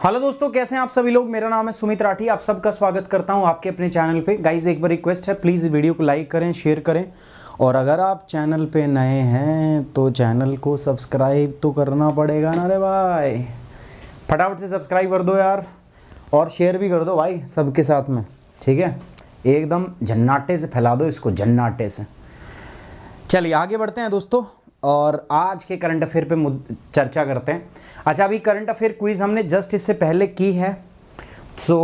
Hello दोस्तों, कैसे हैं आप सभी लोग। मेरा नाम है सुमित राठी। आप सबका स्वागत करता हूं आपके अपने चैनल पे। गाइस एक बार रिक्वेस्ट है, प्लीज़ वीडियो को लाइक करें, शेयर करें, और अगर आप चैनल पे नए हैं तो चैनल को सब्सक्राइब तो करना पड़ेगा ना रे भाई। फटाफट से सब्सक्राइब कर दो यार, और शेयर भी कर दो भाई सबके साथ में, ठीक है। एकदम जन्नाटे से फैला दो इसको, जन्नाटे से। चलिए आगे बढ़ते हैं दोस्तों, और आज के करंट अफेयर पे चर्चा करते हैं। अच्छा, अभी करंट अफेयर क्विज़ हमने जस्ट इससे पहले की है, सो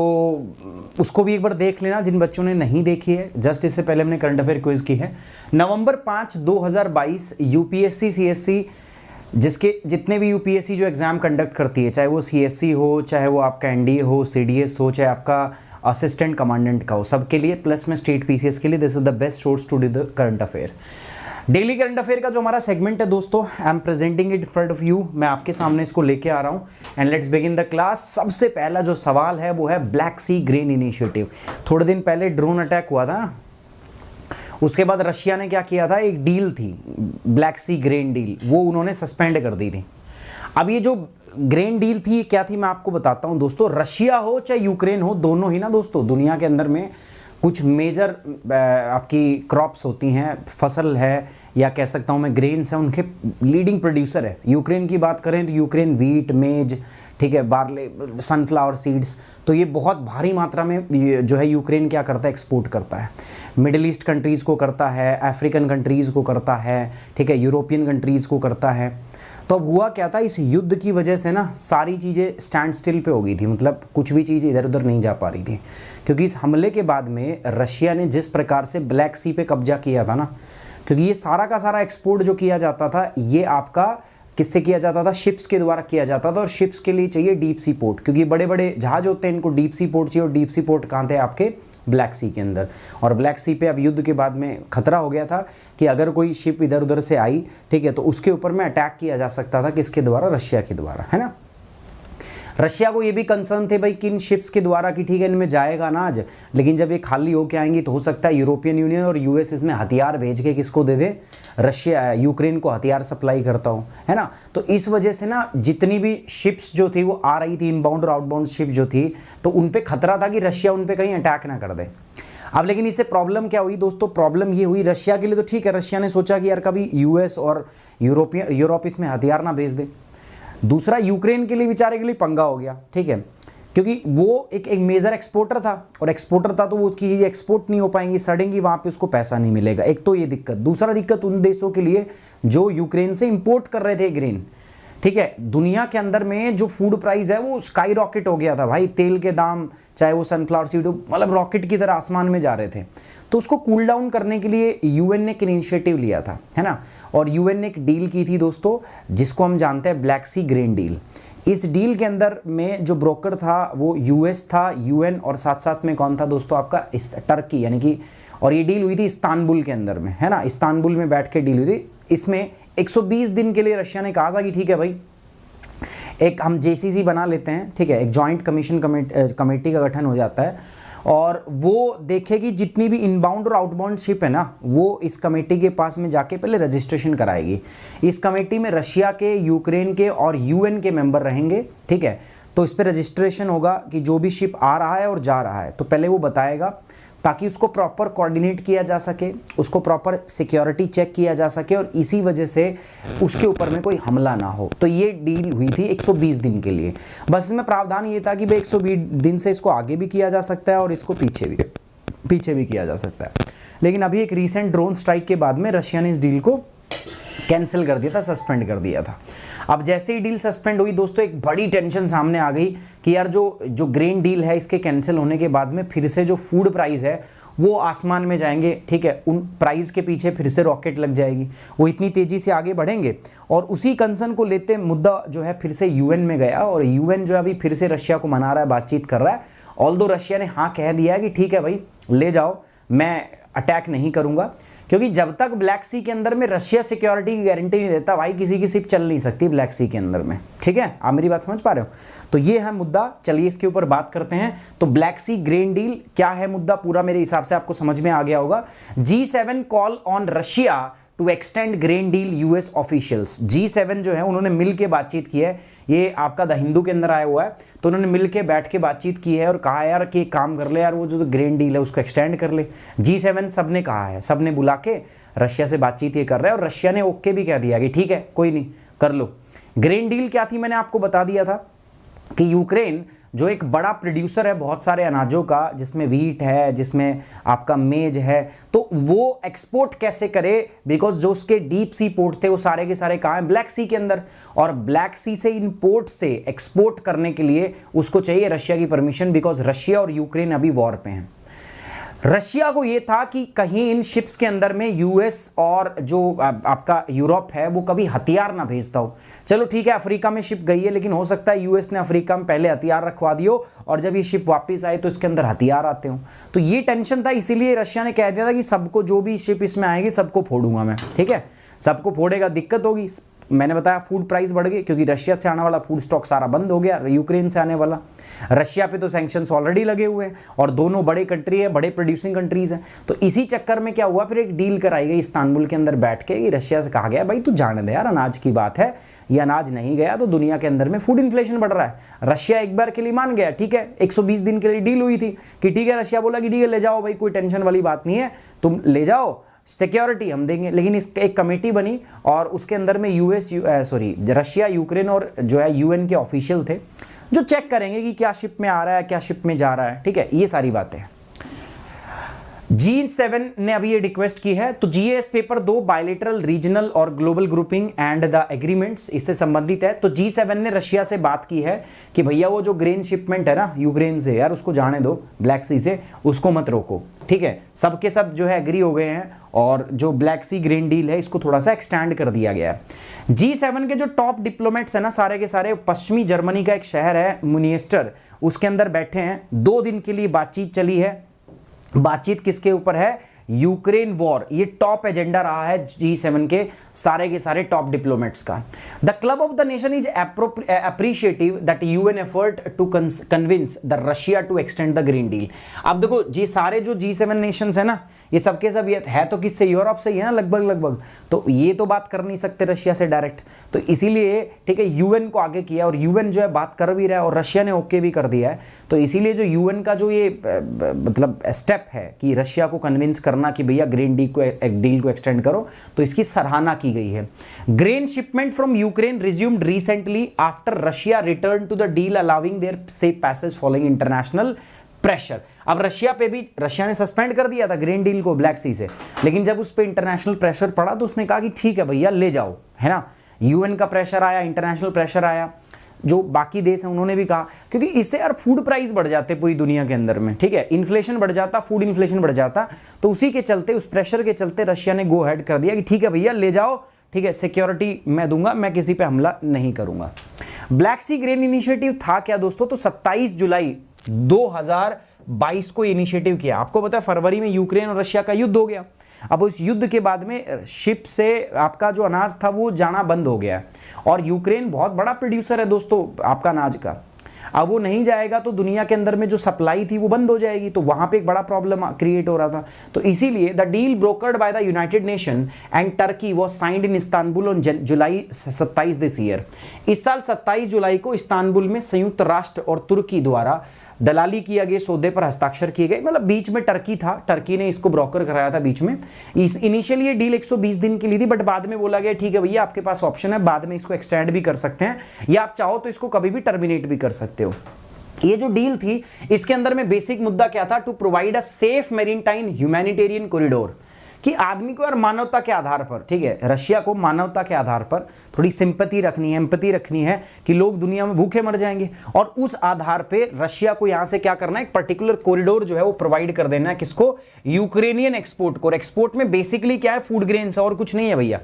उसको भी एक बार देख लेना जिन बच्चों ने नहीं देखी है। जस्ट इससे पहले हमने करंट अफेयर क्विज़ की है। नवंबर 5, 2022 यूपीएससी सीएससी, जिसके जितने भी यूपीएससी जो एग्ज़ाम कंडक्ट करती है, चाहे वो सीएससी हो, चाहे वो आपका एनडीए हो, सीडीएस हो, चाहे आपका असिस्टेंट कमांडेंट का हो, सबके लिए, प्लस में स्टेट पीसीएस के लिए, this is the best source to do the current affair. Daily current affair का जो हमारा सेगमेंट है दोस्तों, I am presenting it in front of you. मैं आपके सामने इसको लेके आ रहा हूँ, and let's begin the class. सबसे पहला जो सवाल है वो है ब्लैक सी ग्रेन इनिशिएटिव। थोड़े दिन पहले ड्रोन अटैक हुआ था, उसके बाद रशिया ने क्या किया था, एक डील थी ब्लैक सी ग्रेन डील, वो उन्होंने सस्पेंड कर दी थी। अब ये जो ग्रेन डील थी क्या थी, मैं आपको बताता हूँ दोस्तों। रशिया हो चाहे यूक्रेन हो, दोनों ही ना दोस्तों दुनिया के अंदर में कुछ मेजर आपकी क्रॉप्स होती हैं, फसल है, या कह सकता हूँ मैं ग्रेन्स हैं, उनके लीडिंग प्रोड्यूसर है। यूक्रेन की बात करें तो यूक्रेन वीट, मेज, ठीक है, बार्ले, सनफ्लावर सीड्स, तो ये बहुत भारी मात्रा में जो है यूक्रेन क्या करता है, एक्सपोर्ट करता है। मिडिल ईस्ट कंट्रीज़ को करता है, अफ्रीकन कंट्रीज़ को करता है, ठीक है, यूरोपियन कंट्रीज़ को करता है। तो अब हुआ क्या था, इस युद्ध की वजह से ना सारी चीज़ें स्टैंड स्टिल पे हो गई थी, मतलब कुछ भी चीज़ इधर उधर नहीं जा पा रही थी, क्योंकि इस हमले के बाद में रशिया ने जिस प्रकार से ब्लैक सी पे कब्जा किया था ना, क्योंकि ये सारा का सारा एक्सपोर्ट जो किया जाता था, ये आपका किससे किया जाता था, शिप्स के द्वारा किया जाता था। और शिप्स के लिए चाहिए डीप सी पोर्ट, क्योंकि बड़े बड़े जहाज होते हैं, इनको डीप सी पोर्ट चाहिए, और डीप सी पोर्ट कहाँ थे, आपके ब्लैक सी के अंदर। और ब्लैक सी पे अब युद्ध के बाद में खतरा हो गया था कि अगर कोई शिप इधर उधर से आई, ठीक है, तो उसके ऊपर में अटैक किया जा सकता था, किसके द्वारा, रशिया के द्वारा, है ना। रशिया को ये भी कंसर्न थे भाई किन शिप्स के द्वारा, कि ठीक है इनमें जाएगा अनाज, लेकिन जब ये खाली होके आएंगी तो हो सकता है यूरोपियन यूनियन और यूएस इसमें हथियार भेज के किसको दे दे, रशिया, यूक्रेन को हथियार सप्लाई करता हो, है ना। तो इस वजह से ना जितनी भी शिप्स जो थी वो आ रही थी, इनबाउंड और आउटबाउंड शिप जो थी, तो उन पर खतरा था कि रशिया उन पर कहीं अटैक ना कर दे। अब लेकिन इससे प्रॉब्लम क्या हुई दोस्तों, प्रॉब्लम ये हुई रशिया के लिए तो ठीक है, रशिया ने सोचा कि यार कभी यूएस और यूरोप इसमें हथियार ना भेज दे। दूसरा, यूक्रेन के लिए, बेचारे के लिए पंगा हो गया, ठीक है, क्योंकि वो एक मेजर एक्सपोर्टर था, और एक्सपोर्टर था तो वो उसकी चीज़ें एक्सपोर्ट नहीं हो पाएंगी, सड़ेंगी, वहाँ पे उसको पैसा नहीं मिलेगा। एक तो ये दिक्कत। दूसरा दिक्कत उन देशों के लिए जो यूक्रेन से इंपोर्ट कर रहे थे ग्रेन, ठीक है। दुनिया के अंदर में जो फूड प्राइस है वो स्काई रॉकेट हो गया था भाई, तेल के दाम, चाहे वो सनफ्लावर सीड, मतलब रॉकेट की तरह आसमान में जा रहे थे। तो उसको कूल डाउन करने के लिए यूएन ने एक इनिशिएटिव लिया था, है ना, और यूएन ने एक डील की थी दोस्तों, जिसको हम जानते हैं ब्लैक सी ग्रेन डील। इस डील के अंदर में जो ब्रोकर था वो यूएस था, यूएन, और साथ साथ में कौन था दोस्तों, आपका टर्की, यानी कि, और ये डील हुई थी इस्तांबुल के अंदर में, है ना, इस्तांबुल में बैठ के डील हुई थी। इसमें 120 दिन के लिए रशिया ने कहा था कि ठीक है भाई, एक हम जेसीसी बना लेते हैं, ठीक है, एक जॉइंट कमीशन कमेटी का गठन हो जाता है, और वो देखेगी जितनी भी इनबाउंड और आउटबाउंड शिप है ना, वो इस कमेटी के पास में जाके पहले रजिस्ट्रेशन कराएगी। इस कमेटी में रशिया के, यूक्रेन के और यूएन के मेंबर रहेंगे, ठीक है। तो इस पर रजिस्ट्रेशन होगा कि जो भी शिप आ रहा है और जा रहा है, तो पहले वो बताएगा, ताकि उसको प्रॉपर कोऑर्डिनेट किया जा सके, उसको प्रॉपर सिक्योरिटी चेक किया जा सके, और इसी वजह से उसके ऊपर में कोई हमला ना हो। तो ये डील हुई थी 120 दिन के लिए। बस इसमें प्रावधान ये था कि भाई 120 दिन से इसको आगे भी किया जा सकता है और इसको पीछे भी किया जा सकता है। लेकिन अभी एक रीसेंट ड्रोन स्ट्राइक के बाद में रशिया ने इस डील को कैंसिल कर दिया था, सस्पेंड कर दिया था। अब जैसे ही डील सस्पेंड हुई दोस्तों, एक बड़ी टेंशन सामने आ गई कि यार जो ग्रेन डील है, इसके कैंसिल होने के बाद में फिर से जो फूड प्राइस है वो आसमान में जाएंगे, ठीक है। उन प्राइस के पीछे फिर से रॉकेट लग जाएगी, वो इतनी तेज़ी से आगे बढ़ेंगे। और उसी कंसर्न को लेते मुद्दा जो है फिर से यूएन में गया, और यूएन जो है अभी फिर से रशिया को मना रहा है, बातचीत कर रहा है। ऑल्दो रशिया ने हाँ कह दिया है कि ठीक है भाई, ले जाओ, मैं अटैक नहीं करूँगा, क्योंकि जब तक ब्लैक सी के अंदर में रशिया सिक्योरिटी की गारंटी नहीं देता भाई, किसी की शिप चल नहीं सकती ब्लैक सी के अंदर में, ठीक है। आप मेरी बात समझ पा रहे हो। तो ये है मुद्दा, चलिए इसके ऊपर बात करते हैं। तो ब्लैक सी ग्रेन डील क्या है मुद्दा, पूरा मेरे हिसाब से आपको समझ में आ गया होगा। G7 call on Russia to extend grain deal US officials. G7 जो है उन्होंने मिल के बातचीत की है, ये आपका द हिंदू के अंदर आया हुआ है, तो उन्होंने मिल के बैठ के बातचीत की है और कहा यार कि एक काम कर ले यार, वो जो ग्रेन डील है उसको एक्सटेंड कर ले। G7 सब ने कहा है, सब ने बुला के रशिया से बातचीत ये कर रहा है और रशिया ने ओके भी कह दिया कि ठीक है कोई नहीं कर लो। ग्रेन डील क्या थी मैंने आपको बता दिया था कि यूक्रेन जो एक बड़ा प्रोड्यूसर है बहुत सारे अनाजों का, जिसमें व्हीट है, जिसमें आपका मेज है, तो वो एक्सपोर्ट कैसे करे, बिकॉज जो उसके डीप सी पोर्ट थे वो सारे के सारे कहाँ हैं, ब्लैक सी के अंदर, और ब्लैक सी से इन पोर्ट से एक्सपोर्ट करने के लिए उसको चाहिए रशिया की परमिशन, बिकॉज रशिया और यूक्रेन अभी वॉर पे हैं। रशिया को ये था कि कहीं इन शिप्स के अंदर में यूएस और जो आपका यूरोप है वो कभी हथियार ना भेजता हो। चलो ठीक है, अफ्रीका में शिप गई है, लेकिन हो सकता है यूएस ने अफ्रीका में पहले हथियार रखवा दियो और जब ये शिप वापस आए तो इसके अंदर हथियार आते हो। तो ये टेंशन था, इसीलिए रशिया ने कह दिया था कि सबको, जो भी शिप इसमें आएगी सबको फोड़ूंगा मैं, ठीक है। सबको फोड़ेगा, दिक्कत होगी। मैंने बताया फूड प्राइस बढ़ गई क्योंकि रशिया से आने वाला फूड स्टॉक सारा बंद हो गया, यूक्रेन से आने वाला। रशिया पे तो सैंक्शंस ऑलरेडी लगे हुए हैं और दोनों बड़े कंट्री है, बड़े प्रोड्यूसिंग कंट्रीज हैं। तो इसी चक्कर में क्या हुआ, फिर एक डील कराई गई इस्तांबुल के अंदर बैठ के, कि रशिया से कहा गया भाई तू जाने दे यार, अनाज की बात है, ये अनाज नहीं गया तो दुनिया के अंदर में फूड इन्फ्लेशन बढ़ रहा है। रशिया एक बार के लिए मान गया, ठीक है, 120 दिन के लिए डील हुई थी कि ठीक है, रशिया बोला कि ठीक है ले जाओ भाई, कोई टेंशन वाली बात नहीं है, तुम ले जाओ, सिक्योरिटी हम देंगे। लेकिन इस एक कमेटी बनी और उसके अंदर में रशिया, यूक्रेन और जो है यूएन के ऑफिशियल थे जो चेक करेंगे कि क्या शिप में आ रहा है, क्या शिप में जा रहा है, ठीक है, ये सारी बातें। G7 ने अभी ये रिक्वेस्ट की है, तो GAS पेपर 2 बायलेटरल, रीजनल और global grouping and the agreements इससे संबंधित है। तो G7 ने रशिया से बात की है कि भैया वो जो ग्रेन शिपमेंट है ना यूक्रेन से, यार उसको जाने दो, ब्लैक सी से उसको मत रोको, ठीक है। सबके सब जो है एग्री हो गए हैं और जो ब्लैक सी ग्रेन डील है इसको थोड़ा सा एक्सटेंड कर दिया गया है। G7 के जो टॉप डिप्लोमेट्स है ना सारे के सारे, पश्चिमी जर्मनी का एक शहर है मुनिएस्टर, उसके अंदर बैठे हैं। 2 दिन के लिए बातचीत चली है। बातचीत किसके ऊपर है, यूक्रेन वॉर, ये टॉप एजेंडा रहा है G7 के सारे टॉप डिप्लोमेट्स का। The club of the nation is appreciative that UN effort to convince the Russia to extend the green deal. अब देखो जी, सारे जो G7 नेशंस है ना, ये सबके सब ये है तो किससे, यूरोप से ही है ना लगभग, तो ये तो बात कर नहीं सकते रशिया से डायरेक्ट, तो इसीलिए ठीक है यूएन को आगे किया और यूएन जो है बात कर भी रहा है और रशिया ने ओके भी कर दिया है। तो इसीलिए जो यूएन का जो ये मतलब स्टेप है कि रशिया को कन्विंस करना कि भैया ग्रेन डील को एक्सटेंड करो, तो इसकी सराहना की गई है। Grain shipment from Ukraine resumed recently after Russia return to the deal allowing their safe passage following international pressure. अब रशिया पे भी, रशिया ने सस्पेंड कर दिया था ग्रेन डील को ब्लैक सी से, लेकिन जब उस पर इंटरनेशनल प्रेशर पड़ा तो उसने कहा कि ठीक है भैया ले जाओ, है ना। यूएन का प्रेशर आया, इंटरनेशनल प्रेशर आया, जो बाकी देश हैं उन्होंने भी कहा, क्योंकि इससे यार फूड प्राइस बढ़ जाते पूरी दुनिया के अंदर में, ठीक है, इन्फ्लेशन बढ़ जाता, फूड इन्फ्लेशन बढ़ जाता। तो उसी के चलते, उस प्रेशर के चलते रशिया ने गो हेड कर दिया कि ठीक है भैया ले जाओ, ठीक है, सिक्योरिटी मैं दूंगा, मैं किसी पे हमला नहीं करूंगा। ब्लैक सी ग्रेन इनिशिएटिव था क्या दोस्तों, तो 27 जुलाई 2022 को इनिशिएटिव किया। आपको पता है फरवरी में यूक्रेन और रशिया का युद्ध हो गया। अब उस युद्ध के बाद में शिप से आपका जो अनाज था वो जाना बंद हो गया है और यूक्रेन बहुत बड़ा प्रोड्यूसर है दोस्तों आपका अनाज का। अब वो नहीं जाएगा तो दुनिया के अंदर में जो सप्लाई थी वो बंद हो जाएगी, तो वहां पे एक बड़ा प्रॉब्लम क्रिएट हो रहा था। तो इसीलिए the deal brokered by the United nation and Turkey was signed in Istanbul on July 27 this year. इस साल 27 जुलाई को इस्तांबुल में संयुक्त राष्ट्र और तुर्की द्वारा दलाली किया गया, सौदे पर हस्ताक्षर किए गए। मतलब बीच में टर्की था, टर्की ने इसको ब्रोकर कराया था बीच में। इनिशियली ये डील 120 दिन की ली थी, बट बाद में बोला गया ठीक है भैया आपके पास ऑप्शन है, बाद में इसको एक्सटेंड भी कर सकते हैं या आप चाहो तो इसको कभी भी टर्मिनेट भी कर सकते हो। ये जो डील थी इसके अंदर में बेसिक मुद्दा क्या था, to provide a safe maritime humanitarian corridor, कि आदमी को यार मानवता के आधार पर, ठीक है, रशिया को मानवता के आधार पर थोड़ी सिंपैथी रखनी है, एम्पैथी रखनी है कि लोग दुनिया में भूखे मर जाएंगे, और उस आधार पे रशिया को यहां से क्या करना है, एक पर्टिकुलर कॉरिडोर जो है वो प्रोवाइड कर देना है। किसको, यूक्रेनियन एक्सपोर्ट को। एक्सपोर्ट में बेसिकली क्या है, फूड ग्रेन्स, और कुछ नहीं है भैया,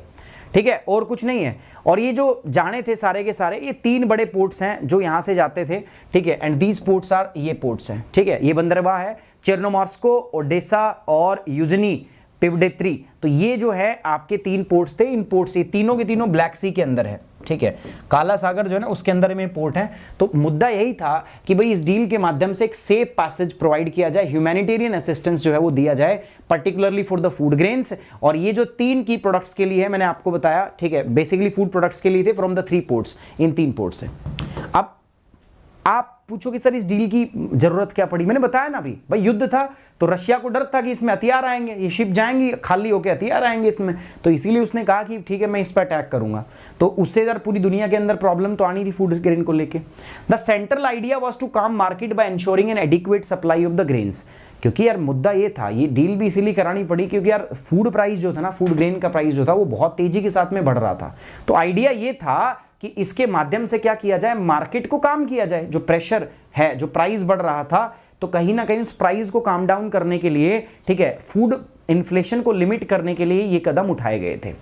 ठीक है, और कुछ नहीं है। और ये जो जाने थे सारे के सारे, ये 3 बड़े पोर्ट्स हैं जो यहां से जाते थे, ठीक है, एंड दीज पोर्ट्स आर, ये पोर्ट्स हैं, ठीक है, ये बंदरगाह है चेर्नोमोर्स्को, ओडेसा और यूजनी पिवडेत्री। तो ये जो है आपके 3 पोर्ट्स थे, इन पोर्ट्स, ये तीनों के तीनों ब्लैक सी के अंदर है। ठीक है, काला सागर जो है ना उसके अंदर में पोर्ट है। तो मुद्दा यही था कि भाई इस डील के माध्यम से एक सेफ पैसेज प्रोवाइड किया जाए, ह्यूमैनिटेरियन असिस्टेंस जो है वो दिया जाए, particularly for the food grains. और ये जो 3 की प्रोडक्ट्स के लिए है मैंने आपको बताया, ठीक है, बेसिकली फूड प्रोडक्ट्स के लिए थे from the 3 ports, in 3 ports से। अब आप पूछो कि सर इस डील की जरूरत क्या पड़ी, मैंने बताया ना अभी, भाई युद्ध था तो रशिया को डर था कि इसमें हथियार आएंगे, ये शिप जाएंगी खाली होकर हथियार आएंगे इसमें, तो इसीलिए उसने कहा कि ठीक है मैं इस पर अटैक करूंगा। तो उससे यार पूरी दुनिया के अंदर प्रॉब्लम तो आनी थी फूड ग्रेन को लेके। The central idea was to calm market by ensuring an adequate supply of the grains. क्योंकि यार मुद्दा ये था, ये डील भी इसीलिए करानी पड़ी क्योंकि यार फूड प्राइस जो था ना, फूड ग्रेन का प्राइस जो था वो बहुत तेजी के साथ में बढ़ रहा था। तो आइडिया ये था कि इसके माध्यम से क्या किया जाए, मार्केट को काम किया जाए, जो प्रेशर है, जो प्राइस बढ़ रहा था, तो कहीं ना कहीं उस प्राइस को काम डाउन करने के लिए, ठीक है, फूड इन्फ्लेशन को लिमिट करने के लिए ये कदम उठाए गए थे।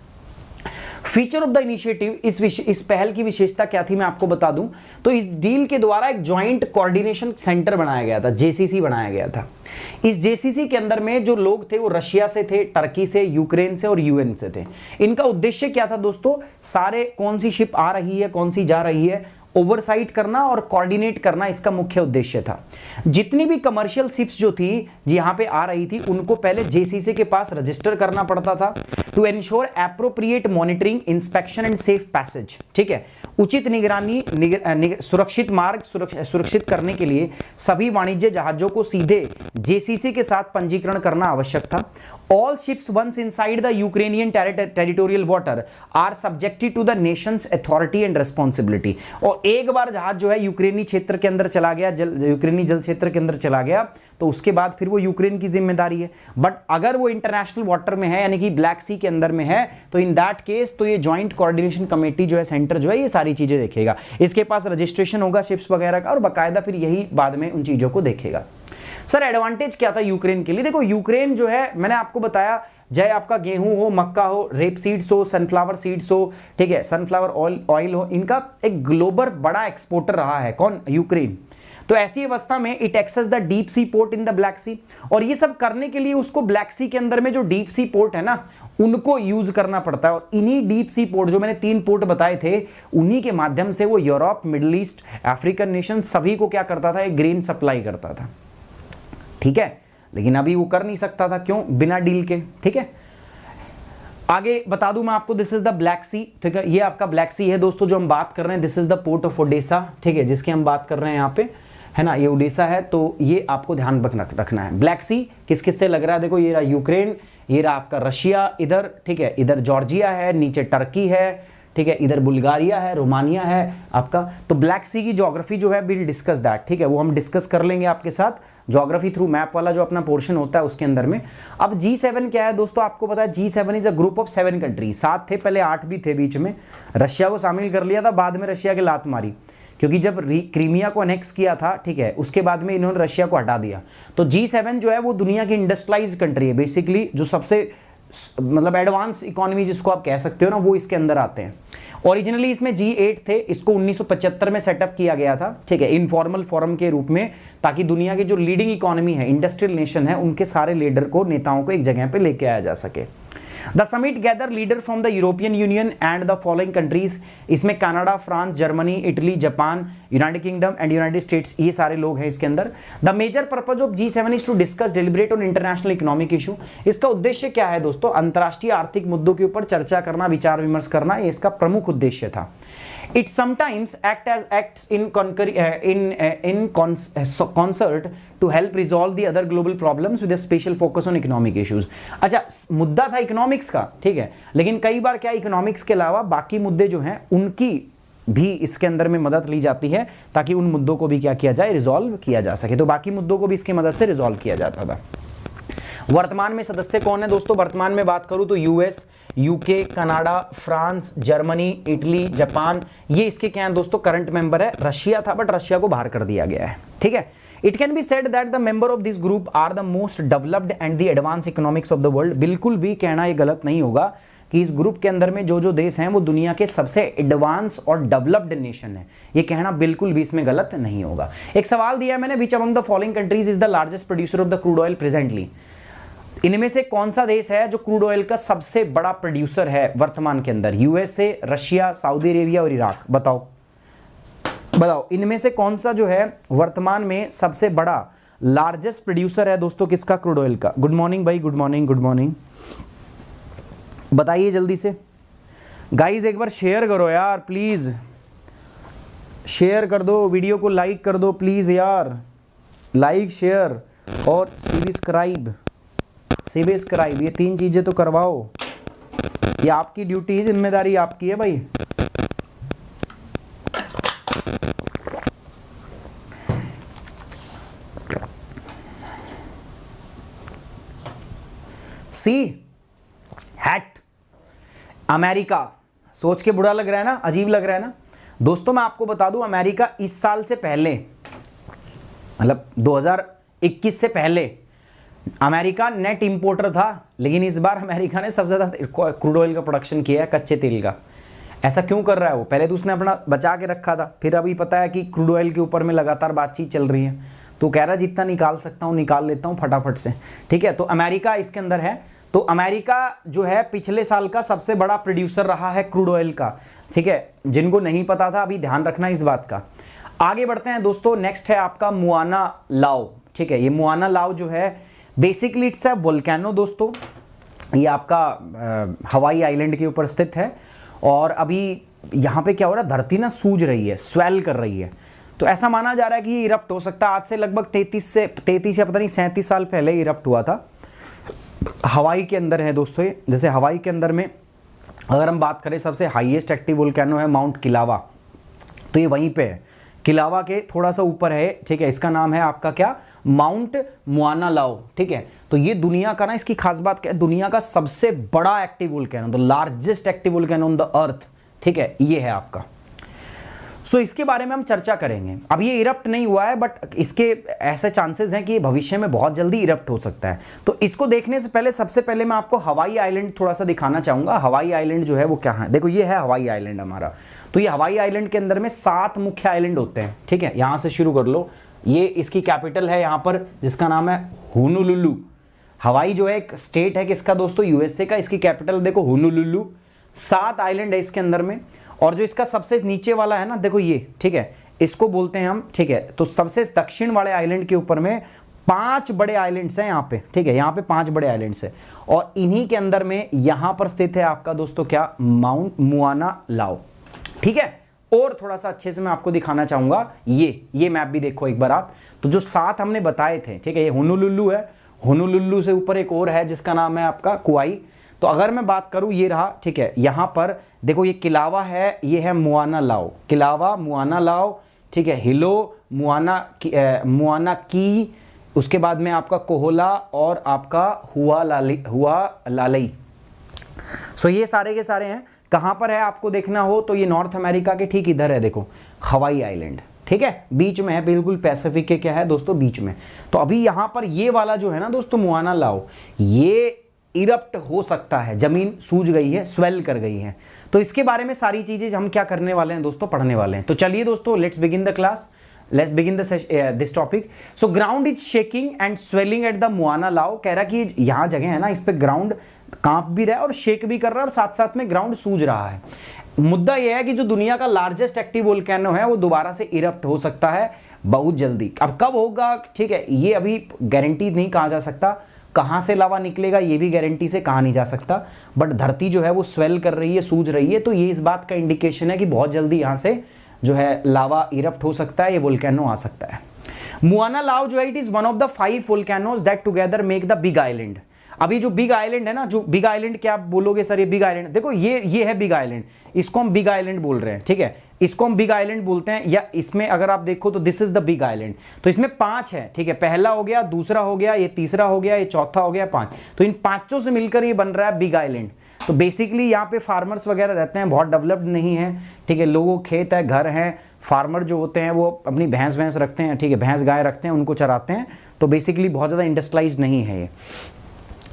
फीचर ऑफ द इनिशिएटिव, इस पहल की विशेषता क्या थी मैं आपको बता दूं, तो इस डील के द्वारा एक ज्वाइंट कोऑर्डिनेशन सेंटर बनाया गया था, जेसीसी बनाया गया था। इस जेसीसी के अंदर में जो लोग थे वो रशिया से थे, टर्की से, यूक्रेन से और यूएन से थे। इनका उद्देश्य क्या था दोस्तों, सारे कौन सी शिप आ रही है, कौन सी जा रही है, ओवरसाइट करना और कोऑर्डिनेट करना इसका मुख्य उद्देश्य था। जितनी भी कमर्शियल शिप्स जो थी यहां पे आ रही थी उनको पहले जेसीसी के पास रजिस्टर करना पड़ता था, to ensure appropriate monitoring, inspection and safe passage. ठीक है, उचित निगरानी, सुरक्षित मार्ग सुरक्षित करने के लिए सभी वाणिज्य जहाजों को सीधे जेसीसी के साथ पंजीकरण करना आवश्यक था। All ships once inside the Ukrainian territorial water are subjected to the nation's authority and responsibility. और एक बार जहाज जो है यूक्रेनी क्षेत्र के अंदर चला गया, यूक्रेनी जल क्षेत्र के अंदर चला गया, तो उसके बाद फिर वो यूक्रेन की जिम्मेदारी है। बट अगर वो इंटरनेशनल वाटर में है, यानी कि ब्लैक सी के अंदर में है, तो इन दैट केस तो ये जॉइंट कोऑर्डिनेशन कमेटी जो है, सेंटर जो है, ये सारी चीजें देखेगा। इसके पास रजिस्ट्रेशन होगा शिप्स वगैरह का और बाकायदा फिर यही बाद में उन चीजों को देखेगा। सर एडवांटेज क्या था यूक्रेन के लिए? देखो यूक्रेन जो है, मैंने आपको बताया, चाहे आपका गेहूं हो, मक्का हो, रेप सीड्स हो, सनफ्लावर सीड्स हो, ठीक है, सनफ्लावर ऑयल हो, इनका एक ग्लोबल बड़ा एक्सपोर्टर रहा है। कौन? यूक्रेन। तो ऐसी अवस्था में it access the deep sea port in the Black Sea, और ये सब करने के लिए उसको ब्लैक सी के अंदर में जो डीप सी पोर्ट है ना, उनको यूज करना पड़ता है। और इन्हीं डीप सी पोर्ट, जो मैंने 3 पोर्ट बताए थे, उन्हीं के माध्यम से वो Europe, middle east, African nation सभी को क्या करता था, एक ग्रेन सप्लाई करता था। ठीक है, लेकिन अभी वो कर नहीं सकता था, क्यों? बिना डील के। ठीक है, आगे बता दूं मैं आपको, दिस इज द ब्लैक सी। ठीक है, ये आपका ब्लैक सी है दोस्तों जो हम बात कर रहे हैं, this is the port of Odesa, ठीक है, जिसकी हम बात कर रहे हैं यहाँ पे, है ना, ये ओडेसा है। तो ये आपको ध्यान रखना है। ब्लैक सी किस किस से लग रहा है? देखो, ये रहा यूक्रेन, ये रहा आपका रशिया इधर, ठीक है, इधर जॉर्जिया है, नीचे टर्की है, ठीक है, इधर बुल्गारिया है, रोमानिया है आपका। तो ब्लैक सी की ज्योग्राफी जो है, विल डिस्कस दैट, ठीक है, वो हम डिस्कस कर लेंगे आपके साथ, ज्योग्राफी थ्रू मैप वाला जो अपना पोर्शन होता है उसके अंदर में। अब G7 क्या है दोस्तों? आपको पता है G7 is a group of 7 country. 7 थे पहले, 8 भी थे बीच में, रशिया को शामिल कर लिया था, बाद में रशिया के लात मारी, क्योंकि जब क्रीमिया को अनेक्स किया था, ठीक है, उसके बाद में इन्होंने रशिया को हटा दिया। तो G7 जो है वो दुनिया की इंडस्ट्रियलाइज कंट्री है, बेसिकली जो सबसे मतलब एडवांस इकोनॉमी जिसको आप कह सकते हो ना, वो इसके अंदर आते हैं। ओरिजिनली इसमें G8 थे, इसको 1975 में सेटअप किया गया था, ठीक है, इनफॉर्मल फोरम के रूप में, ताकि दुनिया के जो लीडिंग इकोनॉमी है, इंडस्ट्रियल नेशन है, उनके सारे लीडर को, नेताओं को एक जगह पे लेके आया जा सके। The summit gather leader from the European Union and the following countries. इसमें Canada, France, Germany, Italy, Japan, United Kingdom and United States, ये सारे लोग हैं इसके अंदर। The major purpose of G7 is to discuss deliberate on international economic issue. इसका उद्देश्य क्या है दोस्तों? अंतर्राष्ट्रीय आर्थिक मुद्दों के ऊपर चर्चा करना, विचार विमर्श करना, ये इसका प्रमुख उद्देश्य था। It sometimes acts in concert to help resolve the other global problems with a special focus on economic issues। अच्छा, मुद्दा था इकोनॉमिक्स का, ठीक है, लेकिन कई बार क्या इकोनॉमिक्स के अलावा बाकी मुद्दे जो हैं उनकी भी इसके अंदर में मदद ली जाती है, ताकि उन मुद्दों को भी क्या किया जाए, रिजॉल्व किया जा सके। तो बाकी मुद्दों को भी इसकी मदद से रिजॉल्व किया जाता था। वर्तमान में सदस्य कौन है दोस्तों? वर्तमान में बात करूं तो US, UK, Canada, France, Germany, Italy, Japan, ये इसके क्या है दोस्तों? करंट मेंबर है। रशिया था, बट रशिया को बाहर कर दिया गया है। ठीक है, it can be said that the member of this group are the most developed and the advance economics of the world. बिल्कुल भी कहना ये गलत नहीं होगा कि इस ग्रुप के अंदर में जो जो देश हैं वो दुनिया के सबसे एडवांस और डेवलप्ड नेशन है, ये कहना बिल्कुल भी इसमें गलत नहीं होगा। एक सवाल दिया मैंने, which among the following countries is the largest producer of the crude oil presently. इनमें से कौन सा देश है जो क्रूड ऑयल का सबसे बड़ा प्रोड्यूसर है वर्तमान के अंदर? यूएसए, रशिया, सऊदी अरेबिया और इराक। बताओ बताओ, इनमें से कौन सा जो है वर्तमान में सबसे बड़ा लार्जेस्ट प्रोड्यूसर है दोस्तों किसका? क्रूड ऑयल का। गुड मॉर्निंग भाई, गुड मॉर्निंग, गुड मॉर्निंग, बताइए जल्दी से। गाइस एक बार शेयर करो यार प्लीज, शेयर कर दो, वीडियो को लाइक कर दो प्लीज यार, लाइक शेयर और सब्सक्राइब, ये 3 चीजें तो करवाओ, ये आपकी ड्यूटी है, जिम्मेदारी आपकी है भाई। सी हैट अमेरिका, सोच के बुरा लग रहा है ना, अजीब लग रहा है ना दोस्तों। मैं आपको बता दूं, अमेरिका इस साल से पहले, मतलब 2021 से पहले अमेरिका नेट इंपोर्टर था, लेकिन इस बार अमेरिका ने सबसे ज़्यादा क्रूड ऑयल का प्रोडक्शन किया है, कच्चे तेल का। ऐसा क्यों कर रहा है वो? पहले तो उसने अपना बचा के रखा था, फिर अभी पता है कि क्रूड ऑयल के ऊपर में लगातार बातचीत चल रही है, तो कह रहा है जितना निकाल सकता हूँ निकाल लेता हूँ फटाफट से। ठीक है, तो अमेरिका इसके अंदर है। तो अमेरिका जो है पिछले साल का सबसे बड़ा प्रोड्यूसर रहा है क्रूड ऑयल का। ठीक है, जिनको नहीं पता था अभी ध्यान रखना इस बात का। आगे बढ़ते हैं दोस्तों, नेक्स्ट है आपका मुआना लाओ। ठीक है, ये मुआना लाओ जो है बेसिकली इट्स अ वोल्केनो दोस्तों, ये आपका हवाई आइलैंड के ऊपर स्थित है। और अभी यहाँ पे क्या हो रहा है, धरती ना सूज रही है, स्वेल कर रही है, तो ऐसा माना जा रहा है कि ये इरप्ट हो सकता है। आज से लगभग 33 या पता नहीं 37 साल पहले इरप्ट हुआ था। हवाई के अंदर है दोस्तों ये। जैसे हवाई के अंदर में अगर हम बात करें, सबसे हाईएस्ट एक्टिव वोल्केनो है माउंट किलावा, तो ये वहीं पे है, किलावा के थोड़ा सा ऊपर है। ठीक है, इसका नाम है आपका क्या, माउंट मुआना लाओ। ठीक है, तो ये दुनिया का ना, इसकी खास बात क्या है, दुनिया का सबसे बड़ा active volcano, the largest active volcano on the earth. ठीक है, ये है आपका। सो इसके बारे में हम चर्चा करेंगे। अब ये इरप्ट नहीं हुआ है, बट इसके ऐसे चांसेस हैं कि ये भविष्य में बहुत जल्दी इरप्ट हो सकता है। तो इसको देखने से पहले सबसे पहले मैं आपको हवाई आइलैंड थोड़ा सा दिखाना चाहूँगा। हवाई आइलैंड जो है वो क्या है, देखो ये है हवाई आइलैंड हमारा। तो ये हवाई आइलैंड के अंदर में 7 मुख्य आइलैंड होते हैं। ठीक है, यहाँ से शुरू कर लो। ये इसकी कैपिटल है यहाँ पर, जिसका नाम है होनोलुलु। हवाई जो है एक स्टेट है किसका दोस्तों, यूएसए का। इसकी कैपिटल देखो होनोलुलु। 7 आइलैंड है इसके अंदर में। और जो इसका सबसे नीचे वाला है ना, देखो ये, ठीक है, इसको बोलते हैं हम। ठीक है, तो सबसे दक्षिण वाले आइलैंड के ऊपर में 5 बड़े आइलैंड्स हैं यहाँ पे। ठीक है, यहाँ पे 5 बड़े आइलैंड्स हैं, और इन्हीं के अंदर में यहाँ पर स्थित है आपका दोस्तों क्या, माउंट मुआना लाओ। ठीक है, और थोड़ा सा अच्छे से मैं आपको दिखाना चाहूंगा। ये मैप भी देखो एक बार आप। तो जो 7 हमने बताए थे, ठीक है, ये होनोलुलु है। होनोलुलु से ऊपर एक और है जिसका नाम है आपका कुआई। तो अगर मैं बात करूं, ये रहा। ठीक है, यहां पर देखो ये किलावा है, ये है मुआना लाओ, किलावा मुआना लाओ। ठीक है, हिलो मुआना की, उसके बाद में आपका कोहला और आपका हुआ लालई। सो ये सारे के सारे हैं। कहां पर है आपको देखना हो तो ये नॉर्थ अमेरिका के ठीक इधर है, देखो हवाई आइलैंड। ठीक है, बीच में है, बिल्कुल पैसिफिक के क्या है दोस्तों, बीच में। तो अभी यहां पर ये वाला जो है ना दोस्तों, मुआना लाओ, ये इरप्ट हो सकता है। जमीन सूज गई है, स्वेल कर गई है। तो इसके बारे में सारी चीजें हम क्या करने वाले हैं दोस्तों, पढ़ने वाले हैं। तो चलिए दोस्तों, let's begin the class, let's begin this topic. So ground is shaking and swelling at the मुआना लाओ। कह रहा कि यहाँ जगह है ना, इस पे ग्राउंड कांप भी रहा है और शेक भी कर रहा है, और साथ साथ में ग्राउंड सूज रहा है। मुद्दा यह है कि जो दुनिया का लार्जेस्ट एक्टिव वोल्केनो है वो दोबारा से इरप्ट हो सकता है बहुत जल्दी। अब कब होगा, ठीक है, ये अभी गारंटी नहीं कहा जा सकता। कहाँ से लावा निकलेगा ये भी गारंटी से कहा नहीं जा सकता, बट धरती जो है वो स्वेल कर रही है, सूज रही है, तो ये इस बात का इंडिकेशन है कि बहुत जल्दी यहाँ से जो है लावा इरप्ट हो सकता है, ये वोल्केनो आ सकता है। मुआना लाओ जो है, it is one of the 5 volcanoes that together make the big island. अभी जो बिग आइलैंड है ना, जो बिग आइलैंड, क्या आप बोलोगे सर ये बिग आइलैंड, देखो ये है बिग आइलैंड, इसको हम बिग आइलैंड बोल रहे हैं। ठीक है, इसको हम बिग आइलैंड बोलते हैं, या इसमें अगर आप देखो तो this is the big island. तो इसमें 5 है। ठीक है, पहला हो गया, दूसरा हो गया, ये तीसरा हो गया, ये चौथा हो गया, 5। तो इन 5 से मिलकर ये बन रहा है बिग आइलैंड। तो बेसिकली यहाँ पे फार्मर्स वगैरह रहते हैं, बहुत डेवलप्ड नहीं है। ठीक है, लोगों खेत है, घर हैं, फार्मर जो होते हैं वो अपनी भैंस रखते हैं। ठीक है, भैंस गाय रखते हैं, उनको चराते हैं। तो बेसिकली बहुत ज़्यादा इंडस्ट्रियलाइज्ड नहीं है ये।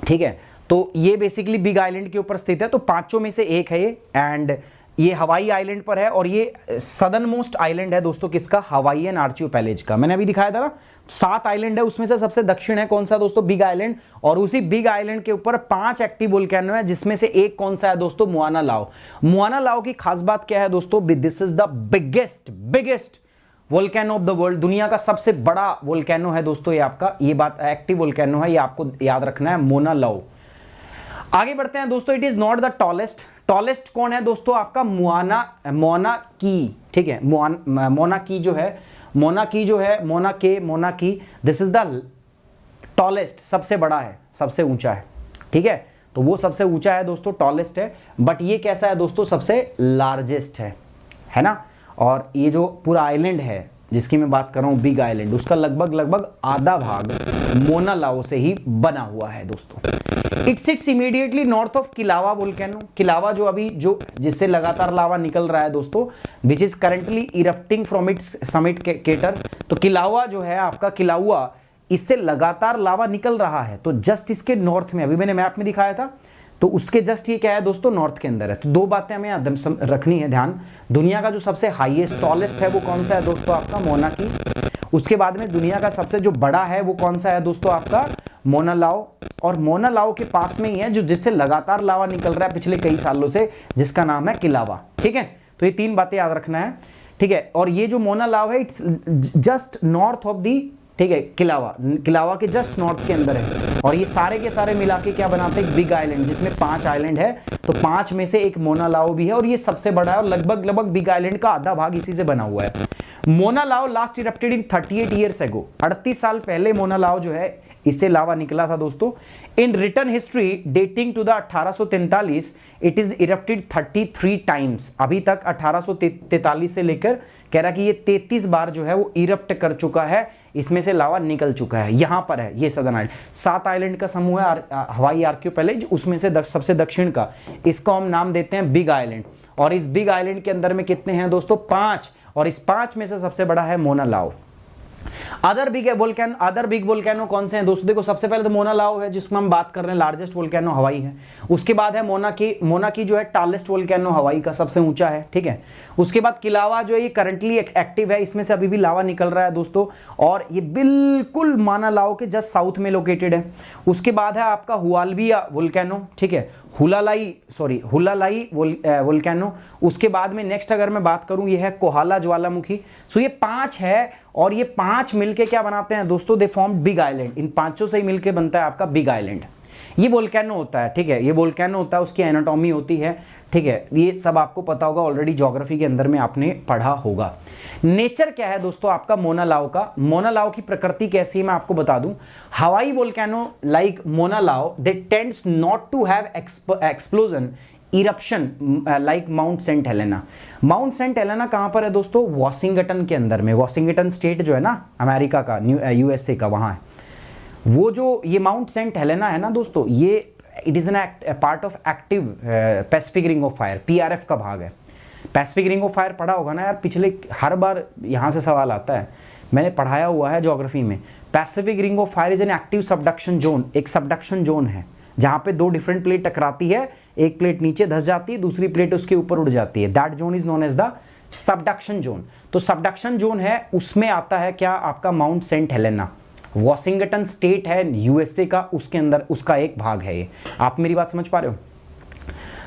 ठीक है, तो ये बेसिकली बिग आइलैंड के ऊपर स्थित है। तो 5 में से एक है ये, एंड ये हवाई आइलैंड पर है और ये सदर्न मोस्ट आइलैंड है दोस्तों किसका, हवाईयन आर्चियोपेलेज का। मैंने अभी दिखाया था ना 7 आइलैंड है, उसमें से सबसे दक्षिण है कौन सा दोस्तों, बिग आइलैंड। और उसी बिग आइलैंड के ऊपर 5 एक्टिव वोल्केनो है, जिसमें से एक कौन सा है दोस्तों, मुआना लाओ। मुआना लाओ की खास बात क्या है दोस्तों, this is the biggest volcano of the world, दुनिया का सबसे बड़ा वोल्केनो है दोस्तों ये आपका, ये बात एक्टिव वोल्केनो है, ये आपको याद रखना है, मोना लाओ। आगे बढ़ते हैं दोस्तों, it is not the tallest कौन है दोस्तों, आपका मोना की, ठीक है, मोना की जो है, दिस इज द टॉलेस्ट, सबसे बड़ा है, सबसे ऊंचा है, ठीक है, तो वो सबसे ऊंचा है दोस्तों, टॉलेस्ट है। बट ये कैसा है दोस्तों, सबसे लार्जेस्ट है ना। और ये जो पूरा आइलैंड है जिसकी मैं बात कर रहा हूं, बिग आइलैंड, उसका लगभग आधा भाग मोना लाओ से ही बना हुआ है दोस्तों। It sits immediately north of Kilauea volcano, Kilauea जो अभी जो जिससे लगातार लावा निकल रहा है दोस्तों, which is currently erupting from its summit cater. तो किलावा जो है आपका, किलाउआ, इससे लगातार लावा निकल रहा है, तो जस्ट इसके नॉर्थ में, अभी मैंने मैप में दिखाया था, तो उसके जस्ट ये क्या है दोस्तों, नॉर्थ के अंदर है। तो 2 बातें हमें रखनी है ध्यान, दुनिया का जो सबसे हाईएस्ट टॉलेस्ट है वो कौन सा है दोस्तों, आपका मोना की। उसके बाद में दुनिया का सबसे जो बड़ा है वो कौन सा है दोस्तों, आपका मोना लाओ। और मोना लाओ के पास में ही है जो जिससे लगातार लावा निकल रहा है पिछले कई सालों से, जिसका नाम है किलावा, ठीक है। तो ये 3 बातें याद रखना है, ठीक है। और ये जो मोना लाओ है, it's just north of the, ठीक है, किलावा के जस्ट नॉर्थ के अंदर है। और ये सारे के सारे मिला के क्या बनाते हैं, एक बिग आइलैंड, जिसमें 5 आइलैंड है, तो 5 में से एक मोना लाओ भी है, और ये सबसे बड़ा है, और लगभग बिग आइलैंड का आधा भाग इसी से बना हुआ है। मोना लाओ लास्ट इरप्टेड इन 38 ईयर्स एगो, 38 साल पहले मोना लाओ जो है, इससे लावा निकला था दोस्तों। In return history dating to the 1843 it is erupted 33 times, अभी तक 1843 से लेकर कह रहा कि ये 33 बार जो है वो इरप्ट कर चुका है, इसमें से लावा निकल चुका है। यहां पर है ये सदर्न आइलैंड, 7 आइलैंड का समूह है हवाई आर्कियोपेलेज, उसमें से सबसे दक्षिण का, इसको हम नाम देते हैं बिग आइलैंड। और इस बिग आइलैंड के अंदर में कितने हैं दोस्तों, 5, और इस 5 में से सबसे बड़ा है मोना लाओ। अदर बिग वोल्केनो कौन से हैं दोस्तों, देखो सबसे पहले तो मोना लाओ है, जिसमें हम बात कर रहे हैं, लार्जेस्ट वोल्केनो हवाई है। उसके बाद है मोना की जो है टॉलेस्ट वोल्केनो हवाई का, सबसे ऊंचा है, ठीक है। उसके बाद किलावा जो है ये करंटली एक्टिव है, इसमें से अभी भी लावा निकल रहा है दोस्तों, और ये बिल्कुल मोना लाओ के जस्ट साउथ में लोकेटेड है। उसके बाद है आपका हुआलविया वोल्केनो, ठीक है, हुलालाई वोल्केनो। उसके बाद में नेक्स्ट अगर मैं बात करूं, ये है कोहाला ज्वालामुखी। सो ये 5 है, और ये 5 मिलके क्या बनाते हैं दोस्तों, दे फॉर्म बिग आइलैंड। इन 5 से ही मिलके बनता है आपका बिग आइलैंड। ये वोल्केनो होता है, ठीक है, ये वोल्केनो होता है, उसकी एनाटॉमी होती है, ठीक है, ये सब आपको पता होगा, ऑलरेडी ज्योग्राफी के अंदर में आपने पढ़ा होगा। नेचर क्या है दोस्तों आपका मोना लाओ का, मोना लाओ की प्रकृति कैसी है मैं आपको बता दूं। हवाई volcano like Mauna Loa they tends not to have explosion eruption like Mount Saint Helens. Mount Saint Helens कहां पर है दोस्तों, वॉशिंगटन के अंदर में, वॉशिंगटन स्टेट जो है ना अमेरिका का, यूएसए का, वहां है वो। जो ये माउंट सेंट हेलेना है ना दोस्तों, ये it is an part of active Pacific ring of fire, PRF का भाग है। पैसिफिक रिंग ऑफ फायर पढ़ा होगा ना यार, पिछले हर बार यहां से सवाल आता है, मैंने पढ़ाया हुआ है ज्योग्राफी में। Pacific ring of fire is an active subduction zone, एक सबडक्शन जोन है जहां पे 2 डिफरेंट प्लेट टकराती है, एक प्लेट नीचे धस जाती है, दूसरी प्लेट उसके ऊपर उड़ जाती है। That zone is known as the subduction zone. तो सबडक्शन जोन है, उसमें आता है क्या आपका Mount Saint Helena, Washington state है यूएसए का, उसके अंदर उसका एक भाग है ये। आप मेरी बात समझ पा रहे हो?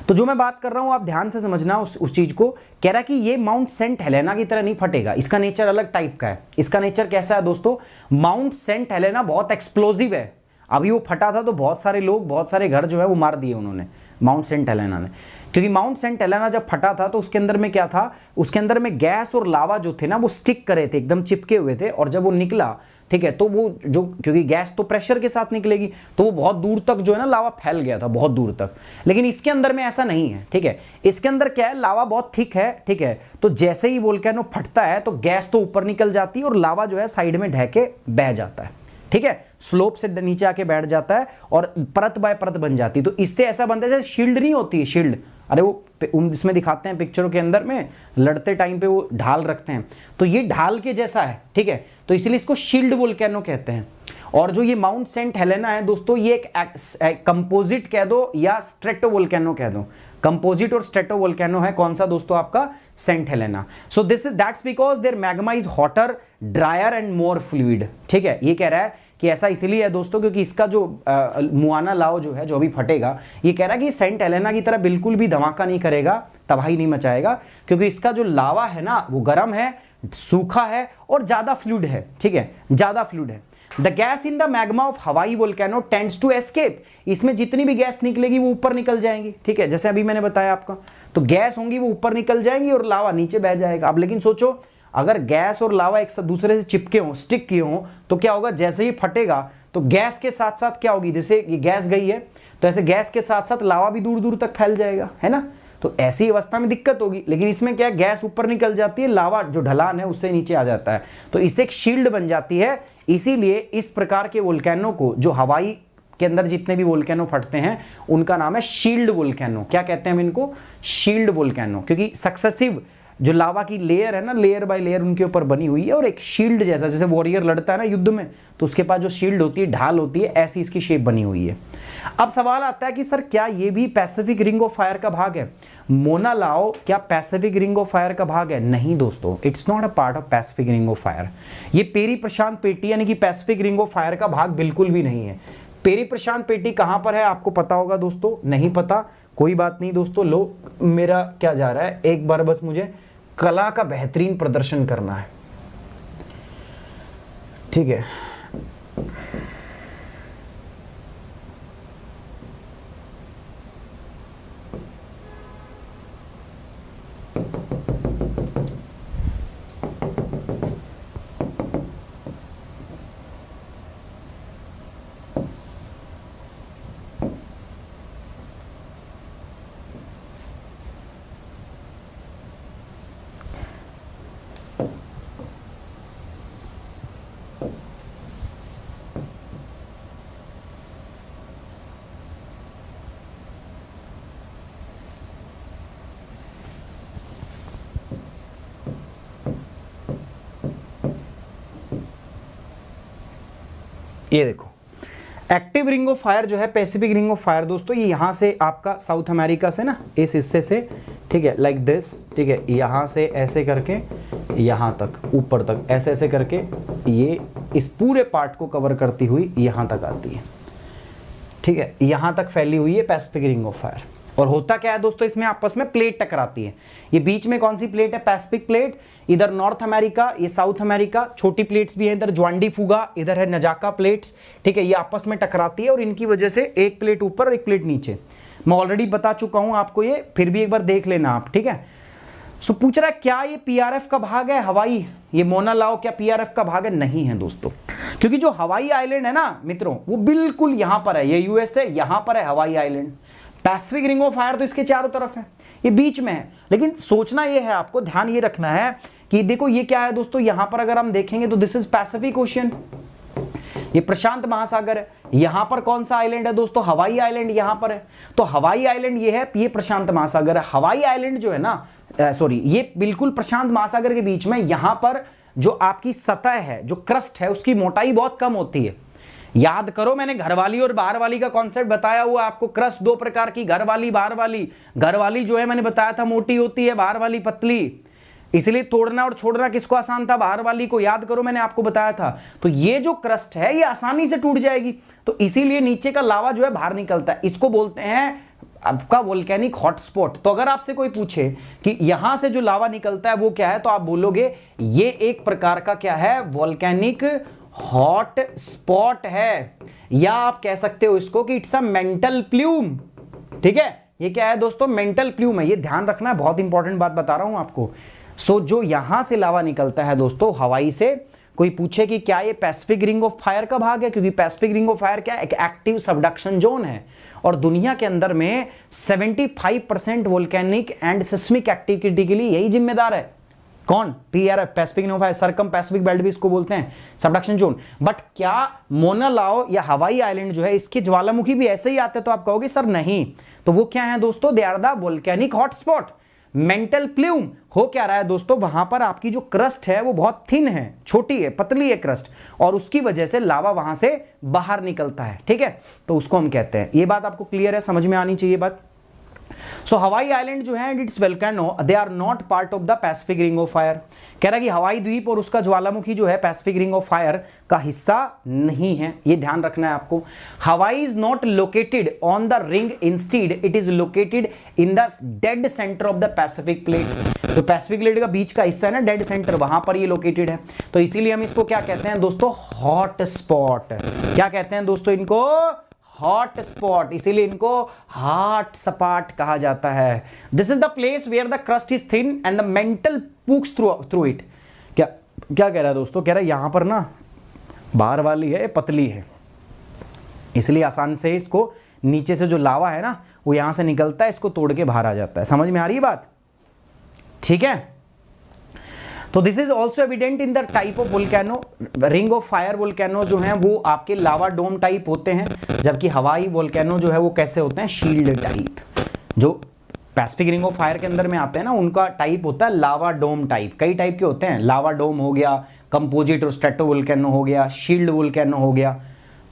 तो जो मैं बात कर रहा हूं आप ध्यान से समझना उस चीज को। कह रहा कि ये माउंट सेंट हेलेना की तरह नहीं फटेगा, इसका नेचर अलग टाइप का है। इसका नेचर कैसा है दोस्तों, माउंट सेंट हेलेना बहुत एक्सप्लोजिव है। अभी वो फटा था तो बहुत सारे लोग, बहुत सारे घर जो है वो मार दिए उन्होंने, माउंट सेंट हेलेना ने। क्योंकि माउंट सेंट हेलेना जब फटा था तो उसके अंदर में क्या था, उसके अंदर में गैस और लावा जो थे ना वो स्टिक करे थे, एकदम चिपके हुए थे। और जब वो निकला, ठीक है, तो वो जो, क्योंकि गैस तो प्रेशर के साथ निकलेगी, तो वो बहुत दूर तक जो है ना लावा फैल गया था, बहुत दूर तक। लेकिन इसके अंदर में ऐसा नहीं है, ठीक है। इसके अंदर क्या है, लावा बहुत थिक है, ठीक है। तो जैसे ही वोल्केनो फटता है तो गैस तो ऊपर निकल जाती है और लावा जो है साइड में ढह के बह जाता है, ठीक है। स्लोप से नीचे आके बैठ जाता है और परत बाय परत बन जाती है। तो इससे ऐसा बनता है जैसे शील्ड नहीं होती है, शील्ड, अरे वो इसमें दिखाते हैं पिक्चरों के अंदर में, लड़ते टाइम पे वो ढाल रखते हैं, तो ये ढाल के जैसा है, ठीक है, तो इसलिए इसको शील्ड वोल्केनो कहते हैं। और जो ये माउंट सेंट हेलेना है दोस्तों, ये एक कंपोजिट कह दो या स्ट्रेटो वोल्केनो कह दो, कंपोजिट और स्ट्रेटो वोल्केनो है कौन सा दोस्तों, आपका Saint Helena. So this is that's because their magma is hotter, drier and more fluid, ठीक है। ये कह रहा है कि ऐसा इसलिए है दोस्तों क्योंकि इसका जो मुआना लाव जो है, जो अभी फटेगा, ये कह रहा है कि सेंट हेलेना की तरह बिल्कुल भी धमाका नहीं करेगा, तबाही नहीं मचाएगा, क्योंकि इसका जो लावा है ना वो गर्म है, सूखा है और ज्यादा फ्लूइड है, ठीक है, ज्यादा फ्लूइड है। The gas in the magma of Hawaii volcano tends to escape, इसमें जितनी भी गैस निकलेगी वो ऊपर निकल जाएंगी, ठीक है, जैसे अभी मैंने बताया आपका, तो गैस होंगी वो ऊपर निकल जाएंगी और लावा नीचे बह जाएगा। अब लेकिन सोचो, अगर गैस और लावा एक दूसरे से चिपके हों, स्टिक किए हों, तो क्या होगा, जैसे ही फटेगा तो गैस के साथ साथ क्या होगी, जैसे ये गैस गई है तो ऐसे गैस के साथ साथ लावा भी दूर दूर तक फैल जाएगा, है ना। तो ऐसी अवस्था में दिक्कत होगी, लेकिन इसमें क्या, गैस ऊपर निकल जाती है, लावा जो ढलान है उससे नीचे आ जाता है, तो इससे एक शील्ड बन जाती है। इसीलिए इस प्रकार के वोल्केनो को, जो हवाई के अंदर जितने भी वोल्केनो फटते हैं, उनका नाम है शील्ड वोल्केनो। क्या कहते हैं हम इनको, शील्ड वोल्केनो, क्योंकि सक्सेसिव जो लावा की लेयर है ना, लेयर बाय लेयर उनके ऊपर बनी हुई है, और एक शील्ड जैसा, जैसे वॉरियर लड़ता है ना युद्ध में, तो उसके पास जो शील्ड होती है, ढाल होती है, ऐसी इसकी शेप बनी हुई है। अब सवाल आता है कि सर क्या ये भी पैसिफिक रिंग ऑफ फायर का भाग है? मोना लाओ क्या पैसिफिक रिंग ऑफ फायर का भाग है? नहीं दोस्तों, it's not a part of Pacific ring of fire. ये पेरी प्रशांत पेटी यानी कि पैसिफिक रिंग ऑफ फायर का भाग बिल्कुल भी नहीं है। पेरी प्रशांत पेटी कहां पर है आपको पता होगा दोस्तों, नहीं पता, कोई बात नहीं दोस्तों। लो, मेरा क्या जा रहा है, एक बार बस मुझे कला का बेहतरीन प्रदर्शन करना है, ठीक है। ये देखो, एक्टिव रिंग ऑफ फायर जो है, पैसिफिक रिंग ऑफ फायर दोस्तों, ये यहां से आपका साउथ अमेरिका से ना, इस हिस्से से, ठीक है, लाइक दिस, ठीक है, यहां से ऐसे करके यहां तक, ऊपर तक, ऐसे ऐसे करके ये इस पूरे पार्ट को कवर करती हुई यहां तक आती है, ठीक है, यहां तक फैली हुई है पैसिफिक रिंग ऑफ फायर। और होता क्या है दोस्तों, इसमें आपस में प्लेट टकराती है। ये बीच में कौन सी प्लेट है, पैसिफिक प्लेट, इधर नॉर्थ अमेरिका, ये साउथ अमेरिका, छोटी प्लेट्स भी है, इधर ज्वांडी फुगा, इधर है नजाका प्लेट्स, ठीक है, ये आपस में टकराती है और इनकी वजह से एक प्लेट ऊपर और एक प्लेट नीचे। मैं ऑलरेडी बता चुका हूं आपको ये, फिर भी एक बार देख लेना आप, ठीक है। सो पूछ रहा है क्या ये पीआरएफ का भाग है हवाई, ये मोना लाओ क्या पीआरएफ का भाग है? नहीं है दोस्तों, क्योंकि जो हवाई आइलैंड है ना मित्रों, वो बिल्कुल यहां पर है, ये यूएस है, यहां पर है Hawaii island. Pacific ring of fire तो इसके चारों तरफ है, ये बीच में है। लेकिन सोचना ये है, आपको ध्यान ये रखना है कि देखो ये क्या है दोस्तों, यहां पर अगर हम देखेंगे तो दिस इज पैसिफिक ओशियन, ये प्रशांत महासागर है। यहां पर कौन सा आइलैंड है दोस्तों, हवाई आइलैंड यहां पर है। तो हवाई आइलैंड ये है, ये प्रशांत महासागर है। हवाई आइलैंड जो है ना, सॉरी, ये बिल्कुल प्रशांत महासागर के बीच में, यहां पर जो आपकी सतह है, जो क्रस्ट है, उसकी मोटाई बहुत कम होती है। याद करो, मैंने घर वाली और बाहर वाली का कॉन्सेप्ट बताया हुआ आपको। क्रस्ट दो प्रकार की, घर वाली, बाहर वाली। घर वाली जो है मैंने बताया था मोटी होती है, बाहर वाली पतली, इसलिए तोड़ना और छोड़ना किसको आसान था, बाहर वाली को। याद करो, मैंने आपको बताया था। तो ये जो क्रस्ट है ये आसानी से टूट जाएगी, तो इसीलिए नीचे का लावा जो है बाहर निकलता है। इसको बोलते हैं आपका वोल्केनिक हॉटस्पॉट। तो अगर आपसे कोई पूछे कि यहां से जो लावा निकलता है वो क्या है, तो आप बोलोगे ये एक प्रकार का क्या है, वोल्केनिक हॉट स्पॉट है, या आप कह सकते हो इसको कि इट्स अ मेंटल प्लूम। ठीक है, ये क्या है दोस्तों, मेंटल प्लूम है। ये ध्यान रखना है, बहुत इंपॉर्टेंट बात बता रहा हूं आपको। सो जो यहां से लावा निकलता है दोस्तों हवाई से, कोई पूछे कि क्या ये पैसिफिक रिंग ऑफ फायर का भाग है, क्योंकि पैसिफिक रिंग ऑफ फायर क्या है, एक एक्टिव सबडक्शन जोन है, और दुनिया के अंदर में 75% वोल्केनिक एंड सिस्मिक एक्टिविटी के लिए यही जिम्मेदार है। कौन? PRF, Pacific ring of Fire, circum Pacific belt भी इसको बोलते हैं, सबडक्शन जोन। बट क्या मोना लाओ या हवाई आइलैंड जो है इसके ज्वालामुखी भी ऐसे ही आते? तो आप कहोगे सर नहीं। तो वो क्या है दोस्तों? They are the volcanic hotspot. Mantle plume हो क्या रहा है दोस्तों, वहां पर आपकी जो क्रस्ट है वो बहुत थिन है, छोटी है, पतली है क्रस्ट, और उसकी वजह से लावा वहां से बाहर निकलता है। ठीक है, तो उसको हम कहते हैं। ये बात आपको क्लियर है, समझ में आनी चाहिए बात। सो हवाई आइलैंड जो है and its volcano they are not part of the Pacific ring of fire. कह रहा है कि हवाई द्वीप और उसका ज्वालामुखी जो है पैसिफिक रिंग ऑफ फायर का हिस्सा नहीं है, ये ध्यान रखना है आपको। हवाई is not located on the ring, instead it is located in the dead centre of the Pacific plate. तो पैसिफिक प्लेट का बीच का हिस्सा है ना, डेड सेंटर, वहां पर ये लोकेटेड है। तो इसीलिए हम इसको क्या कहते हैं दोस्तों? Hot spot. क्या कहते हैं दोस्तों इनको? Hot spot. इसीलिए इनको हॉट सपाट कहा जाता है। This is the place where the crust is thin and the mantle pokes through it. क्या क्या कह रहा है दोस्तों? कह रहा है यहां पर ना बाहर वाली है, पतली है, इसलिए आसान से इसको नीचे से जो लावा है ना वो यहां से निकलता है, इसको तोड़ के बाहर आ जाता है। समझ में आ रही है बात? ठीक है, तो this is also evident in the type of volcano. Ring of fire volcano जो हैं वो आपके लावा डोम टाइप होते हैं, जबकि हवाई वोल्केनो जो है वो कैसे होते हैं? Shield type. जो पैसिफिक रिंग ऑफ फायर के अंदर में आते हैं ना, उनका टाइप होता है लावा डोम टाइप। कई टाइप के होते हैं, लावा डोम हो गया, कंपोजिट और स्ट्रेटो वोल्केनो हो गया, शील्ड वोल्केनो हो गया।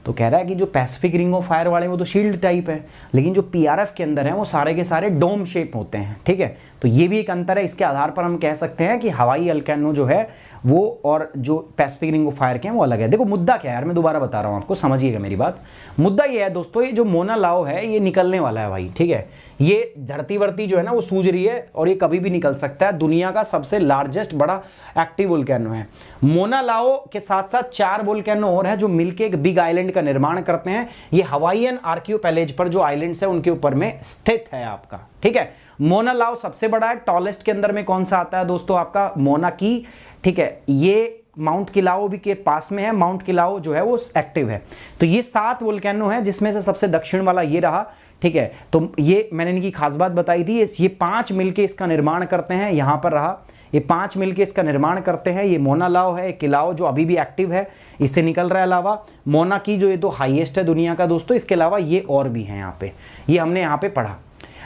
तो कह रहा है कि जो पैसिफिक रिंग ऑफ फायर वाले वो तो शील्ड टाइप है, लेकिन जो पीआरएफ के अंदर है वो सारे के सारे डोम शेप होते हैं। ठीक है, तो ये भी एक अंतर है। इसके आधार पर हम कह सकते हैं कि हवाई वोल्केनो जो है वो और जो पैसिफिक रिंग ऑफ फायर के हैं वो अलग है। देखो मुद्दा क्या है यार, मैं दोबारा बता रहा हूँ आपको, समझिएगा मेरी बात। मुद्दा ये है दोस्तों, ये जो मोना लाओ है ये निकलने वाला है भाई। ठीक है, ये धरती वर्ती जो है ना वो सूझ रही है और ये कभी भी निकल सकता है। दुनिया का सबसे लार्जेस्ट बड़ा एक्टिव वोल्केनो है। मोना लाओ के साथ साथ 4 वोल्केनो और है जो मिलकर एक बिग आइलैंड का निर्माण करते हैं। ये हवाईयन आर्कियोपेलेज पर जो आइलैंड्स है उनके ऊपर में स्थित है आपका। ठीक है, मोना लाओ सबसे बड़ा है। टॉलेस्ट के अंदर में कौन सा आता है दोस्तों? आपका मोना की। ठीक है, ये माउंट किलाओ भी के पास में है। माउंट किलाओ जो है वो एक्टिव है। तो ये 7 वोल्केनो है, जिसमें से सबसे दक्षिण वाला ये रहा। ठीक है, तो ये मैंने इनकी खास बात बताई थी। ये 5 मिलके इसका निर्माण करते हैं। यहां पर रहा, ये 5 मिलके इसका निर्माण करते हैं। ये मोना लाओ है, किलाओ जो अभी भी एक्टिव है, इससे निकल रहा है लावा। मोना की जो ये तो हाईएस्ट है दुनिया का दोस्तों। इसके अलावा ये और भी हैं यहाँ पे, ये हमने यहाँ पे पढ़ा।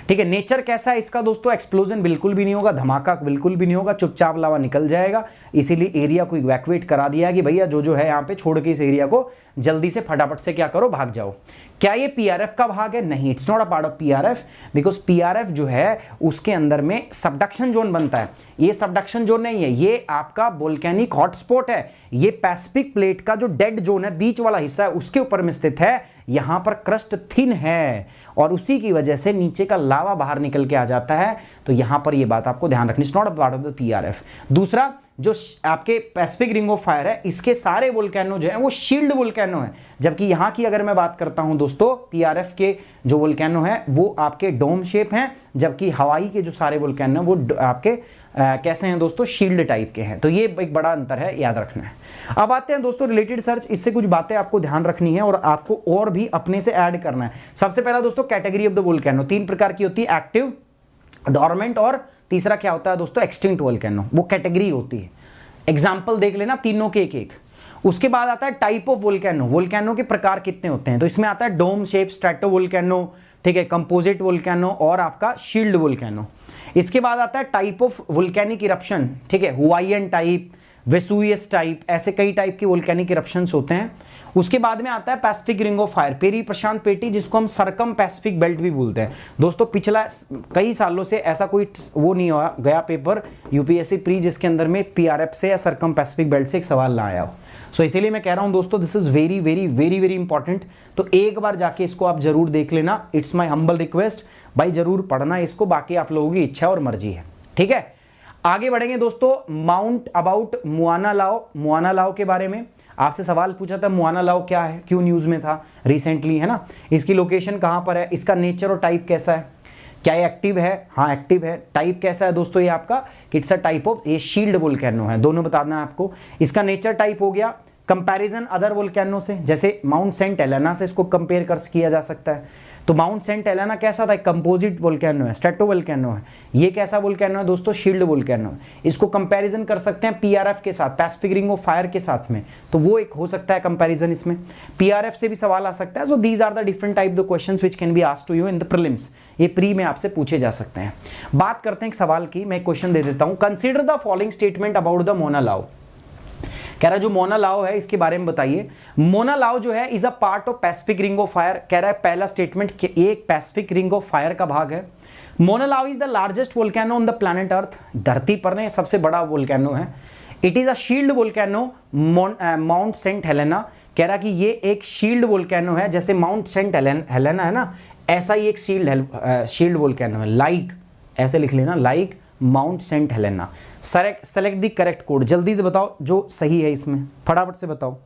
ठीक है, नेचर कैसा है इसका दोस्तों? एक्सप्लोजन बिल्कुल भी नहीं होगा, धमाका बिल्कुल भी नहीं होगा, चुपचाप लावा निकल जाएगा। इसीलिए एरिया को इवैक्यूएट करा दिया कि भैया जो है यहाँ पे छोड़ के इस एरिया को जल्दी से फटाफट से क्या करो, भाग जाओ। क्या ये पीआरएफ का भाग है? नहीं, it's not a part of PRF, because PRF जो है उसके अंदर में सबडक्शन जोन बनता है। ये सबडक्शन जोन नहीं है, ये आपका वोल्केनिक हॉटस्पॉट है। ये पैसिफिक प्लेट का जो डेड जोन है, बीच वाला हिस्सा है, उसके ऊपर में स्थित है। यहां पर क्रस्ट थिन है और उसी की वजह से नीचे का लावा बाहर निकल के आ जाता है। तो यहां पर यह बात आपको ध्यान रखनी, it's not a part of the PRF. दूसरा, जो आपके पैसिफिक रिंग ऑफ फायर है, इसके सारे वोल्केनो जो है वो शील्ड वोल्केनो है, जबकि यहां की अगर मैं बात करता हूं दोस्तों, पीआरएफ के जो वोल्केनो है वो आपके डोम शेप हैं, जबकि हवाई के जो सारे वोल्केनो वो आपके कैसे हैं दोस्तों? शील्ड टाइप के हैं। तो ये एक बड़ा अंतर है, याद रखना है। अब आते हैं दोस्तों रिलेटेड सर्च। इससे कुछ बातें आपको ध्यान रखनी है और आपको और भी अपने से ऐड करना है। सबसे पहला दोस्तों, कैटेगरी ऑफ द वोल्केनो 3 प्रकार की होती है, एक्टिव, डोरमेंट और तीसरा क्या होता है दोस्तों? Extinct volcano. वो कैटेगरी होती है। एग्जाम्पल देख लेना तीनों के एक। उसके बाद आता है टाइप ऑफ वोल्केनो। वोल्केनो के प्रकार कितने होते हैं? तो इसमें आता है डोम शेप, स्ट्रेटो वोल्केनो, ठीक है, कंपोजिट वोल्केनो और आपका शील्ड वोल्केनो। इसके बाद आता है टाइप ऑफ वोल्केनिक इरप्शन, ठीक है, हुवाइयन टाइप, वेसुवियस टाइप, ऐसे कई टाइप के वोल्केनिक इरप्शंस होते हैं। उसके बाद में आता है पैसिफिक रिंग ऑफ फायर, पेरी प्रशांत पेटी, जिसको हम सरकम पैसिफिक बेल्ट भी बोलते हैं। दोस्तों पिछला कई सालों से ऐसा कोई वो नहीं हुआ गया पेपर यूपीएससी प्री जिसके अंदर में पीआरएफ से या सरकम पैसिफिक बेल्ट से एक सवाल ना आया हो। सो इसीलिए मैं कह रहा हूं दोस्तों, this is very very very very important. तो एक बार जाके इसको आप जरूर देख लेना, इट्स माई हम्बल रिक्वेस्ट भाई, जरूर पढ़ना इसको, बाकी आप लोगों की इच्छा और मर्जी है। ठीक है, आगे बढ़ेंगे दोस्तों। माउंट अबाउट मुआना लाओ, मुआना लाओ के बारे में आपसे सवाल पूछा था, मुआना लाओ क्या है, क्यों न्यूज में था रिसेंटली, है ना। इसकी लोकेशन कहां पर है, इसका नेचर और टाइप कैसा है, क्या ये एक्टिव है? हाँ एक्टिव है। टाइप कैसा है दोस्तों? ये आपका इट्स अ टाइप ऑफ, ये शील्ड वोल्केनो है, दोनों बताना है आपको। इसका नेचर टाइप हो गया, कंपैरिजन अदर वोल्केनो से, जैसे माउंट सेंट हेलेना से इसको कंपेयर कर किया जा सकता है। तो माउंट सेंट हेलेना कैसा था, कंपोजिट वोल्केनो है, स्ट्रेटो वोल्केनो है। ये कैसा वोल्केनो है दोस्तों, शील्ड वोल्केनो है। इसको कंपैरिजन कर सकते हैं पीआरएफ के साथ, पैसिफिक रिंग ऑफ फायर के साथ में, तो वो एक हो सकता है कंपैरिजन इसमें। पीआरएफ से भी सवाल आ सकता है। So these are the different type the questions which can be asked to you in the prelims. ये प्री में आपसे पूछे जा सकते हैं। बात करते हैं एक सवाल की, मैं क्वेश्चन दे देता हूं। Consider the following statement about the Mona लाओ। कह रहा है जो मोना लाओ है इसके बारे में बताइए। मोना लाओ जो है is a part of Pacific ring of fire. कह रहा है पहला स्टेटमेंट कि एक पैसिफिक रिंग ऑफ फायर का भाग है। Mauna Loa is the largest volcano on the planet Earth. धरती पर ने सबसे बड़ा वोल्केनो है। It is a shield volcano Mount Saint Helens. कह रहा कि ये एक शील्ड वोल्केनो है, जैसे माउंट सेंट हेलेना है ना, ऐसा ही एक शील्ड वोल्केनो है। लाइक ऐसे लिख लेना, like Mount Saint Helena. Select the correct code. जल्दी से बताओ जो सही है इसमें, फटाफट से बताओ।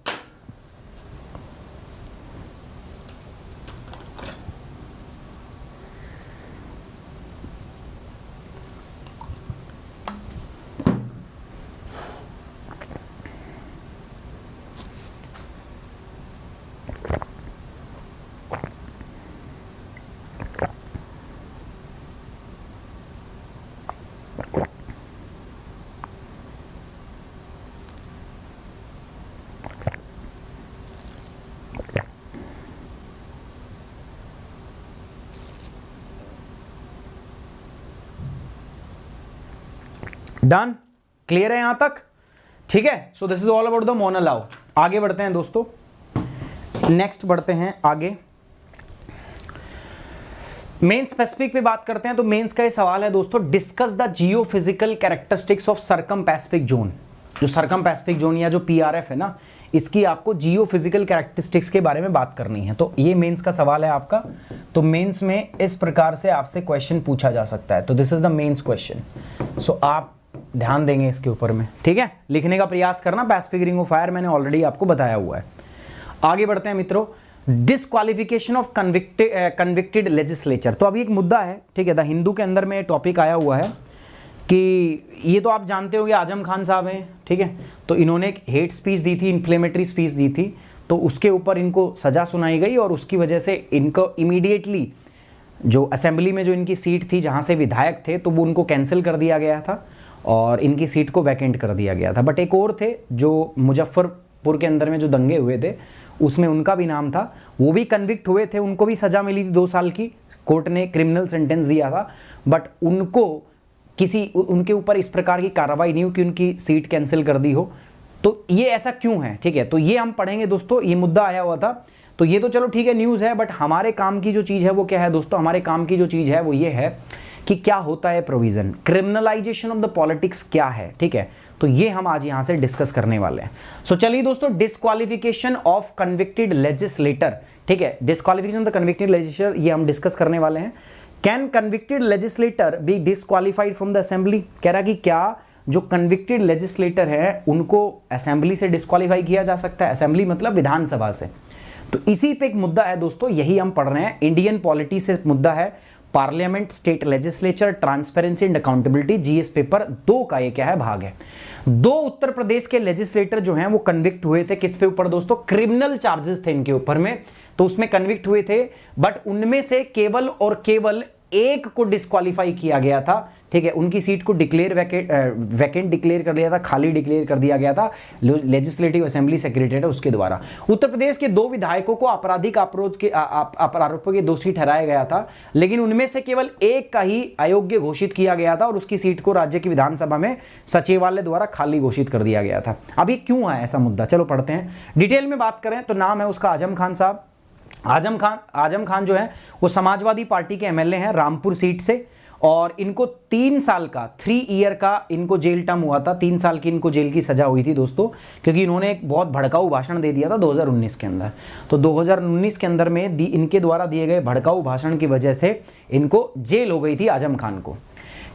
डन, क्लियर है यहां तक? ठीक है। सो this is all about the Mona लाओ। आगे बढ़ते हैं दोस्तों, नेक्स्ट बढ़ते हैं आगे। मेन स्पेसिफिक पे बात करते हैं। तो मेंस का ये सवाल है दोस्तों, discuss the geophysical characteristics of circum Pacific zone. जो सरकम पैसिफिक जोन या जो पीआरएफ है ना, इसकी आपको जियोफिजिकल कैरेक्टरिस्टिक्स के बारे में बात करनी है। तो ये मेंस का सवाल है आपका। तो मेंस में इस प्रकार से आपसे क्वेश्चन पूछा जा सकता है। तो this is the mains question. So आप ध्यान देंगे इसके ऊपर में, ठीक है। लिखने का प्रयास करना। पैसिफिक रिंग ऑफ फायर मैंने ऑलरेडी आपको बताया हुआ है। आगे बढ़ते हैं मित्रों, डिस्क्वालिफिकेशन ऑफ कन्विक्टेड लेजिस्लेचर। तो अभी एक मुद्दा है, ठीक है, द हिंदू के अंदर में टॉपिक आया हुआ है कि ये तो आप जानते होंगे आजम खान साहब हैं, ठीक है। तो इन्होंने एक हेट स्पीच दी थी, इन्फ्लेमेटरी स्पीच दी थी, तो उसके ऊपर इनको सजा सुनाई गई और उसकी वजह से इनको इमीडिएटली जो असेंबली में जो इनकी सीट थी, जहाँ से विधायक थे, तो वो उनको कैंसिल कर दिया गया था और इनकी सीट को वैकेंट कर दिया गया था। बट एक और थे जो मुजफ्फरपुर के अंदर में जो दंगे हुए थे, उसमें उनका भी नाम था, वो भी कन्विक्ट हुए थे, उनको भी सज़ा मिली थी 2 साल की, कोर्ट ने क्रिमिनल सेंटेंस दिया था। बट उनको उनके ऊपर इस प्रकार की कार्रवाई नहीं हुई कि उनकी सीट कैंसिल कर दी हो। तो ये ऐसा क्यों है, ठीक है, तो ये हम पढ़ेंगे दोस्तों। ये मुद्दा आया हुआ था, तो ये तो चलो ठीक है, न्यूज़ है, बट हमारे काम की जो चीज़ है वो क्या है दोस्तों, हमारे काम की जो चीज़ है वो ये है कि क्या होता है provision, criminalisation of the politics क्या है, ठीक है। तो ये हम आज यहां से डिस्कस करने वाले हैं। सो चलिए दोस्तों, डिस्क्वालिफिकेशन ऑफ कन्विक्टेड लेजिस्लेटर, ठीक है, disqualification of the convicted legislator, ये हम डिस्कस करने वाले हैं। Can convicted legislator B disqualified from the assembly. कह रहा कि क्या जो कन्विक्टेड लेजिस्लेटर है उनको असेंबली से डिस्क्वालीफाई किया जा सकता है। असेंबली मतलब विधानसभा से। तो इसी पे एक मुद्दा है दोस्तों, यही हम पढ़ रहे हैं। इंडियन पॉलिटी से मुद्दा है, parliament, state legislature, transparency and accountability, GS paper 2 का ये क्या है, भाग है। 2 उत्तर प्रदेश के लेजिस्लेटर जो हैं वो कन्विक्ट हुए थे, किस पे ऊपर दोस्तों, क्रिमिनल चार्जेस थे इनके ऊपर में, तो उसमें कन्विक्ट हुए थे। बट उनमें से केवल और केवल एक को डिस्क्वालीफाई किया गया था, ठीक है, उनकी सीट को डिक्लेयर वैकेंट डिक्लेयर कर दिया था, खाली डिक्लेयर कर दिया गया था लेजिस्लेटिव असेंबली सेक्रेटरी उसके द्वारा। उत्तर प्रदेश के 2 विधायकों को आपराधिक आरोपों के दोषी ठहराया गया था, लेकिन उनमें से केवल एक का ही अयोग्य घोषित किया गया था और उसकी सीट को राज्य की विधानसभा में सचिवालय द्वारा खाली घोषित कर दिया गया था। अभी क्यों है ऐसा मुद्दा, चलो पढ़ते हैं डिटेल में बात करें। तो नाम है उसका आजम खान साहब। आजम खान जो है वो समाजवादी पार्टी के एमएलए हैं रामपुर सीट से, और इनको 3 साल का 3 ईयर का इनको जेल टर्म हुआ था। 3 साल की इनको जेल की सजा हुई थी दोस्तों, क्योंकि इन्होंने एक बहुत भड़काऊ भाषण दे दिया था 2019 के अंदर। तो 2019 के अंदर में इनके द्वारा दिए गए भड़काऊ भाषण की वजह से इनको जेल हो गई थी आजम खान को,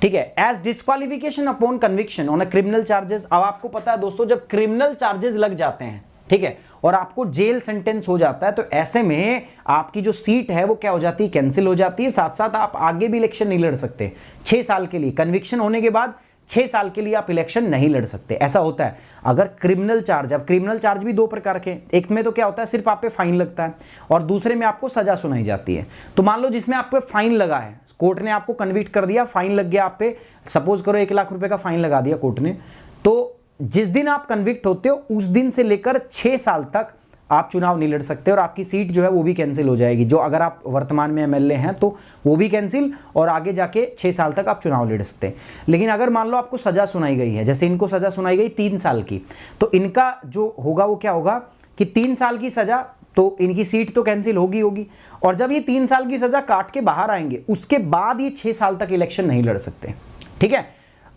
ठीक है। As disqualification upon conviction on a criminal charges. अब आपको पता है दोस्तों, जब क्रिमिनल चार्जेस लग जाते हैं, ठीक है, और आपको जेल सेंटेंस हो जाता है, तो ऐसे में आपकी जो सीट है वो क्या हो जाती है, कैंसिल हो जाती है। साथ साथ आप आगे भी इलेक्शन नहीं लड़ सकते 6 साल के लिए। कन्विक्शन होने के बाद 6 साल के लिए आप इलेक्शन नहीं लड़ सकते। ऐसा होता है अगर क्रिमिनल चार्ज, अब क्रिमिनल चार्ज भी दो प्रकार के, एक में तो क्या होता है सिर्फ आप पे फाइन लगता है और दूसरे में आपको सजा सुनाई जाती है। तो मान लो जिसमें आप पे फाइन लगा है, कोर्ट ने आपको कन्विक्ट कर दिया, फाइन लग गया आप पे, सपोज करो 1 लाख रुपए का फाइन लगा दिया कोर्ट ने, तो जिस दिन आप कन्विक्ट होते हो उस दिन से लेकर 6 साल तक आप चुनाव नहीं लड़ सकते और आपकी सीट जो है वो भी कैंसिल हो जाएगी। जो अगर आप वर्तमान में एमएलए हैं तो वो भी कैंसिल और आगे जाके 6 साल तक आप चुनाव लड़ सकते हैं। लेकिन अगर मान लो आपको सजा सुनाई गई है, जैसे इनको सजा सुनाई गई 3 साल की, तो इनका जो होगा वो क्या होगा कि 3 साल की सजा, तो इनकी सीट तो कैंसिल होगी और जब ये 3 साल की सजा काट के बाहर आएंगे उसके बाद ये 6 साल तक इलेक्शन नहीं लड़ सकते। ठीक है,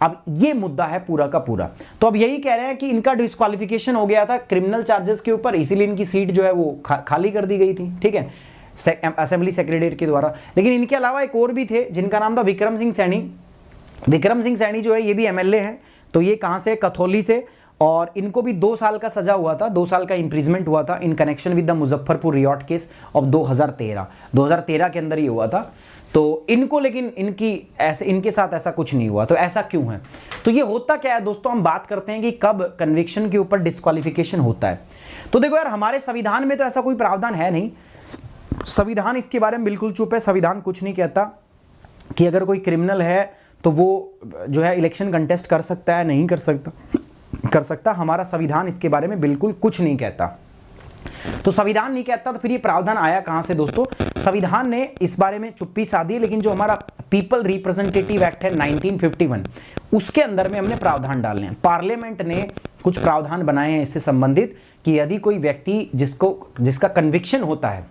अब ये मुद्दा है पूरा का पूरा। तो अब यही कह रहे हैं कि इनका डिस्क्वालिफिकेशन हो गया था क्रिमिनल चार्जेस के ऊपर, इसीलिए इनकी सीट जो है वो खाली कर दी गई थी। ठीक है, असेंबली सेक्रेटरीट के द्वारा। लेकिन इनके अलावा एक और भी थे जिनका नाम था विक्रम सिंह सैनी। विक्रम सिंह सैनी जो है ये भी एमएलए हैं। तो ये कहाँ से, कथौली से, और इनको भी 2 साल का सजा हुआ था, 2 साल का इंप्रिजमेंट हुआ था in connection with the Muzaffarpur riot case of 2013 के अंदर ये हुआ था। तो इनको, लेकिन इनके साथ ऐसा कुछ नहीं हुआ। तो ऐसा क्यों है? तो ये होता क्या है दोस्तों, हम बात करते हैं कि कब कन्विक्शन के ऊपर डिस्क्वालिफिकेशन होता है। तो देखो यार, हमारे संविधान में तो ऐसा कोई प्रावधान है नहीं, संविधान इसके बारे में बिल्कुल चुप है। संविधान कुछ नहीं कहता कि अगर कोई क्रिमिनल है तो वो जो है इलेक्शन कंटेस्ट कर सकता है, नहीं कर सकता। हमारा संविधान इसके बारे में बिल्कुल कुछ नहीं कहता। तो संविधान नहीं कहता तो फिर ये प्रावधान आया कहां से दोस्तों? संविधान ने इस बारे में चुप्पी साधी है, लेकिन जो हमारा पीपल रिप्रेजेंटेटिव एक्ट है 1951 उसके अंदर में हमने प्रावधान डालने हैं। पार्लियामेंट ने कुछ प्रावधान बनाए हैं इससे संबंधित कि यदि कोई व्यक्ति जिसका कन्विक्शन होता है,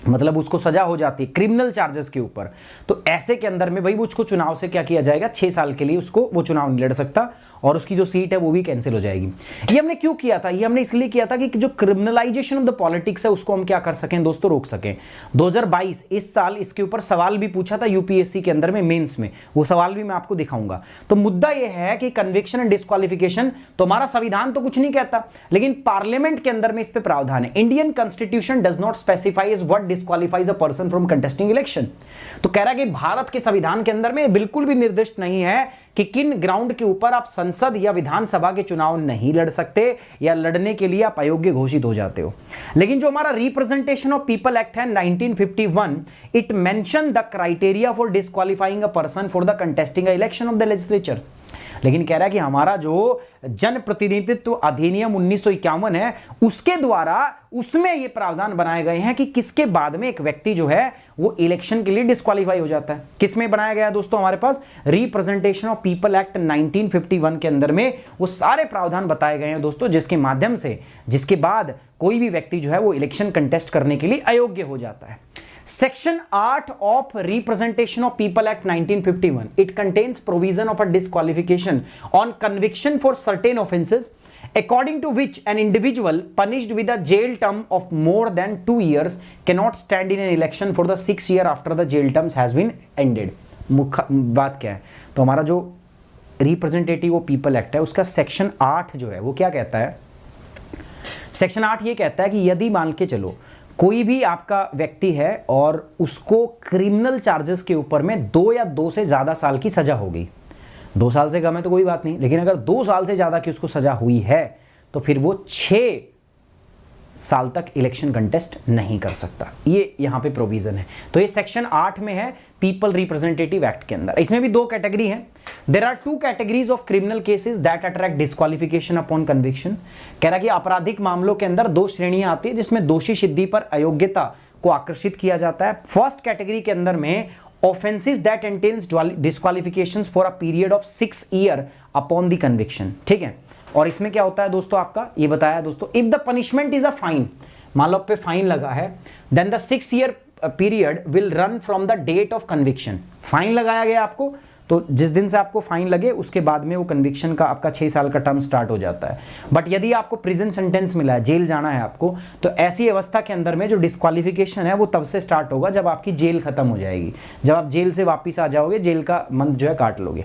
मतलब उसको सजा हो जाती है क्रिमिनल चार्जेस के ऊपर, तो ऐसे के अंदर में भाई वो उसको चुनाव से क्या किया जाएगा, 6 साल के लिए उसको वो चुनाव नहीं लड़ सकता और उसकी जो सीट है वो भी कैंसिल हो जाएगी। ये हमने क्यों किया था? ये हमने इसलिए किया था कि जो क्रिमिनलाइजेशन ऑफ द पॉलिटिक्स है उसको हम क्या कर सकें दोस्तों, रोक सकें। 2022 इस साल इसके ऊपर सवाल भी पूछा था यूपीएससी के अंदर में मेंस में, वो सवाल भी मैं आपको दिखाऊंगा। तो मुद्दा ये है कि कन्विक्शन एंड डिस्क्वालिफिकेशन, तो हमारा संविधान तो कुछ नहीं कहता, लेकिन पार्लियामेंट के अंदर में इस पे प्रावधान है। Indian constitution does not specify is what disqualifies a person from contesting election. तो कह रहा है कि भारत के संविधान के अंदर में बिल्कुल भी निर्दिष्ट नहीं है कि किन ग्राउंड के ऊपर आप संसद या विधानसभा के चुनाव नहीं लड़ सकते या लड़ने के लिए आप अयोग्य घोषित हो जाते हो। लेकिन जो हमारा रिप्रेजेंटेशन ऑफ पीपल एक्ट है 1951, it mention the criteria for disqualifying a person for the contesting election of the legislature. लेकिन कह रहा है कि हमारा जो जन प्रतिनिधित्व अधिनियम 1951 है उसके द्वारा उसमें ये प्रावधान बनाए गए हैं कि किसके बाद में एक व्यक्ति जो है वो इलेक्शन के लिए डिस्क्वालीफाई हो जाता है। किसमें बनाया गया दोस्तों? हमारे पास रिप्रेजेंटेशन ऑफ पीपल एक्ट 1951 के अंदर में वो सारे प्रावधान बताए गए हैं दोस्तों, जिसके माध्यम से जिसके बाद कोई भी व्यक्ति जो है वो इलेक्शन कंटेस्ट करने के लिए अयोग्य हो जाता है। Section 8 of Representation of People Act 1951, it contains provision of a disqualification on conviction for certain offences, according to which an individual punished with a jail term of more than 2 years cannot stand in an election for the 6th year after the jail terms has been ended। मुख्य बात क्या है? तो हमारा जो representative of people act है उसका section 8 जो है वो क्या कहता है? सेक्शन 8 ये कहता है कि यदि मान के चलो कोई भी आपका व्यक्ति है और उसको क्रिमिनल चार्जेस के ऊपर में 2 या 2 से ज़्यादा साल की सज़ा हो गई, 2 साल से कम है तो कोई बात नहीं, लेकिन अगर 2 साल से ज़्यादा की उसको सज़ा हुई है तो फिर वो 6 साल तक इलेक्शन कंटेस्ट नहीं कर सकता। ये यहाँ पे प्रोविजन है। तो ये सेक्शन 8 में है पीपल रिप्रेजेंटेटिव एक्ट के अंदर। इसमें भी 2 कैटेगरी हैं। There are 2 categories of criminal cases that attract disqualification upon conviction. कह रहा कि आपराधिक मामलों के अंदर 2 श्रेणियां आती है जिसमें दोषी सिद्धि पर अयोग्यता को आकर्षित किया जाता है। फर्स्ट कैटेगरी के अंदर में offences that entails disqualifications for a period of 6 year upon the conviction. ठीक है, और इसमें क्या होता है दोस्तों, आपका ये बताया दोस्तों, if the punishment is a fine, मान लो आप पे फाइन लगा है, then the 6 year period will run from the date of conviction. Fine लगाया गया आपको, तो जिस दिन से आपको फाइन लगे उसके बाद में वो कन्विक्शन का आपका 6 साल का टर्म स्टार्ट हो जाता है। बट यदि आपको प्रिजन सेंटेंस मिला है, जेल जाना है आपको, तो ऐसी अवस्था के अंदर में जो डिस्क्वालिफिकेशन है वो तब से स्टार्ट होगा जब आपकी जेल खत्म हो जाएगी, जब आप जेल से वापस आ जाओगे, जेल का मंथ जो है काट लोगे।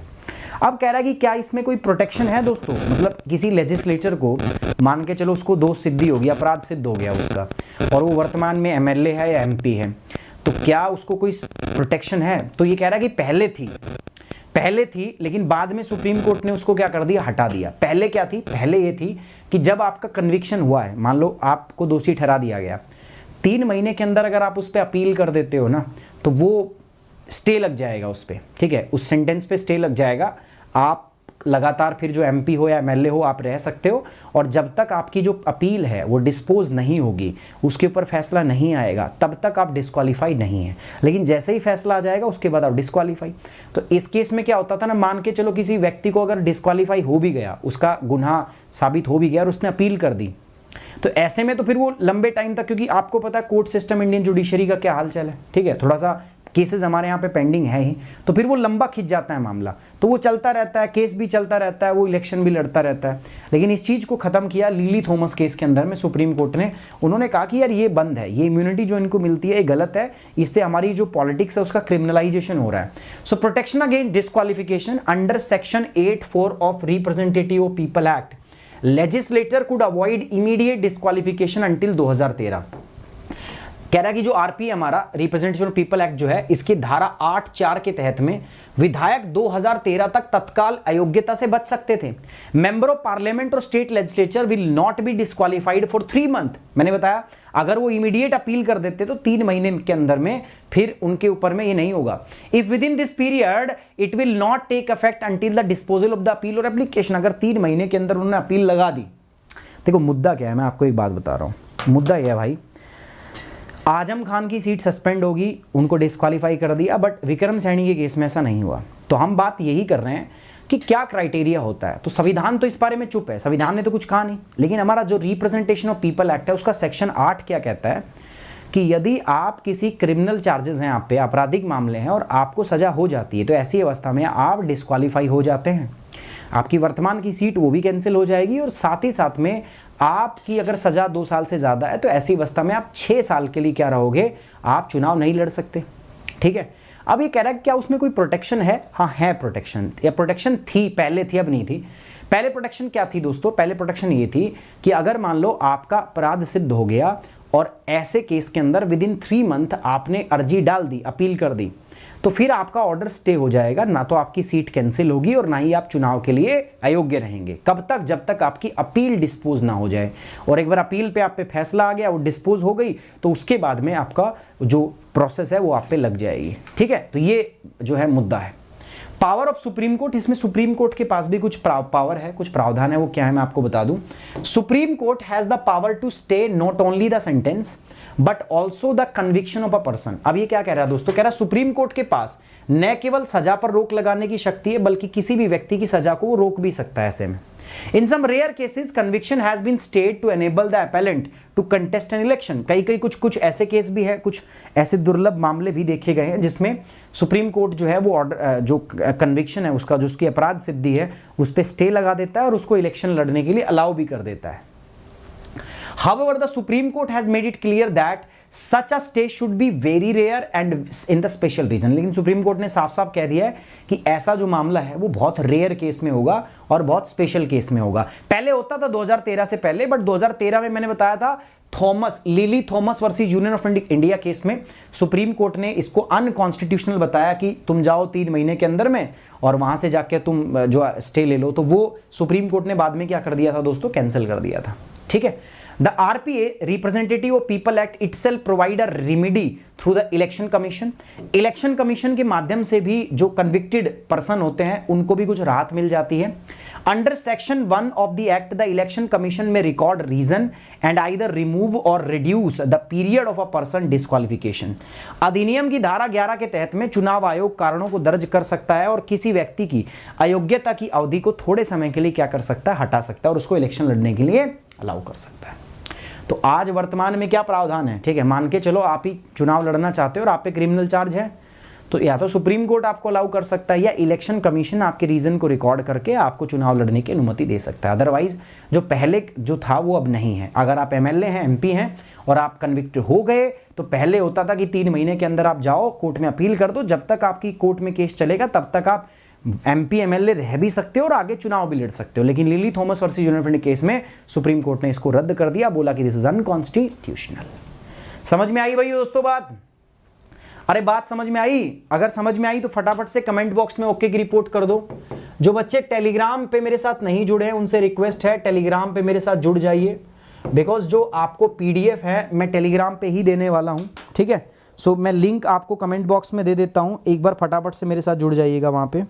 अब कह रहा है कि क्या इसमें कोई प्रोटेक्शन है दोस्तों? मतलब किसी लेजिस्लेचर को मान के चलो उसको दोष सिद्धि हो गया, अपराध सिद्ध हो गया उसका, और वो वर्तमान में एमएलए है या एमपी है, तो क्या उसको कोई प्रोटेक्शन है? तो ये कह रहा है कि पहले थी, पहले थी, लेकिन बाद में सुप्रीम कोर्ट ने उसको क्या कर दिया, हटा दिया। पहले क्या थी, पहले ये थी कि जब आपका कन्विक्शन हुआ है, मान लो आपको दोषी ठहरा दिया गया, 3 महीने के अंदर अगर आप उस पर अपील कर देते हो ना, तो वो स्टे लग जाएगा उस पर, ठीक है, उस सेंटेंस पे स्टे लग जाएगा। आप लगातार फिर जो एमपी हो या एमएलए हो आप रह सकते हो, और जब तक आपकी जो अपील है वो डिस्पोज नहीं होगी, उसके ऊपर फैसला नहीं आएगा, तब तक आप डिस्क्वालीफाई नहीं है। लेकिन जैसे ही फैसला आ जाएगा उसके बाद आप डिस्क्वालीफाई। तो इस केस में क्या होता था ना, मान के चलो किसी व्यक्ति को अगर डिस्क्वालीफाई हो भी गया, उसका गुनाह साबित हो भी गया और उसने अपील कर दी, तो ऐसे में तो फिर वो लंबे टाइम तक, क्योंकि आपको पता है कोर्ट सिस्टम इंडियन जुडिशरी का क्या हाल चाल है, ठीक है, थोड़ा सा केसेस हमारे यहाँ पे पेंडिंग है ही, तो फिर वो लंबा खिंच जाता है मामला, तो वो चलता रहता है, केस भी चलता रहता है, वो इलेक्शन भी लड़ता रहता है। लेकिन इस चीज़ को ख़त्म किया लिली थॉमस केस के अंदर में सुप्रीम कोर्ट ने। उन्होंने कहा कि यार ये बंद है, ये इम्यूनिटी जो इनको मिलती है ये गलत है, इससे हमारी जो पॉलिटिक्स है उसका क्रिमिनलाइजेशन हो रहा है। So protection against disqualification under section 8(4) of representative of people act, legislator could avoid immediate disqualification until 2013। कह रहा है कि जो आरपी हमारा रिप्रेजेंटेटिव ऑफ पीपल एक्ट जो है, इसकी धारा 8(4) के तहत में विधायक 2013 तक तत्काल अयोग्यता से बच सकते थे। मेंबर ऑफ पार्लियामेंट और state legislature will not be disqualified for 3 month. मैंने बताया अगर वो इमीडिएट अपील कर देते तो 3 महीने के अंदर में फिर उनके ऊपर में ये नहीं होगा। If within this period it will not take effect until the disposal of the appeal और एप्लीकेशन। अगर 3 महीने के अंदर उन्होंने अपील लगा दी, देखो मुद्दा क्या है, मैं आपको एक बात बता रहा हूं। मुद्दा यह है भाई, आजम खान की सीट सस्पेंड होगी, उनको डिस्क्वालीफाई कर दिया, बट विक्रम सैनी के केस में ऐसा नहीं हुआ। तो हम बात यही कर रहे हैं कि क्या क्राइटेरिया होता है। तो संविधान तो इस बारे में चुप है, संविधान ने तो कुछ कहा नहीं, लेकिन हमारा जो रिप्रेजेंटेशन ऑफ पीपल एक्ट है उसका सेक्शन 8 क्या कहता है कि यदि आप किसी क्रिमिनल चार्जेस हैं, आप पे आपराधिक मामले हैं और आपको सजा हो जाती है, तो ऐसी अवस्था में आप डिस्क्वालीफाई हो जाते हैं, आपकी वर्तमान की सीट वो भी कैंसिल हो जाएगी, और साथ ही साथ में आपकी अगर सजा 2 साल से ज़्यादा है तो ऐसी अवस्था में आप 6 साल के लिए क्या रहोगे, आप चुनाव नहीं लड़ सकते। ठीक है, अब ये कह रहा है क्या उसमें कोई प्रोटेक्शन है? हाँ है प्रोटेक्शन, या प्रोटेक्शन थी, पहले थी अब नहीं थी। पहले प्रोटेक्शन क्या थी दोस्तों? पहले प्रोटेक्शन ये थी कि अगर मान लो आपका अपराध सिद्ध हो गया और ऐसे केस के अंदर विद इन 3 मंथ आपने अर्जी डाल दी, अपील कर दी, तो फिर आपका ऑर्डर स्टे हो जाएगा, ना तो आपकी सीट कैंसिल होगी और ना ही आप चुनाव के लिए अयोग्य रहेंगे। कब तक? जब तक आपकी अपील डिस्पोज ना हो जाए। और एक बार अपील पे आप पे फैसला आ गया, वो डिस्पोज हो गई, तो उसके बाद में आपका जो प्रोसेस है वो आप पे लग जाएगी। ठीक है, तो ये जो है मुद्दा है। पावर ऑफ सुप्रीम कोर्ट, इसमें सुप्रीम कोर्ट के पास भी कुछ पावर है, कुछ प्रावधान है, वो क्या है मैं आपको बता दूं। Supreme Court has the power to stay not only the sentence but also the conviction of a person. अब ये क्या कह रहा है दोस्तों? कह रहा है सुप्रीम कोर्ट के पास न केवल सजा पर रोक लगाने की शक्ति है, बल्कि किसी भी व्यक्ति की सजा को वो रोक भी सकता है। ऐसे में in some rare cases conviction has been stayed to enable the appellant to contest an election. कई कुछ ऐसे केस भी है, कुछ ऐसे दुर्लभ मामले भी देखे गए हैं जिसमें सुप्रीम कोर्ट जो है वो ऑर्डर, जो कन्विक्शन है उसका, जो उसकी अपराध सिद्धि है, उस पर स्टे लगा देता है और उसको इलेक्शन लड़ने के लिए अलाउ भी कर देता है। However, the Supreme Court has made it clear that such a stay should be very rare and in the special region। लेकिन सुप्रीम कोर्ट ने साफ साफ कह दिया है कि ऐसा जो मामला है वो बहुत रेयर केस में होगा और बहुत स्पेशल केस में होगा। पहले होता था 2013 से पहले, बट 2013 में मैंने बताया था lily Thomas versus union of India case में सुप्रीम कोर्ट ने इसको अनकॉन्स्टिट्यूशनल बताया कि तुम जाओ 3 महीने के अंदर में और वहां से जाके तुम जो स्टे ले लो। तो वो सुप्रीम कोर्ट ने बाद में क्या कर दिया था दोस्तों? कैंसिल कर दिया था। ठीक है, the RPA representative of people act itself provide a remedy through the election commission. Election commission के माध्यम से भी जो कन्विक्टेड पर्सन होते हैं उनको भी कुछ राहत मिल जाती है। Under section 1 of the act the election commission may record reason and either remove or reduce the period of a person disqualification. अधिनियम की धारा 11 के तहत में चुनाव आयोग कारणों को दर्ज कर सकता है और किसी व्यक्ति की अयोग्यता की अवधि को थोड़े समय के लिए क्या कर सकता है? हटा सकता है और उसको इलेक्शन लड़ने के लिए अलाउ कर सकता है। तो आज वर्तमान में क्या प्रावधान है? ठीक है, मान के चलो आप ही चुनाव लड़ना चाहते हो और आप पे क्रिमिनल चार्ज है, तो या तो सुप्रीम कोर्ट आपको अलाउ कर सकता है या इलेक्शन कमीशन आपके रीजन को रिकॉर्ड करके आपको चुनाव लड़ने की अनुमति दे सकता है। अदरवाइज जो पहले जो था वो अब नहीं है। अगर आप एमएलए हैं, एमपी हैं और आप कन्विक्ट हो गए, तो पहले होता था कि 3 महीने के अंदर आप जाओ कोर्ट में अपील कर दो, जब तक आपकी कोर्ट में केस चलेगा तब तक आप एमपी एमएलए रह भी सकते हो और आगे चुनाव भी लड़ सकते हो। लेकिन lily Thomas versus union of India case में सुप्रीम कोर्ट ने इसको रद्द कर दिया, बोला कि दिस इज अनकॉन्स्टिट्यूशनल। समझ में आई भाई दोस्तों बात? अरे बात समझ में आई? अगर समझ में आई तो फटाफट से कमेंट बॉक्स में ओके की रिपोर्ट कर दो। जो बच्चे टेलीग्राम पे मेरे साथ नहीं जुड़े हैं उनसे रिक्वेस्ट है टेलीग्राम पे मेरे साथ जुड़ जाइए, बिकॉज जो आपको पीडीएफ है मैं टेलीग्राम पे ही देने वाला हूं, ठीक है। सो मैं लिंक आपको कमेंट बॉक्स में दे देता हूं, एक बार फटाफट से मेरे साथ जुड़ जाइएगा वहां पे।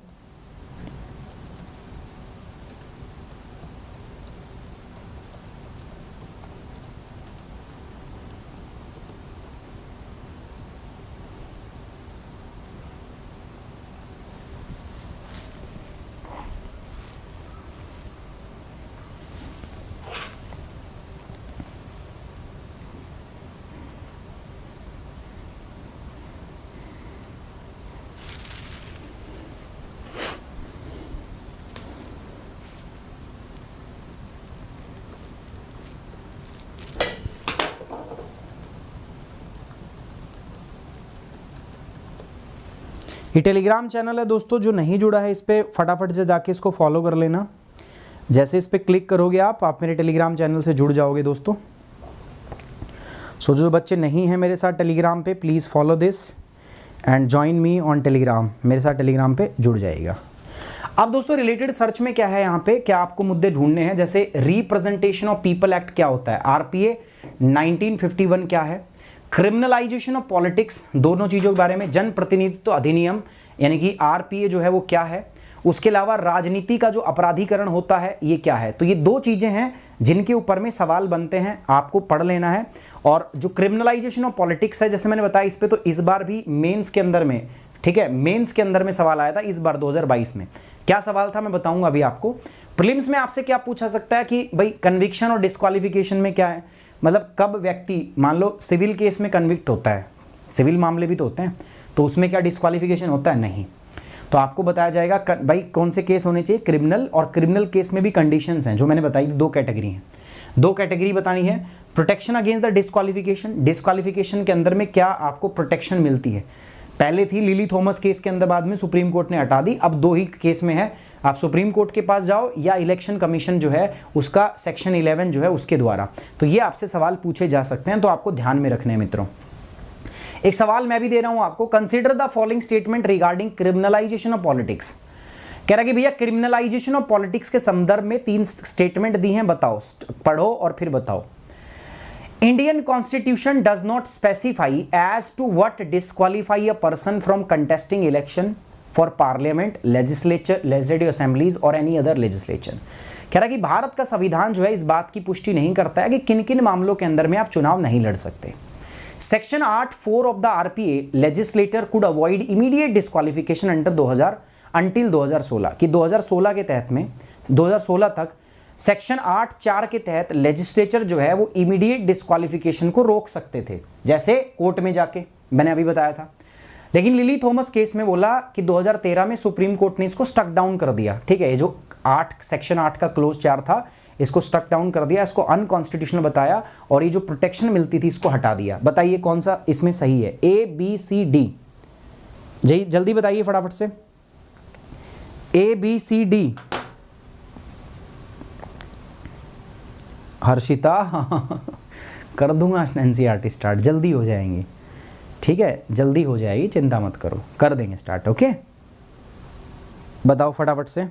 ये टेलीग्राम चैनल है दोस्तों, जो नहीं जुड़ा है इस पर फटाफट से जाके इसको फॉलो कर लेना। जैसे इस पर क्लिक करोगे आप मेरे टेलीग्राम चैनल से जुड़ जाओगे दोस्तों। सो जो बच्चे नहीं हैं मेरे साथ टेलीग्राम पे, please follow this and join me on Telegram. मेरे साथ टेलीग्राम पे जुड़ जाइएगा। अब दोस्तों रिलेटेड सर्च में क्या है यहाँ पे, क्या आपको मुद्दे ढूंढने हैं, जैसे रिप्रेजेंटेशन ऑफ पीपल एक्ट क्या होता है, आरपीए 1951 क्या है, क्रिमिनलाइजेशन ऑफ पॉलिटिक्स, दोनों चीज़ों के बारे में, जन प्रतिनिधित्व अधिनियम यानी कि आरपीए जो है वो क्या है, उसके अलावा राजनीति का जो अपराधीकरण होता है ये क्या है। तो ये दो चीज़ें हैं जिनके ऊपर में सवाल बनते हैं, आपको पढ़ लेना है। और जो क्रिमिनलाइजेशन ऑफ पॉलिटिक्स है, जैसे मैंने बताया इस पर तो इस बार भी मेंस के अंदर में, ठीक है, मेंस के अंदर में सवाल आया था इस बार 2022 में। क्या सवाल था मैं बताऊंगा अभी आपको। प्रीलिम्स में आपसे क्या पूछा सकता है कि भाई कन्विक्शन और डिस्क्वालिफिकेशन में क्या है, मतलब कब व्यक्ति, मान लो सिविल केस में कन्विक्ट होता है, सिविल मामले भी तो होते हैं, तो उसमें क्या डिस्क्वालिफिकेशन होता है? नहीं। तो आपको बताया जाएगा भाई कौन से केस होने चाहिए, क्रिमिनल, और क्रिमिनल केस में भी कंडीशंस हैं जो मैंने बताई, दो कैटेगरी हैं, दो कैटेगरी बतानी है। Protection against the disqualification, disqualification के अंदर में क्या आपको प्रोटेक्शन मिलती है। पहले थी लिली थॉमस केस के अंदर, बाद में सुप्रीम कोर्ट ने हटा दी, अब दो ही केस में है। आप सुप्रीम कोर्ट के पास जाओ या इलेक्शन कमीशन जो है उसका सेक्शन 11 जो है उसके द्वारा। तो ये आपसे सवाल पूछे जा सकते हैं, तो आपको ध्यान में रखने हैं मित्रों। एक सवाल मैं भी दे रहा हूं आपको, consider the following statement regarding criminalisation of politics. कह रहा है कि भैया क्रिमिनलाइजेशन ऑफ पॉलिटिक्स के संदर्भ में 3 स्टेटमेंट दी हैं, बताओ, पढ़ो और फिर बताओ। Indian constitution does not specify as to what disqualify a person from contesting election for parliament, legislature, legislative assemblies और एनी अदर लेजिस्लेचर। कह रहा है कि भारत का संविधान जो है इस बात की पुष्टि नहीं करता है कि किन किन मामलों के अंदर में आप चुनाव नहीं लड़ सकते। Section 8(4) of the RPA, legislator could avoid immediate disqualification under 2016 कि 2016 के तहत में 2016 तक सेक्शन 8(4) के तहत लेजिस्लेचर जो है वो इमीडिएट डिस्क्वालिफिकेशन को रोक सकते थे, जैसे कोर्ट में जाके, मैंने अभी बताया था। लेकिन लिली थॉमस केस में बोला कि 2013 में सुप्रीम कोर्ट ने इसको स्टक डाउन कर दिया, ठीक है, ये जो सेक्शन 8 का क्लोज 4 था इसको स्टक डाउन कर दिया, इसको अनकॉन्स्टिट्यूशनल बताया और ये जो प्रोटेक्शन मिलती थी इसको हटा दिया। बताइए कौन सा इसमें सही है, ए बी सी डी, जल्दी बताइए फटाफट से, A B C D. Harshita कर दूंगा एनसीईआरटी स्टार्ट, जल्दी हो जाएंगी, ठीक है, जल्दी हो जाएगी, चिंता मत करो, कर देंगे स्टार्ट। ओके, बताओ फटाफट से।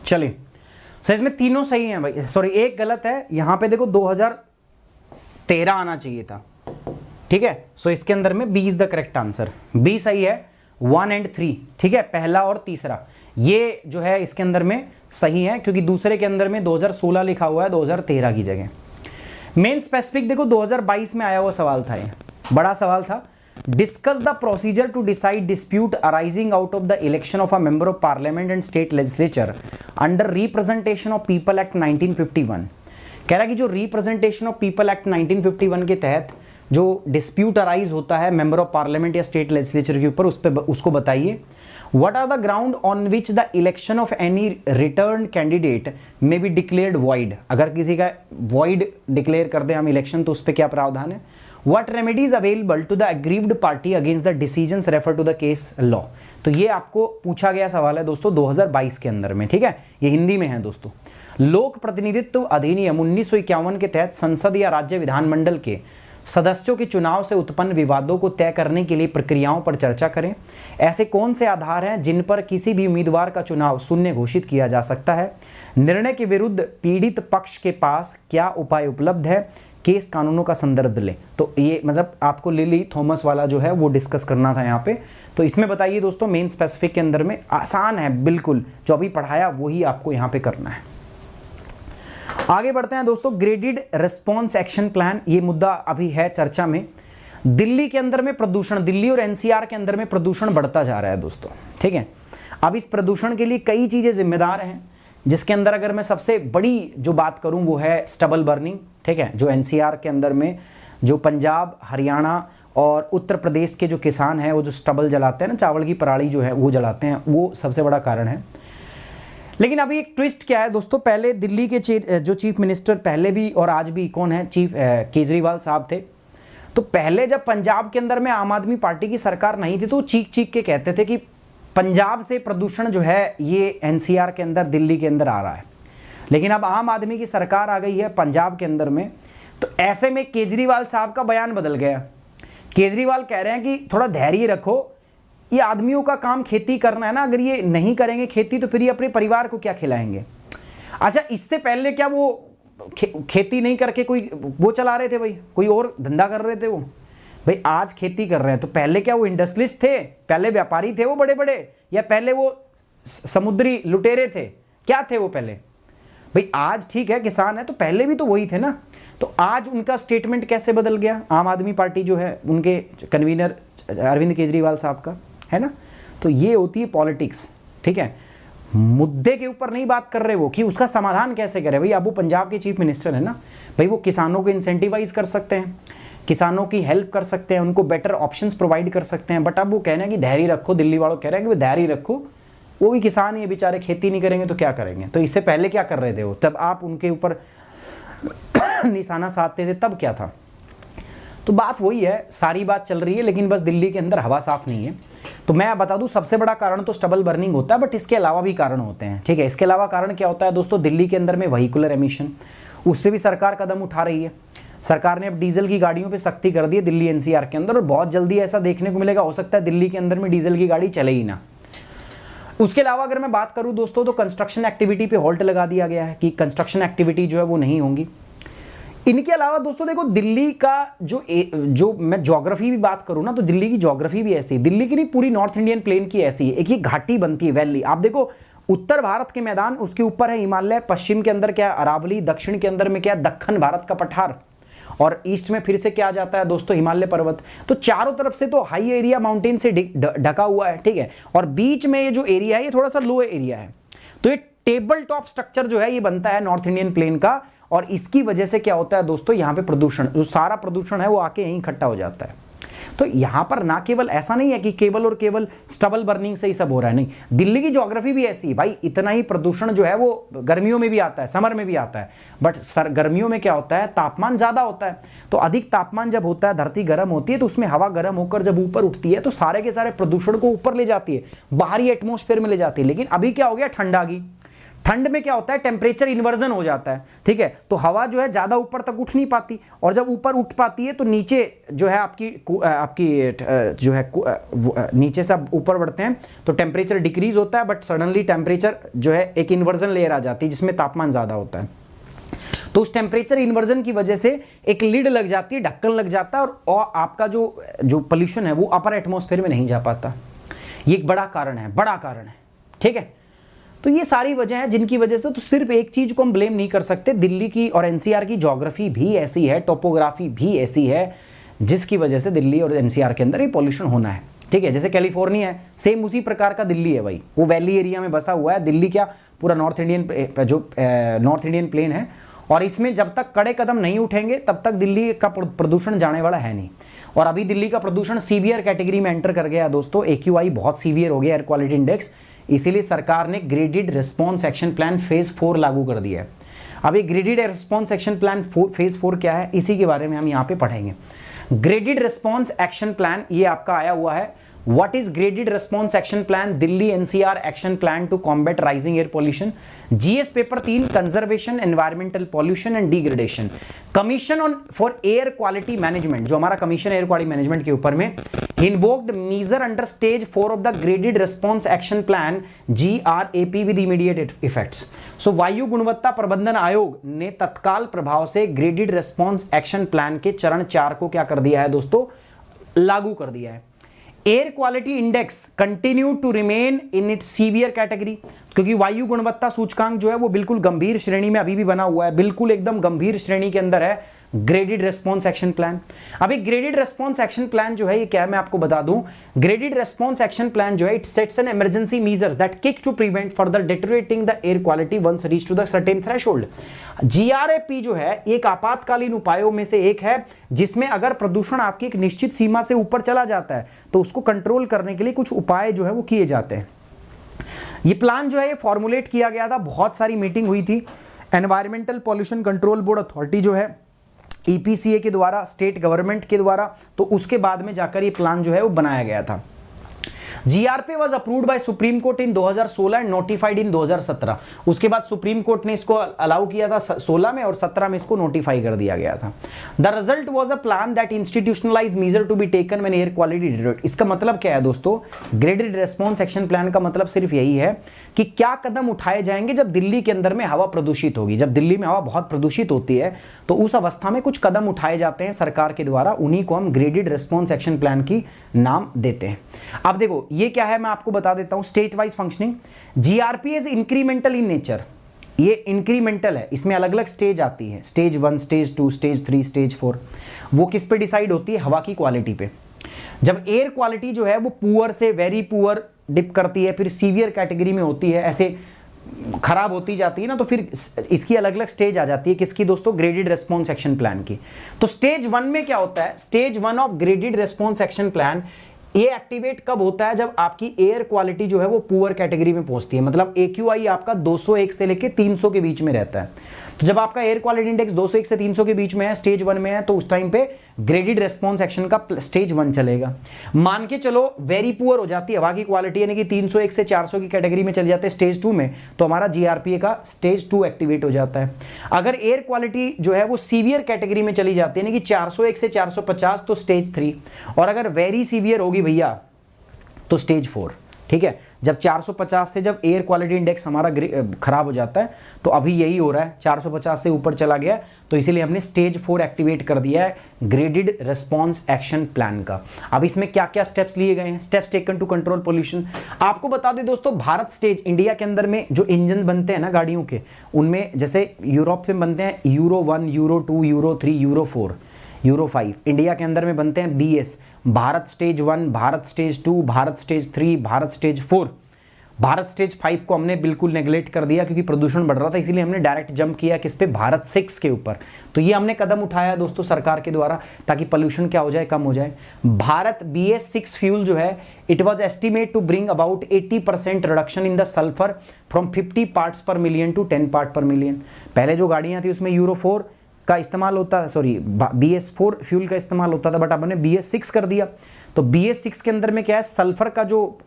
चलिए, सर इसमें तीनों सही हैं भाई, सॉरी एक गलत है, यहां पे देखो 2013 आना चाहिए था, ठीक है। सो इसके अंदर में B is the correct answer, B सही है, 1 और 3, ठीक है, पहला और तीसरा ये जो है इसके अंदर में सही है, क्योंकि दूसरे के अंदर में 2016 लिखा हुआ है 2013 की जगह। मेन स्पेसिफिक देखो 2022 में आया हुआ सवाल था, ये बड़ा सवाल था। Discuss the procedure to decide dispute arising out of the election of a member of parliament and state legislature under representation of people act 1951। कह रहा है कि जो रिप्रेजेंटेशन ऑफ पीपल एक्ट 1951 के तहत जो डिस्प्यूट अराइज होता है मेंबर ऑफ पार्लियामेंट या स्टेट लेजिस्लेचर के ऊपर, उसको बताइए। What are the ground on which the election of any returned candidate may be declared void? अगर किसी का void declare कर दे हम इलेक्शन तो उस पर क्या प्रावधान है? What remedies available to the aggrieved party against the decisions refer to the case law? तो ये आपको पूछा गया सवाल है दोस्तों 2022 के अंदर में, ठीक है, ये हिंदी में है दोस्तों। लोक प्रतिनिधित्व अधिनियम 1951 के तहत संसद या राज्य विधानमंडल के सदस्यों के चुनाव से उत्पन्न विवादों को तय करने के लिए प्रक्रियाओं पर चर्चा करें। ऐसे कौन से आधार हैं जिन पर किसी भी उम्मीदवार का चुनाव शून्य घोषित किया जा सकता है? निर्णय के विरुद्ध पीड़ित पक्ष के पास क्या उपाय उपलब्ध है? केस कानूनों का संदर्भ लें। तो ये मतलब आपको लिली थॉमस वाला जो है वो डिस्कस करना था यहाँ पे। तो इसमें बताइए दोस्तों मेन स्पेसिफिक के अंदर में आसान है बिल्कुल, जो अभी पढ़ाया वही आपको यहाँ पे करना है। आगे बढ़ते हैं दोस्तों, ग्रेडेड रिस्पॉन्स एक्शन प्लान, ये मुद्दा अभी है चर्चा में। दिल्ली के अंदर में प्रदूषण, दिल्ली और एनसीआर के अंदर में प्रदूषण बढ़ता जा रहा है दोस्तों, ठीक है। अब इस प्रदूषण के लिए कई चीज़ें जिम्मेदार हैं, जिसके अंदर अगर मैं सबसे बड़ी जो बात करूं वो है स्टबल बर्निंग, ठीक है। जो एनसीआर के अंदर में जो पंजाब, हरियाणा और उत्तर प्रदेश के जो किसान हैं वो जो स्टबल जलाते हैं ना, चावल की पराली जो है वो जलाते हैं, वो सबसे बड़ा कारण है। लेकिन अभी एक ट्विस्ट क्या है दोस्तों, पहले दिल्ली के जो चीफ मिनिस्टर पहले भी और आज भी कौन है, चीफ केजरीवाल साहब थे। तो पहले जब पंजाब के अंदर में आम आदमी पार्टी की सरकार नहीं थी तो चीख चीख के कहते थे कि पंजाब से प्रदूषण जो है ये एनसीआर के अंदर, दिल्ली के अंदर आ रहा है। लेकिन अब आम आदमी की सरकार आ गई है पंजाब के अंदर में, तो ऐसे में केजरीवाल साहब का बयान बदल गया। केजरीवाल कह रहे हैं कि थोड़ा धैर्य रखो, ये आदमियों का काम खेती करना है ना, अगर ये नहीं करेंगे खेती तो फिर ये अपने परिवार को क्या खिलाएंगे। अच्छा, इससे पहले क्या वो खेती नहीं करके कोई वो चला रहे थे भाई, कोई और धंधा कर रहे थे वो भाई, आज खेती कर रहे हैं। तो पहले क्या वो इंडस्ट्रियलिस्ट थे, पहले व्यापारी थे वो बड़े बड़े, या पहले वो समुद्री लुटेरे थे, क्या थे वो पहले भाई? आज ठीक है किसान है, तो पहले भी तो वही थे ना। तो आज उनका स्टेटमेंट कैसे बदल गया आम आदमी पार्टी जो है उनके कन्वीनर अरविंद केजरीवाल साहब का, है ना। तो ये होती है पॉलिटिक्स, ठीक है। मुद्दे के ऊपर नहीं बात कर रहे वो कि उसका समाधान कैसे करे भाई। अब वो पंजाब के चीफ मिनिस्टर है ना भाई, वो किसानों को इंसेंटिवाइज कर सकते हैं, किसानों की हेल्प कर सकते हैं, उनको बेटर ऑप्शंस प्रोवाइड कर सकते हैं। बट अब वो कह रहे हैं कि धैर्य रखो, दिल्ली वालों कह रहे हैं कि धैर्य रखो, वो भी किसान ही है बेचारे, खेती नहीं करेंगे तो क्या करेंगे। तो इससे पहले क्या कर रहे थे वो, तब आप उनके ऊपर निशाना साधते थे, तब क्या था। तो बात वही है, सारी बात चल रही है, लेकिन बस दिल्ली के अंदर हवा साफ नहीं है। तो मैं बता दूं सबसे बड़ा कारण तो स्टबल बर्निंग होता है, बट इसके अलावा भी कारण होते हैं, ठीक है। इसके अलावा कारण क्या होता है दोस्तों, दिल्ली के अंदर में व्हीकुलर एमिशन, उस पर भी सरकार कदम उठा रही है। सरकार ने अब डीजल की गाड़ियों पे सख्ती कर दी है दिल्ली एनसीआर के अंदर, और बहुत जल्दी ऐसा देखने को मिलेगा, हो सकता है दिल्ली के अंदर में डीजल की गाड़ी चले ही ना। उसके अलावा अगर मैं बात करूं दोस्तों, तो कंस्ट्रक्शन एक्टिविटी पे हॉल्ट लगा दिया गया है कि कंस्ट्रक्शन एक्टिविटी जो है वो नहीं होंगी। इनके अलावा दोस्तों देखो, दिल्ली का जो मैं ज्योग्राफी भी बात करूं ना, तो दिल्ली की ज्योग्राफी भी ऐसी है, दिल्ली की नहीं पूरी नॉर्थ इंडियन प्लेन की ऐसी है। एक ये घाटी बनती है, वैली। आप देखो उत्तर भारत के मैदान, उसके ऊपर है हिमालय, पश्चिम के अंदर क्या अरावली, दक्षिण के अंदर में क्या दक्षिण भारत का पठार, और ईस्ट में फिर से क्या आ जाता है दोस्तों, हिमालय पर्वत। तो चारों तरफ से तो हाई एरिया माउंटेन से ढका हुआ है, ठीक है। और बीच में ये जो एरिया है ये थोड़ा सा लो एरिया है। तो ये टेबल टॉप स्ट्रक्चर जो है ये बनता है नॉर्थ इंडियन प्लेन का, और इसकी वजह से क्या होता है दोस्तों, यहाँ पे प्रदूषण, जो सारा प्रदूषण है वो आके यहीं इकट्ठा हो जाता है। तो यहाँ पर ना केवल ऐसा नहीं है कि केवल और केवल स्टबल बर्निंग से ही सब हो रहा है, नहीं, दिल्ली की ज्योग्राफी भी ऐसी है भाई। इतना ही प्रदूषण जो है वो गर्मियों में भी आता है, समर में भी आता है, बट गर्मियों में क्या होता है, तापमान ज़्यादा होता है। तो अधिक तापमान जब होता है, धरती गर्म होती है, तो उसमें हवा गर्म होकर जब ऊपर उठती है तो सारे के सारे प्रदूषण को ऊपर ले जाती है, बाहरी एटमॉस्फेयर में ले जाती है। लेकिन अभी क्या हो गया, ठंड आ गई। ठंड में क्या होता है, टेम्परेचर इन्वर्जन हो जाता है, ठीक है। तो हवा जो है ज्यादा ऊपर तक उठ नहीं पाती, और जब ऊपर उठ पाती है तो नीचे जो है आपकी जो है नीचे से ऊपर बढ़ते हैं तो टेम्परेचर डिक्रीज होता है, बट सडनली टेम्परेचर जो है एक इन्वर्जन लेयर आ जाती है जिसमें तापमान ज्यादा होता है। तो उस टेम्परेचर इन्वर्जन की वजह से एक लीड लग जाती है, ढक्कन लग जाता है, और आपका जो पोल्यूशन है वो अपर एटमॉस्फेयर में नहीं जा पाता। ये एक बड़ा कारण है, बड़ा कारण है, ठीक है। तो ये सारी वजह है जिनकी वजह से तो सिर्फ एक चीज को हम ब्लेम नहीं कर सकते, दिल्ली की और एनसीआर की ज्योग्राफी भी ऐसी है, टोपोग्राफी भी ऐसी है, जिसकी वजह से दिल्ली और एनसीआर के अंदर ये पॉल्यूशन होना है। ठीक है, जैसे कैलिफोर्निया है, सेम उसी प्रकार का दिल्ली है भाई, वो वैली एरिया में बसा हुआ है। दिल्ली क्या पूरा नॉर्थ इंडियन प्लेन है, और इसमें जब तक कड़े कदम नहीं उठेंगे तब तक दिल्ली का प्रदूषण जाने वाला है नहीं। और अभी दिल्ली का प्रदूषण सीवियर कैटेगरी में एंटर कर गया है दोस्तों, AQI बहुत सीवियर हो गया, एयर क्वालिटी इंडेक्स, इसीलिए सरकार ने graded response action plan phase 4 लागू कर दिया है। अब ये graded response action plan phase 4 क्या है, इसी के बारे में हम यहाँ पे पढ़ेंगे। ग्रेडेड रिस्पॉन्स एक्शन प्लान ये आपका आया हुआ है, What is graded response action plan? Delhi NCR action plan to combat rising air pollution. GS paper 3 conservation, environmental pollution and degradation, commission on for air quality management, जो हमारा commission air quality management के ऊपर में invoked measure under stage 4 of the graded response action plan GRAP with immediate effects. So वायु गुणवत्ता प्रबंधन आयोग ने तत्काल प्रभाव से ग्रेडेड रिस्पॉन्स एक्शन प्लान के चरण 4 को क्या कर दिया है दोस्तों, लागू कर दिया है। Air quality index continue to remain in its severe category, क्योंकि वायु गुणवत्ता सूचकांक जो है वो बिल्कुल गंभीर श्रेणी में अभी भी बना हुआ है, बिल्कुल एकदम गंभीर श्रेणी के अंदर है ग्रेडेड रिस्पॉन्स एक्शन प्लान। अभी ग्रेडेड रिस्पॉन्स एक्शन प्लान जो है ये क्या है, मैं आपको बता दूं, ग्रेडेड रिस्पॉन्स एक्शन प्लान जो है it sets an emergency measures that kick to prevent further deteriorating the air quality once reach to the certain threshold. GRAP जो है एक आपातकालीन उपायों में से एक है, जिसमें अगर प्रदूषण आपकी एक निश्चित सीमा से ऊपर चला जाता है तो उसको कंट्रोल करने के लिए कुछ उपाय जो है वो किए जाते हैं। ये प्लान जो है ये फॉर्मुलेट किया गया था, बहुत सारी मीटिंग हुई थी, environmental pollution control board authority जो है EPCA के द्वारा, स्टेट गवर्नमेंट के द्वारा, तो उसके बाद में जाकर ये प्लान जो है वो बनाया गया था। GRP was approved by supreme court in 2016 and notified in 2017। उसके बाद सुप्रीम कोर्ट ने इसको अलाउ किया था 16 में और 17 में इसको नोटिफाई कर दिया गया था। The result was a plan that institutionalise measure to be taken when air quality deteriorate. इसका मतलब क्या है दोस्तों, ग्रेडेड रिस्पॉन्स एक्शन प्लान का मतलब सिर्फ यही है कि क्या कदम उठाए जाएंगे जब दिल्ली के अंदर में हवा प्रदूषित होगी। जब दिल्ली में हवा बहुत प्रदूषित होती है तो उस अवस्था में कुछ कदम उठाए जाते हैं सरकार के द्वारा, उन्हीं को हम ग्रेडेड रिस्पॉन्स एक्शन प्लान की नाम देते हैं। अब देखो ये क्या है, मैं आपको बता देता हूं, stage wise functioning. GRP is incremental in nature, ये इंक्रीमेंटल है, इसमें अलग अलग स्टेज आती है, स्टेज 1, स्टेज 2, स्टेज 3, स्टेज 4। वो किस पे डिसाइड होती है, हवा की क्वालिटी पे। जब एयर क्वालिटी जो है वो पुअर से वेरी पुअर डिप करती है, फिर सीवियर कैटेगरी में होती है, ऐसे खराब होती जाती है ना, तो फिर इसकी अलग अलग स्टेज आ जाती है, किसकी दोस्तों, ग्रेडेड रिस्पॉन्स एक्शन प्लान की। तो स्टेज 1 में क्या होता है, stage 1 of graded response action plan ये एक्टिवेट कब होता है, जब आपकी एयर क्वालिटी जो है वो पुअर कैटेगरी में पहुंचती है, मतलब AQI आपका 201 से लेके 300 के बीच में रहता है। तो जब आपका एयर क्वालिटी इंडेक्स 201 से 300 के बीच में है, स्टेज 1 में है, तो उस टाइम पे ग्रेडेड रिस्पॉन्स एक्शन का स्टेज 1 चलेगा। मान के चलो वेरी पुअर हो जाती है हवा की क्वालिटी, यानी कि 301 से 400 की कैटेगरी में चले जाते हैं स्टेज 2 में, तो हमारा GRPA का स्टेज 2 एक्टिवेट हो जाता है। अगर एयर क्वालिटी जो है वो सीवियर कैटेगरी में चली जाती है, यानी कि 401 से 450, तो स्टेज 3, और अगर वेरी सीवियर होगी भैया तो स्टेज 4। ठीक है, जब 450 से जब एयर क्वालिटी इंडेक्स हमारा खराब हो जाता है, तो अभी यही हो रहा है, 450 से ऊपर चला गया, तो इसीलिए हमने स्टेज 4 एक्टिवेट कर दिया है ग्रेडेड रिस्पॉन्स एक्शन प्लान का। अब इसमें क्या क्या स्टेप्स लिए गए हैं, steps taken to control pollution. आपको बता दें दोस्तों, भारत स्टेज, इंडिया के अंदर में जो इंजन बनते हैं ना गाड़ियों के, उनमें जैसे यूरोप में बनते हैं euro 1, euro 2, euro 3, euro 4, euro 5, India के अंदर में बनते हैं BS। Bharat stage 1, Bharat stage 2, Bharat stage 3, Bharat stage 4, Bharat stage 5 को हमने बिल्कुल नेग्लेक्ट कर दिया क्योंकि प्रदूषण बढ़ रहा था, इसीलिए हमने डायरेक्ट जंप किया किस पे, भारत 6 के ऊपर। तो ये हमने कदम उठाया दोस्तों सरकार के द्वारा, ताकि पोल्यूशन क्या हो जाए, कम हो जाए। भारत BS6 फ्यूल जो है, it was estimate to bring about 80% reduction in the sulphur from 50 parts per million to 10 part per million. पहले जो गाड़ियां थी उसमें यूरो 4 का इस्तेमाल होता है, सॉरी BS4 फ्यूल का इस्तेमाल होता था, बट अब हमने BS6 कर दिया। तो BS6 के अंदर में क्या है, सल्फर का जो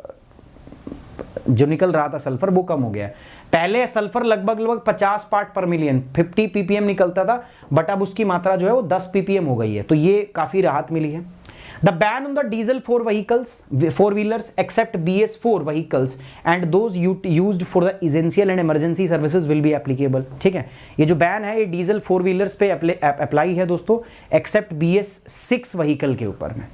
निकल रहा था सल्फर, वो कम हो गया है। पहले सल्फर लगभग 50 पार्ट पर मिलियन 50 ppm निकलता था, बट अब उसकी मात्रा जो है वो 10 ppm हो गई है, तो ये काफी राहत मिली है। The ban on the diesel 4 vehicles, 4 wheelers except BS4 vehicles and those used for the essential and emergency services will be applicable। ठीक है, ये जो बैन है ये डीजल 4 व्हीलर्स पे अप्लाई है दोस्तों, एक्सेप्ट BS6 व्हीकल के ऊपर में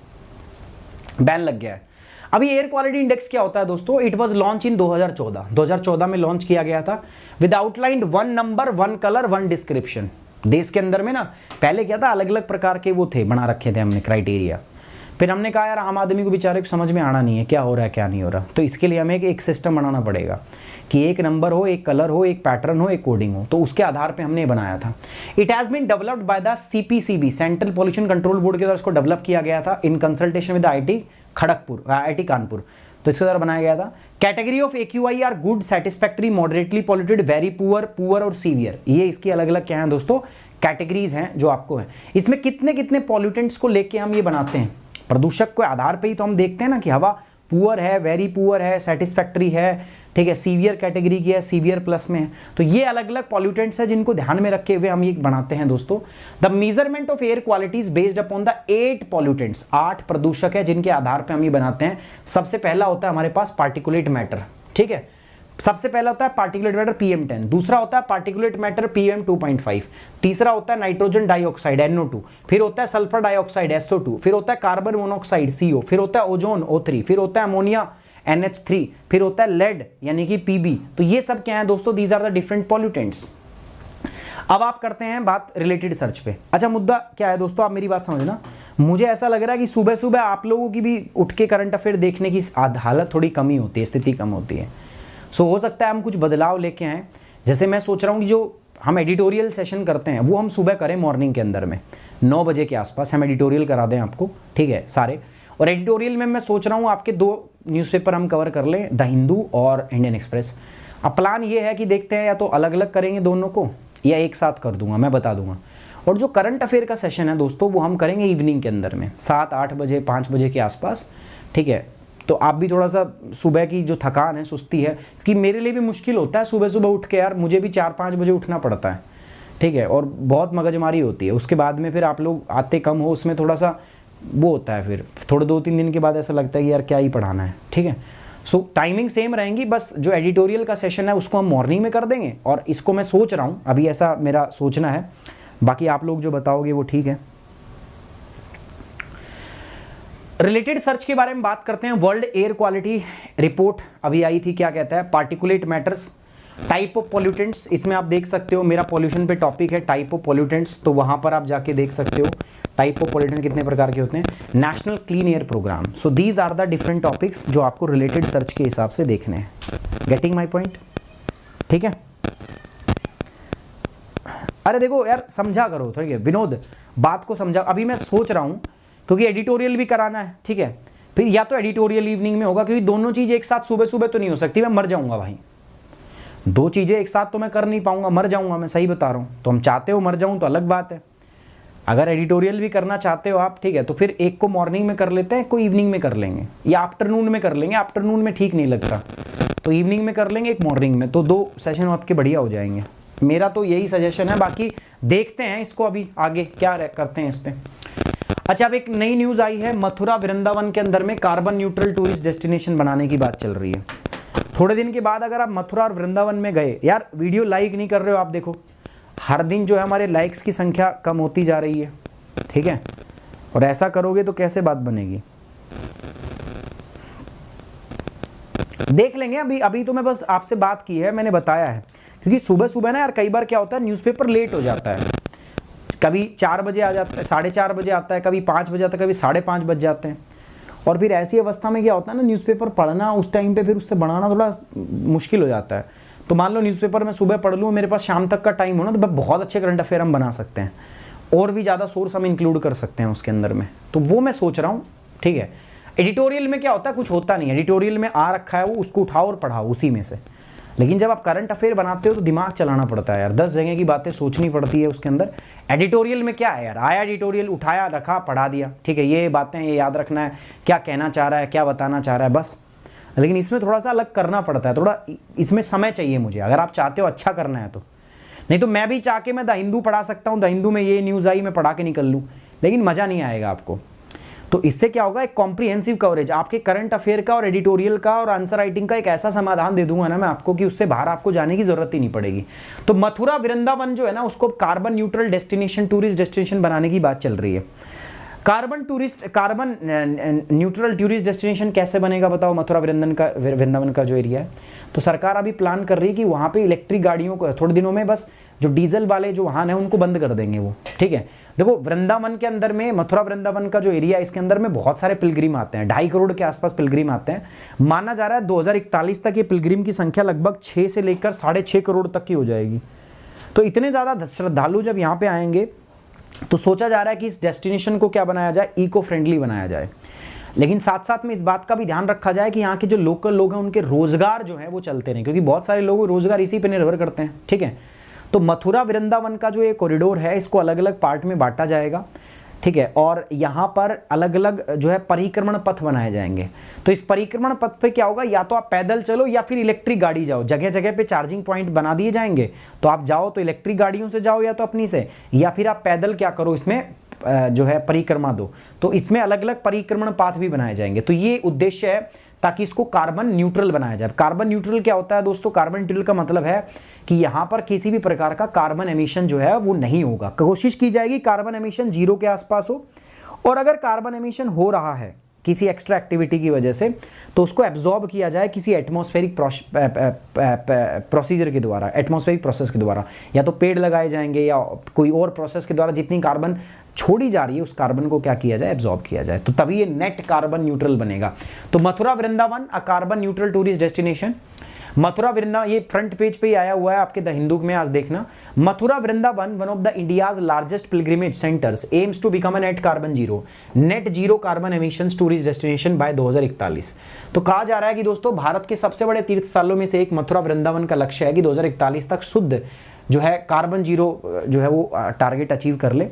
बैन लग गया है। अभी एयर क्वालिटी इंडेक्स क्या होता है दोस्तों, इट वाज लॉन्च इन 2014 में लॉन्च किया गया था with outlined 1 number 1 colour 1 description. देश के अंदर में ना पहले क्या था, अलग अलग प्रकार के वो थे, बना रखे थे हमने क्राइटेरिया। फिर हमने कहा यार आम आदमी को बेचारे को समझ में आना नहीं है क्या हो रहा है क्या नहीं हो रहा, तो इसके लिए हमें एक सिस्टम बनाना पड़ेगा कि एक नंबर हो, एक कलर हो, एक पैटर्न हो, एक कोडिंग हो। तो उसके आधार पे हमने बनाया था। It has been developed by the CPCB, central pollution control board के द्वारा इसको डेवलप किया गया था in consultation with IIT Kharagpur, IIT Kanpur, तो इसके द्वारा बनाया गया था। Category of AQI are good, satisfactory, moderately polluted, very poor, poor और सीवियर। ये इसकी अलग अलग क्या है दोस्तों, कैटेगरीज हैं जो आपको है। इसमें कितने कितने पॉल्यूटेंट्स को लेके हम ये बनाते हैं, प्रदूषक के आधार पे ही तो हम देखते हैं ना कि हवा पुअर है, वेरी पुअर है, सेटिस्फैक्ट्री है, ठीक है, सीवियर कैटेगरी की है, सीवियर प्लस में है। तो ये अलग अलग पॉल्यूटेंट्स है जिनको ध्यान में रखे हुए हम ये बनाते हैं दोस्तों। The measurement of air quality is based upon the 8 pollutants, 8 प्रदूषक है जिनके आधार पे हम ये बनाते हैं। सबसे पहला होता है हमारे पास पार्टिकुलेट मैटर, ठीक है, सबसे पहला होता है पार्टिकुलेट मैटर PM10, दूसरा होता है पार्टिकुलेट मैटर PM2.5, तीसरा होता है नाइट्रोजन डाइऑक्साइड NO2, फिर होता है सल्फर डाइऑक्साइड SO2, फिर होता है कार्बन मोनोऑक्साइड CO, फिर होता है ओजोन O3, फिर होता है अमोनिया NH3, फिर होता है लेड यानी कि PB। तो ये सब क्या है दोस्तों, these are the different pollutants. अब आप करते हैं बात रिलेटेड सर्च पे। अच्छा मुद्दा क्या है दोस्तों, आप मेरी बात समझना, मुझे ऐसा लग रहा है कि सुबह सुबह आप लोगों की भी उठ के करंट अफेयर देखने की हालत थोड़ी कमी होती है, स्थिति कम होती है। सो हो सकता है हम कुछ बदलाव लेके आएँ। जैसे मैं सोच रहा हूँ कि जो हम एडिटोरियल सेशन करते हैं वो हम सुबह करें, मॉर्निंग के अंदर में 9 बजे के आसपास हम एडिटोरियल करा दें आपको, ठीक है सारे। और एडिटोरियल में मैं सोच रहा हूँ आपके 2 न्यूज़पेपर हम कवर कर लें, द हिंदू और इंडियन एक्सप्रेस। अब प्लान ये है कि देखते हैं या तो अलग अलग करेंगे दोनों को या एक साथ कर दूंगा, मैं बता दूंगा। और जो करंट अफेयर का सेशन है दोस्तों वो हम करेंगे इवनिंग के अंदर में 7-8 बजे 5 बजे के आसपास, ठीक है। तो आप भी थोड़ा सा सुबह की जो थकान है, सुस्ती है, कि मेरे लिए भी मुश्किल होता है सुबह सुबह उठ के, यार मुझे भी 4-5 बजे उठना पड़ता है, ठीक है, और बहुत मगजमारी होती है। उसके बाद में फिर आप लोग आते कम हो, उसमें थोड़ा सा वो होता है, फिर थोड़े 2-3 दिन के बाद ऐसा लगता है कि यार क्या ही पढ़ाना है, ठीक है। सो टाइमिंग सेम रहेंगी, बस जो एडिटोरियल का सेशन है उसको हम मॉर्निंग में कर देंगे, और इसको मैं सोच रहा हूँ अभी, ऐसा मेरा सोचना है, बाकी आप लोग जो बताओगे वो ठीक है। रिलेटेड सर्च के बारे में बात करते हैं। वर्ल्ड एयर क्वालिटी रिपोर्ट अभी आई थी, क्या कहता है, particulate matters, type of pollutants, इसमें आप देख सकते हो मेरा पॉल्यूशन पे टॉपिक है टाइप ऑफ पॉल्यूटेंट्स, तो वहां पर आप जाके देख सकते हो टाइप ऑफ पॉल्यूटेंट कितने प्रकार के होते हैं। National clean air programme, so these are the different topics जो आपको रिलेटेड सर्च के हिसाब से देखने हैं। गेटिंग माई पॉइंट, ठीक है। अरे देखो यार समझा करो, ठीक है विनोद, बात को समझा। अभी मैं सोच रहा हूँ क्योंकि एडिटोरियल भी कराना है, ठीक है, फिर या तो एडिटोरियल इवनिंग में होगा, क्योंकि दोनों चीज़ें एक साथ सुबह सुबह तो नहीं हो सकती, मैं मर जाऊंगा भाई। 2 चीज़ें एक साथ तो मैं कर नहीं पाऊंगा, मर जाऊंगा, मैं सही बता रहा हूँ। तो हम चाहते हो मर जाऊं तो अलग बात है, अगर एडिटोरियल भी करना चाहते हो आप, ठीक है, तो फिर एक को मॉर्निंग में कर लेते हैं, एक को इवनिंग में कर लेंगे, या आफ्टरनून में कर लेंगे। आफ्टरनून में ठीक नहीं लगता तो इवनिंग में कर लेंगे, एक मॉर्निंग में, तो 2 सेशन आपके बढ़िया हो जाएंगे। मेरा तो यही सजेशन है, बाकी देखते हैं इसको अभी आगे क्या करते हैं इस पर। अच्छा, अब एक नई न्यूज़ आई है, मथुरा वृंदावन के अंदर में कार्बन न्यूट्रल टूरिस्ट डेस्टिनेशन बनाने की बात चल रही है। थोड़े दिन के बाद अगर आप मथुरा और वृंदावन में गए, यार वीडियो लाइक नहीं कर रहे हो आप, देखो हर दिन जो है हमारे लाइक्स की संख्या कम होती जा रही है, ठीक है, और ऐसा करोगे तो कैसे बात बनेगी। देख लेंगे, अभी तो मैं बस आपसे बात की है, मैंने बताया है, क्योंकि सुबह सुबह ना यार कई बार क्या होता है, न्यूज़पेपर लेट हो जाता है, कभी 4 बजे आ जाता है, 4:30 बजे आता है, कभी 5 बजे आता है, कभी 5:30 बज जाते हैं। और फिर ऐसी अवस्था में क्या होता है ना, न्यूज़पेपर पढ़ना उस टाइम पे फिर उससे बनाना थोड़ा मुश्किल हो जाता है। तो मान लो न्यूज़पेपर मैं सुबह पढ़ लूँ, मेरे पास शाम तक का टाइम हो ना, तो बहुत अच्छे करंट अफेयर हम बना सकते हैं, और भी ज़्यादा सोर्स हम इंक्लूड कर सकते हैं उसके अंदर में। तो वो मैं सोच रहा हूँ, ठीक है। एडिटोरियल में क्या होता है, कुछ होता नहीं, एडिटोरियल में आ रखा है वो, उसको उठाओ और पढ़ाओ उसी में से। लेकिन जब आप करंट अफेयर बनाते हो तो दिमाग चलाना पड़ता है यार, 10 जगह की बातें सोचनी पड़ती है उसके अंदर। एडिटोरियल में क्या है यार, आया एडिटोरियल, उठाया, रखा, पढ़ा दिया, ठीक है, ये बातें ये याद रखना है, क्या कहना चाह रहा है, क्या बताना चाह रहा है, बस। लेकिन इसमें थोड़ा सा अलग करना पड़ता है, थोड़ा इसमें समय चाहिए मुझे, अगर आप चाहते हो अच्छा करना है तो। नहीं तो मैं भी चाह के मैं द हिंदू पढ़ा सकता हूँ, द हिंदू में ये न्यूज़ आई मैं पढ़ा के निकल लूँ, लेकिन मज़ा नहीं आएगा आपको। तो इससे क्या होगा, एक कॉम्प्रिहेंसिव कवरेज आपके करंट अफेयर का और एडिटोरियल का और आंसर राइटिंग का एक ऐसा समाधान दे दूंगा ना मैं आपको कि उससे बाहर आपको जाने की जरूरत ही नहीं पड़ेगी। तो मथुरा वृंदावन जो है ना, उसको carbon neutral destination, tourist destination बनाने की बात चल रही है। कार्बन न्यूट्रल टूरिस्ट डेस्टिनेशन कैसे बनेगा बताओ, मथुरा वृंदावन का जो एरिया है। तो सरकार अभी प्लान कर रही है कि वहाँ पे इलेक्ट्रिक गाड़ियों को थोड़े दिनों में बस जो डीजल वाले जो वाहन है उनको बंद कर देंगे वो, ठीक है। देखो वृंदावन के अंदर में, मथुरा वृंदावन का जो एरिया है इसके अंदर में बहुत सारे पिलग्रिम आते हैं, 2.5 करोड़ के आसपास पिलग्रिम आते हैं। माना जा रहा है 2041 तक ये पिलग्रिम की संख्या लगभग 6 से लेकर 6.5 करोड़ तक की हो जाएगी। तो इतने ज़्यादा श्रद्धालु जब यहाँ पे आएंगे तो सोचा जा रहा है कि इस डेस्टिनेशन को क्या बनाया जाए, इको फ्रेंडली बनाया जाए। लेकिन साथ साथ में इस बात का भी ध्यान रखा जाए कि यहाँ के जो लोकल लोग हैं उनके रोजगार जो है वो चलते रहें, क्योंकि बहुत सारे लोग रोजगार इसी पे निर्भर करते हैं, ठीक है। तो मथुरा वृंदावन का जो ये कॉरिडोर है इसको अलग अलग पार्ट में बांटा जाएगा, ठीक है। और यहाँ पर अलग अलग जो है परिक्रमण पथ बनाए जाएंगे। तो इस परिक्रमण पथ पे क्या होगा, या तो आप पैदल चलो या फिर इलेक्ट्रिक गाड़ी जाओ, जगह जगह पे चार्जिंग पॉइंट बना दिए जाएंगे। तो आप जाओ तो इलेक्ट्रिक गाड़ियों से जाओ या तो अपनी से, या फिर आप पैदल क्या करो इसमें जो है परिक्रमा दो। तो इसमें अलग अलग परिक्रमण पाथ भी बनाए जाएंगे। तो ये उद्देश्य है ताकि इसको कार्बन न्यूट्रल बनाया जाए। कार्बन न्यूट्रल क्या होता है दोस्तों, कार्बन न्यूट्रल का मतलब है कि यहाँ पर किसी भी प्रकार का कार्बन एमिशन जो है वो नहीं होगा। कोशिश की जाएगी कार्बन एमिशन 0 के आसपास हो, और अगर कार्बन एमिशन हो रहा है किसी एक्स्ट्रा एक्टिविटी की वजह से तो उसको एब्जॉर्ब किया जाए किसी एटमॉस्फेरिक प्रोसीजर के द्वारा, एटमॉस्फेरिक प्रोसेस के द्वारा, या तो पेड़ लगाए जाएंगे या कोई और प्रोसेस के द्वारा जितनी कार्बन छोड़ी जा रही है उस कार्बन को क्या किया जाए, एब्जॉर्ब किया जाए। तो तभी ये नेट कार्बन न्यूट्रल बनेगा। तो Mathura Vrindavan a carbon neutral tourist destination. Mathura Vrindavan, ये फ्रंट पेज पे ही आया हुआ है आपके द हिंदू में, आज देखना। Mathura Vrindavan one of the India's largest pilgrimage centres aims to become a net zero carbon emissions tourist destination by 2041। तो कहा जा रहा है कि दोस्तों भारत के सबसे बड़े तीर्थ स्थलों में से एक मथुरा वृंदावन का लक्ष्य है कि 2041 तक शुद्ध जो है कार्बन जीरो जो है वो टारगेट अचीव कर ले।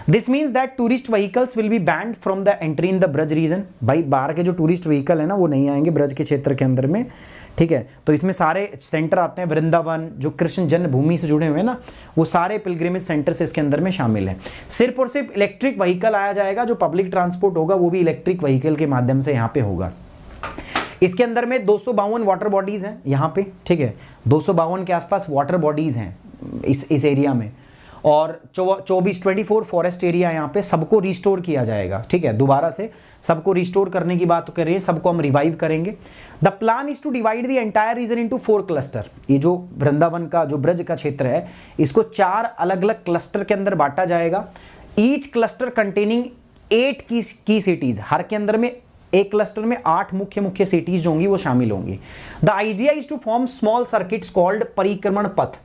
This means that tourist vehicles will be banned from the entry in the Braj region. भाई बाहर के जो टूरिस्ट व्हीकल है ना वो नहीं आएंगे ब्रज के क्षेत्र के अंदर में, ठीक है। तो इसमें सारे सेंटर आते हैं, वृंदावन जो कृष्ण जन्मभूमि से जुड़े हुए हैं ना, वो सारे पिलग्रिमेज सेंटर्स इसके अंदर में शामिल है। सिर्फ और सिर्फ इलेक्ट्रिक व्हीकल आया जाएगा, जो पब्लिक ट्रांसपोर्ट होगा वो भी इलेक्ट्रिक व्हीकल के माध्यम से यहाँ पे होगा। इसके अंदर में 252 वाटर बॉडीज हैं यहाँ पे, ठीक है। 252 के आसपास वाटर बॉडीज हैं इस एरिया में, और 24 फॉरेस्ट एरिया यहाँ पे सबको रिस्टोर किया जाएगा, ठीक है। दोबारा से सबको रिस्टोर करने की बात कर रही है, सबको हम रिवाइव करेंगे। The plan is to divide the entire region into 4 cluster. ये जो वृंदावन का जो ब्रज का क्षेत्र है इसको 4 अलग अलग क्लस्टर के अंदर बांटा जाएगा। ईच क्लस्टर कंटेनिंग 8 की सिटीज, हर के अंदर में एक क्लस्टर में 8 मुख्य सिटीज जो होंगी वो शामिल होंगी। The idea is to form small circuits called परिक्रमण पथ।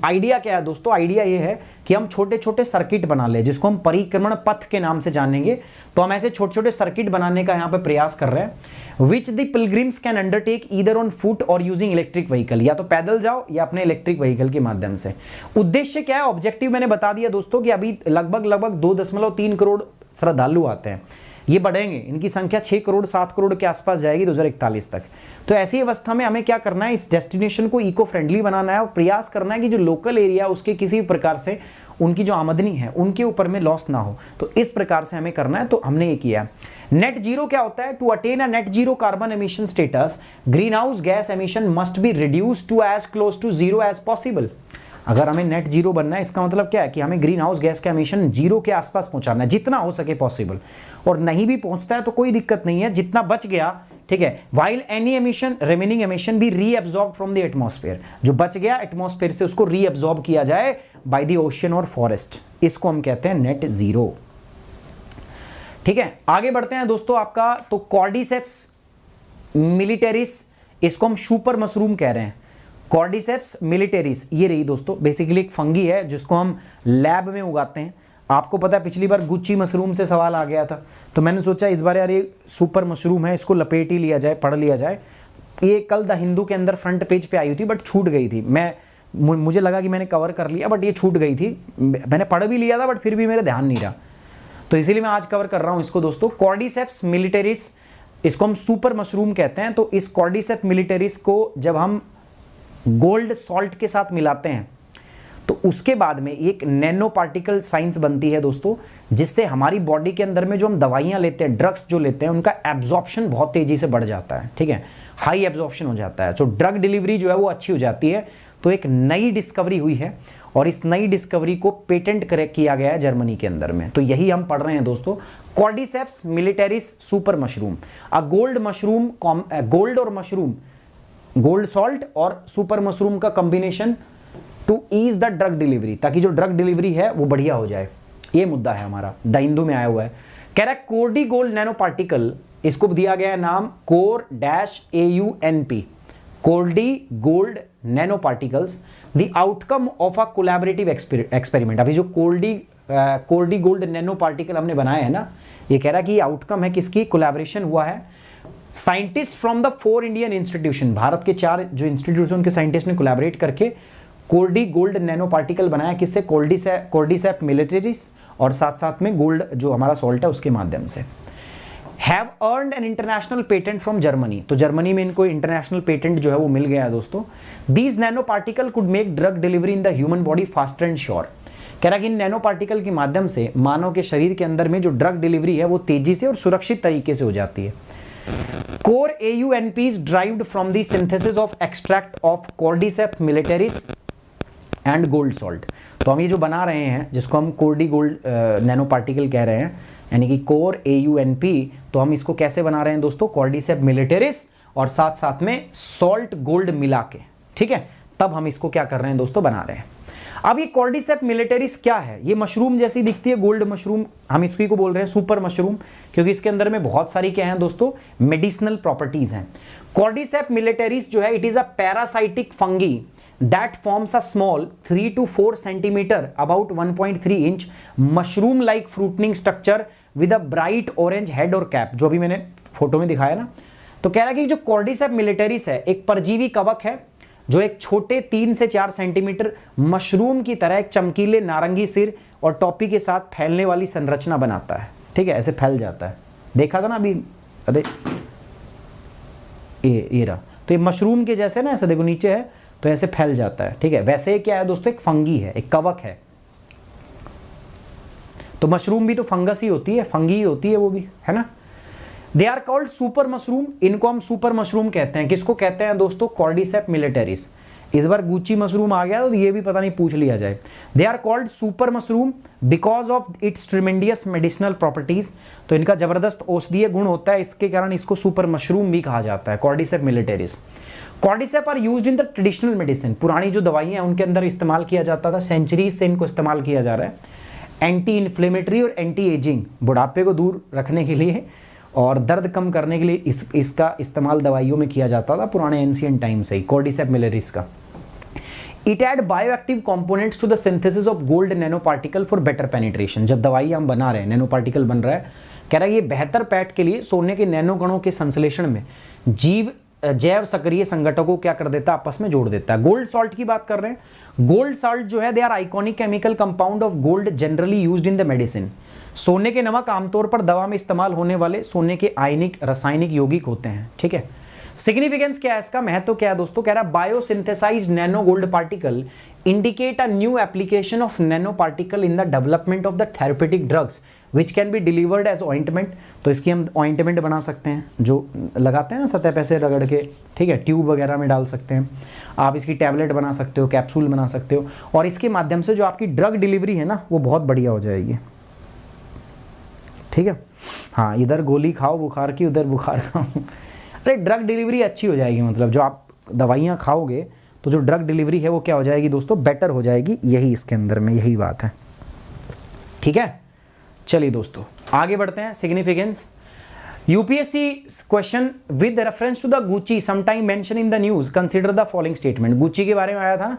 आइडिया क्या है दोस्तों, आइडिया ये है कि हम छोटे छोटे सर्किट बना ले जिसको हम परिक्रमण पथ के नाम से जानेंगे। तो हम ऐसे छोटे छोटे सर्किट बनाने का यहाँ पे प्रयास कर रहे हैं, which the pilgrims can undertake either on foot और यूजिंग इलेक्ट्रिक व्हीकल। या तो पैदल जाओ या अपने इलेक्ट्रिक व्हीकल के माध्यम से। उद्देश्य क्या है, ऑब्जेक्टिव मैंने बता दिया दोस्तों कि अभी लगभग 2.3 करोड़ श्रद्धालु आते हैं, ये बढ़ेंगे, इनकी संख्या 6 करोड़ 7 करोड़ के आसपास जाएगी 2041 तक। तो ऐसी अवस्था में हमें क्या करना है, इस डेस्टिनेशन को इको फ्रेंडली बनाना है और प्रयास करना है कि जो लोकल एरिया उसके किसी भी प्रकार से उनकी जो आमदनी है उनके ऊपर में लॉस ना हो। तो इस प्रकार से हमें करना है, तो हमने ये किया। नेट जीरो क्या होता है, to attain a net zero carbon emission status green house gas emission must be reduce to as close to zero as possible. अगर हमें नेट जीरो बनना है इसका मतलब क्या है कि हमें ग्रीन हाउस गैस का एमिशन 0 के आसपास पहुंचाना है जितना हो सके पॉसिबल। और नहीं भी पहुंचता है तो कोई दिक्कत नहीं है, जितना बच गया, ठीक है। While any emission remaining emission be reabsorb from the atmosphere, जो बच गया एटमॉस्फेयर से उसको रीअब्सॉर्ब किया जाए बाय द ओशन और फॉरेस्ट। इसको हम कहते हैं नेट जीरो, ठीक है। आगे बढ़ते हैं दोस्तों आपका, तो कॉर्डिसेप्स मिलिटेरिस, इसको हम सुपर मशरूम कह रहे हैं। कॉर्डिसेप्स मिलिटेरिस ये रही दोस्तों, बेसिकली एक फंगी है जिसको हम लैब में उगाते हैं। आपको पता है पिछली बार गुच्ची मशरूम से सवाल आ गया था, तो मैंने सोचा इस बार यार ये सुपर मशरूम है, इसको लपेट ही लिया जाए, पढ़ लिया जाए। ये कल द हिंदू के अंदर फ्रंट पेज पे आई थी बट छूट गई थी। मुझे लगा कि मैंने कवर कर लिया बट ये छूट गई थी। मैंने पढ़ भी लिया था बट फिर भी मेरे ध्यान नहीं रहा, तो इसीलिए मैं आज कवर कर रहा हूँ इसको दोस्तों। कॉर्डिसेप्स मिलिटेरिस, इसको हम सुपर मशरूम कहते हैं। तो इस कॉर्डिसेप्स मिलिटेरिस को जब हम गोल्ड सॉल्ट के साथ मिलाते हैं तो उसके बाद में एक नैनो पार्टिकल साइंस बनती है दोस्तों, जिससे हमारी बॉडी के अंदर में जो हम दवाइयां लेते हैं, ड्रग्स जो लेते हैं, उनका एब्जॉर्प्शन बहुत तेजी से बढ़ जाता है, ठीक है, हाई एब्जॉर्प्शन हो जाता है। तो ड्रग डिलीवरी जो है वो अच्छी हो जाती है। तो एक नई डिस्कवरी हुई है और इस नई डिस्कवरी को पेटेंट किया गया है जर्मनी के अंदर में। तो यही हम पढ़ रहे हैं दोस्तों, cordyceps militaris super mushroom, a gold mushroom, gold और मशरूम, गोल्ड सॉल्ट और सुपर मशरूम का combination to ease the drug delivery, ताकि जो ड्रग डिलीवरी है वो बढ़िया हो जाए। ये मुद्दा है हमारा, द हिंदू में आया हुआ है। कह रहा है कोर्डी गोल्ड नैनो पार्टिकल, इसको दिया गया है नाम core dash AUNP, Cordy gold nano particles, the outcome of a collaborative experiment. अभी जो कोर्डी गोल्ड नैनो पार्टिकल हमने बनाया है ना, ये कह रहा है कि आउटकम है किसकी, कोलैबोरेशन हुआ है scientist from the 4 Indian institution, Bharat के 4 जो इंस्टीट्यूशन के साइंटिस्ट ने कोलैबोरेट करके कोर्डी गोल्ड नैनो पार्टिकल बनाया, किससे, कोर्डिसेप मिलिटरिस और साथ साथ में गोल्ड जो हमारा सॉल्ट है उसके माध्यम से। Have earned an international patent from Germany, तो जर्मनी में इनको इंटरनेशनल पेटेंट जो है वो मिल गया है दोस्तों। These nano particle could make drug delivery in the human body faster and sure. कह रहा कि इन नैनो पार्टिकल के माध्यम से मानव के शरीर के अंदर में जो ड्रग डिलीवरी है वो तेजी से और सुरक्षित तरीके से हो जाती है। Core AUNPs derived from the synthesis of extract of Cordyceps militaris and gold salt। तो हम ये जो बना रहे हैं जिसको हम कोर्डी गोल्ड नैनो पार्टिकल कह रहे हैं, यानी कि कोर AUNP, तो हम इसको कैसे बना रहे हैं दोस्तों, कॉर्डिसेप मिलिटरिस और साथ साथ में सॉल्ट गोल्ड मिला के, ठीक है, तब हम इसको क्या कर रहे हैं दोस्तों, बना रहे हैं। अब ये कॉर्डिसेप मिलिटरिस क्या है, ये मशरूम जैसी दिखती है, गोल्ड मशरूम, हम इसी को बोल रहे हैं सुपर मशरूम, क्योंकि इसके अंदर में बहुत सारी क्या है दोस्तों, मेडिसिनल प्रॉपर्टीज हैं। कॉर्डिसेप मिलिटरिस जो है it is a parasitic fungi that forms a small 3 to 4 centimetre about 1.3 inch mushroom like fruiting structure with a bright orange head और कैप, जो अभी मैंने फोटो में दिखाया ना। तो कह रहा है कि जो कॉर्डिसेप मिलिटरिस है एक परजीवी कवक है जो एक छोटे 3 से 4 सेंटीमीटर मशरूम की तरह एक चमकीले नारंगी सिर और टॉपी के साथ फैलने वाली संरचना बनाता है, ठीक है, ऐसे फैल जाता है, देखा था ना अभी, अरे ये रहा, तो ये मशरूम के जैसे ना, ऐसे देखो नीचे है तो ऐसे फैल जाता है, ठीक है। वैसे क्या है दोस्तों, एक फंगी है, एक कवक है। तो मशरूम भी तो फंगस ही होती है, फंगी ही होती है वो भी, है ना। They are called super mushroom, इनको हम सुपर मशरूम कहते हैं। किसको कहते हैं दोस्तों, कॉर्डिसेप मिलिटरिस। इस बार गुची मशरूम आ गया तो ये भी पता नहीं पूछ लिया जाए। They are called super mushroom because of its tremendous medicinal properties, तो इनका जबरदस्त औषधीय गुण होता है, इसके कारण इसको सुपर मशरूम भी कहा जाता है, cordycep militaris. Cordycep are used in the traditional medicine, पुरानी जो दवाइयां हैं उनके अंदर इस्तेमाल किया जाता था, सेंचुरीज से इनको इस्तेमाल किया जा रहा है। एंटी इन्फ्लेमेटरी और एंटी एजिंग, बुढ़ापे को दूर रखने के लिए और दर्द कम करने के लिए इसका इस्तेमाल दवाइयों में किया जाता था पुराने एंशिएंट टाइम से ही, कॉर्डिसेप मिलिटरिस का। It add bioactive components to the synthesis of gold nano particle for better penetration. जब दवाई हम बना रहे हैं, नैनो पार्टिकल बन रहा है, कह रहा है ये बेहतर पैठ के लिए सोने के नैनो कणों के संश्लेषण में जैव सक्रिय संगठनों को क्या कर देता है, आपस में जोड़ देता है। गोल्ड सॉल्ट की बात कर रहे हैं, गोल्ड सॉल्ट जो है they are iconic chemical compound of gold generally used in the medicine. सोने के नमक आमतौर पर दवा में इस्तेमाल होने वाले सोने के आयनिक रासायनिक यौगिक होते हैं, ठीक है। सिग्निफिकेंस क्या है इसका, महत्व क्या है दोस्तों, कह रहा है biosynthesised nano gold particle indicate a new application of nano particle in the development of the therapeutic drugs which can be delivered as ointment. तो इसकी हम ऑइंटमेंट बना सकते हैं, जो लगाते हैं ना सतह पे से रगड़ के, ठीक है, ट्यूब वगैरह में डाल सकते हैं आप, इसकी टैबलेट बना सकते हो, कैप्सूल बना सकते हो, और इसके माध्यम से जो आपकी ड्रग डिलीवरी है ना वो बहुत बढ़िया हो जाएगी, ठीक है। हाँ, इधर गोली खाओ बुखार की, उधर बुखार खाओ, अरे ड्रग डिलीवरी अच्छी हो जाएगी, मतलब जो आप दवाइयाँ खाओगे तो जो ड्रग डिलीवरी है वो क्या हो जाएगी दोस्तों, बेटर हो जाएगी, यही इसके अंदर में यही बात है, ठीक है। चलिए दोस्तों आगे बढ़ते हैं। Significance, UPSC question with reference to the Guchhi sometime mention in the news consider the following statement. Guchhi के बारे में आया था,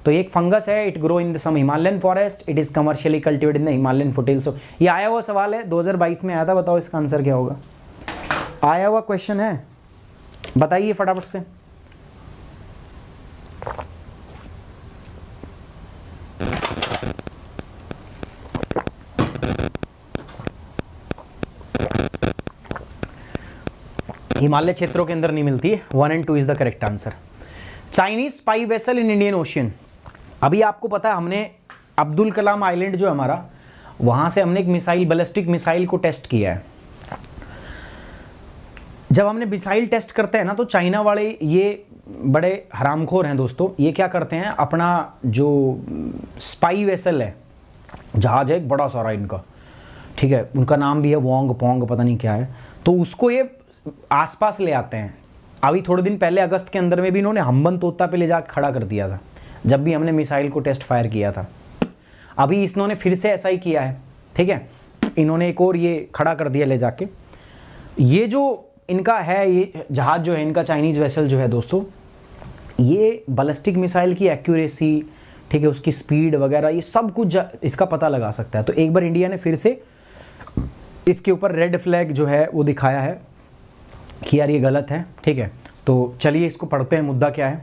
तो एक फंगस है, it grow in the some Himalayan forest, it is commercially cultivated in the Himalayan foothills. ये आया हुआ सवाल है, 2022 में आया था, बताओ इसका आंसर क्या होगा। आया हुआ क्वेश्चन है, बताइए फटाफट से। हिमालय क्षेत्रों के अंदर नहीं मिलती है, 1 और 2 is the correct answer. Chinese spy vessel in Indian ocean, अभी आपको पता है हमने अब्दुल कलाम आइलैंड जो हमारा, वहां से हमने एक मिसाइल, बैलिस्टिक मिसाइल को टेस्ट किया है। जब हमने मिसाइल टेस्ट करते हैं ना तो चाइना वाले ये बड़े हरामखोर हैं दोस्तों। ये क्या करते हैं, अपना जो स्पाई वेसल है, जहाज है एक बड़ा सारा इनका, ठीक है, उनका नाम भी है वोंग पोंग पता नहीं क्या है, तो उसको ये आसपास ले आते हैं। अभी थोड़े दिन पहले अगस्त के अंदर में भी इन्होंने हम्बन तोता पे ले जाकर खड़ा कर दिया था, जब भी हमने मिसाइल को टेस्ट फायर किया था। अभी इन्होंने फिर से ऐसा ही किया है, ठीक है, इन्होंने एक और ये खड़ा कर दिया ले जाके। ये जो इनका है, ये जहाज जो है इनका, चाइनीज़ वेसल जो है दोस्तों, ये बैलिस्टिक मिसाइल की एक्यूरेसी, ठीक है, उसकी स्पीड वगैरह ये सब कुछ इसका पता लगा सकता है। तो एक बार इंडिया ने फिर से इसके ऊपर रेड फ्लैग जो है वो दिखाया है कि यार ये गलत है, ठीक है। तो चलिए इसको पढ़ते हैं, मुद्दा क्या है।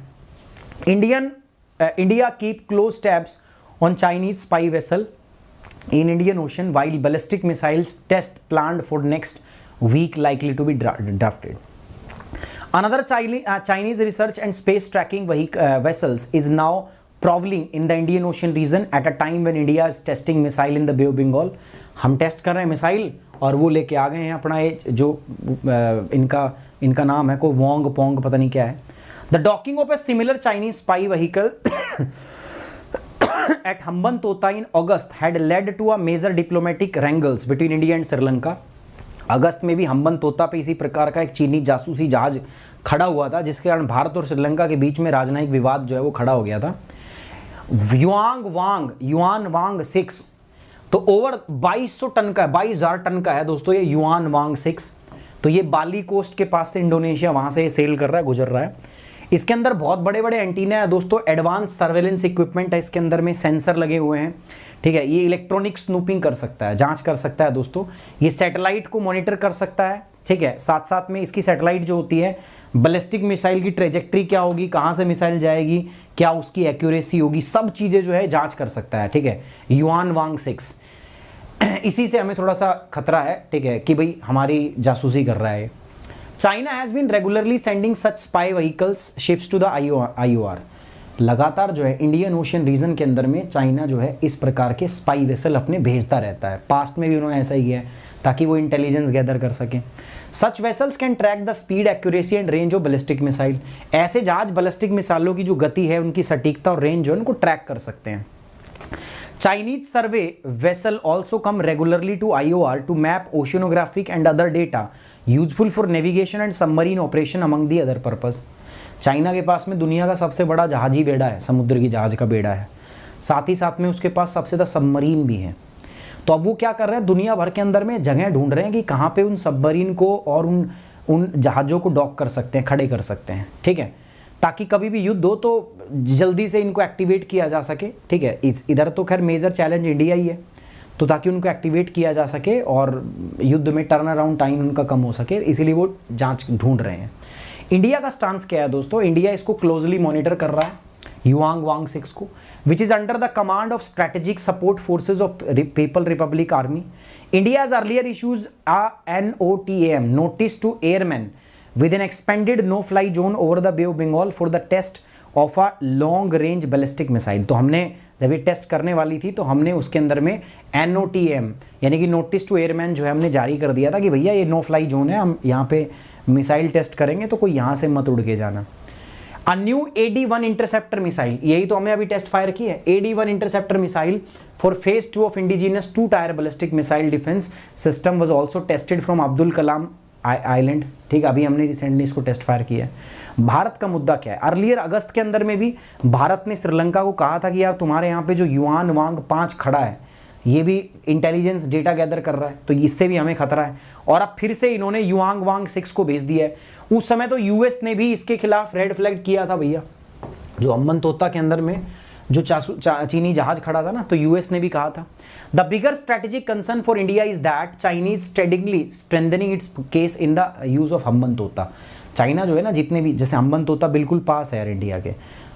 India keep close tabs on Chinese spy vessel in Indian Ocean while ballistic missiles test planned for next week likely to be drafted. Another Chinese research and space tracking vessels is now prowling in the Indian Ocean region at a time when India is testing missile in the Bay of Bengal. हम test कर रहे हैं missile और वो लेके आ गए हैं अपना ये जो इनका नाम है कोई वोंग पोंग पता नहीं क्या है। The docking of a similar Chinese spy vehicle at Hambantota Tota in August had led to a major diplomatic wrangles between India and Sri Lanka. अगस्त में भी हम्बन तोता पे इसी प्रकार का एक चीनी जासूसी जहाज खड़ा हुआ था, जिसके कारण भारत और श्रीलंका के बीच में राजनयिक विवाद जो है वो खड़ा हो गया था। युआन वांग 6 तो ओवर 2200 टन का है, 22,000 टन का है दोस्तों ये युआन वांग 6। तो ये बाली कोस्ट के पास से इंडोनेशिया वहाँ से ये सेल कर रहा है, गुजर रहा है। इसके अंदर बहुत बड़े बड़े एंटीना है दोस्तों, एडवांस सर्वेलेंस इक्विपमेंट है इसके अंदर में, सेंसर लगे हुए हैं, ठीक है। ये इलेक्ट्रॉनिक स्नूपिंग कर सकता है, जांच कर सकता है दोस्तों। ये सैटेलाइट को मॉनिटर कर सकता है, ठीक है। साथ साथ में इसकी सैटेलाइट जो होती है, बैलिस्टिक मिसाइल की ट्रेजेक्ट्री क्या होगी, कहाँ से मिसाइल जाएगी, क्या उसकी एक्यूरेसी होगी, सब चीज़ें जो है जाँच कर सकता है, ठीक है। युआन वांग 6 इसी से हमें थोड़ा सा खतरा है, ठीक है, कि भाई हमारी जासूसी कर रहा है। China has been regularly sending such spy vehicles ships to the IOR। लगातार जो है इंडियन ओशन रीजन के अंदर में चाइना जो है इस प्रकार के स्पाई वेसल अपने भेजता रहता है। पास्ट में भी उन्होंने ऐसा ही किया है ताकि वो इंटेलिजेंस गैदर कर सकें। Such vessels can track the speed, accuracy and range of ballistic missile. ऐसे जहाज बैलिस्टिक मिसाइलों की जो गति है, उनकी सटीकता और रेंज जो है उनको ट्रैक कर सकते हैं। Chinese survey vessel also come regularly to IOR to map oceanographic and other data useful for navigation and submarine operation among the other purpose. China के पास में दुनिया का सबसे बड़ा जहाजी बेड़ा है, समुद्र की जहाज का बेड़ा है, साथ ही साथ में उसके पास सबसे ज़्यादा सबमरीन भी है। तो अब वो क्या कर रहे हैं, दुनिया भर के अंदर में जगह ढूंढ रहे हैं कि कहाँ पे उन सबमरीन को और उन जहाज़ों को डॉक कर सकते हैं, खड़े कर सकते हैं, ठीक है, ताकि कभी भी युद्ध हो तो जल्दी से इनको एक्टिवेट किया जा सके, ठीक है। इधर तो खैर मेजर चैलेंज इंडिया ही है, तो ताकि उनको एक्टिवेट किया जा सके और युद्ध में टर्न अराउंड टाइम उनका कम हो सके, इसीलिए वो जांच ढूंढ रहे हैं। इंडिया का स्टांस क्या है दोस्तों, इंडिया इसको क्लोजली मॉनिटर कर रहा है, युआन वांग 6 को, which is under the command of strategic support forces of people republic army. India has earlier issues NOTAM, notice to airman with an expanded no-fly zone over the Bay of Bengal for the test of a long-range ballistic missile। तो हमने जब ये test करने वाली थी तो हमने उसके अंदर में NOTAM यानी कि नोटिस टू एयरमैन जो है हमने जारी कर दिया था कि भैया ये नो फ्लाई जोन है, हम यहाँ पे मिसाइल टेस्ट करेंगे तो कोई यहाँ से मत उड़ के जाना। A new AD-1 interceptor missile, यही तो हमने अभी टेस्ट फायर की है, AD-1 interceptor missile for phase 2 of indigenous two tier ballistic missile defence system was also tested from Abdul Kalam Island, ठीक है। अभी हमने रिसेंटली इसको टेस्ट फायर किया है। भारत का मुद्दा क्या है, अर्लियर अगस्त के अंदर में भी भारत ने श्रीलंका को कहा था कि यार तुम्हारे यहाँ पे जो युआन वांग 5 खड़ा है ये भी इंटेलिजेंस डेटा गैदर कर रहा है, तो इससे भी हमें खतरा है। और अब फिर से इन्होंने युआन वांग 6 को भेज दिया है। उस समय तो US ने भी इसके खिलाफ रेड फ्लैग किया था भैया, जो हम्बन तोता के अंदर में जो चीनी जहाज खड़ा था ना, तो US ने भी कहा था। The bigger strategic concern for India is that Chinese steadily strengthening its case in the use of Hambantota. China जो है ना, जितने भी, जैसे हम्बन तोता बिल्कुल पास है यार इंडिया के,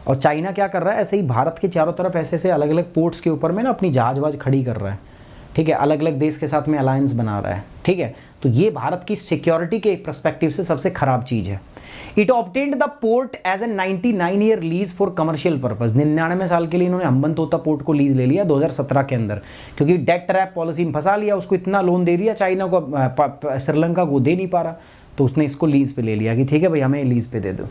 और चाइना क्या कर रहा है, ऐसे ही भारत के चारों तरफ ऐसे ऐसे अलग अलग पोर्ट्स के ऊपर में ना अपनी जहाज खड़ी कर रहा है, ठीक है, अलग अलग देश के साथ में अलायंस बना रहा है, ठीक है। तो ये भारत की सिक्योरिटी के पर्सपेक्टिव से सबसे खराब चीज़ है। It obtained the port as a 99-ईयर लीज फॉर कमर्शियल पर्पज। 99 साल के लिए इन्होंने हम्बन तोता पोर्ट को लीज ले लिया 2017 के अंदर, क्योंकि डेट ट्रैप पॉलिसी में फंसा लिया, उसको इतना लोन दे दिया चाइना को, श्रीलंका को दे नहीं पा रहा, तो उसने इसको लीज पे ले लिया कि ठीक है भाई हमें लीज पे दे दो।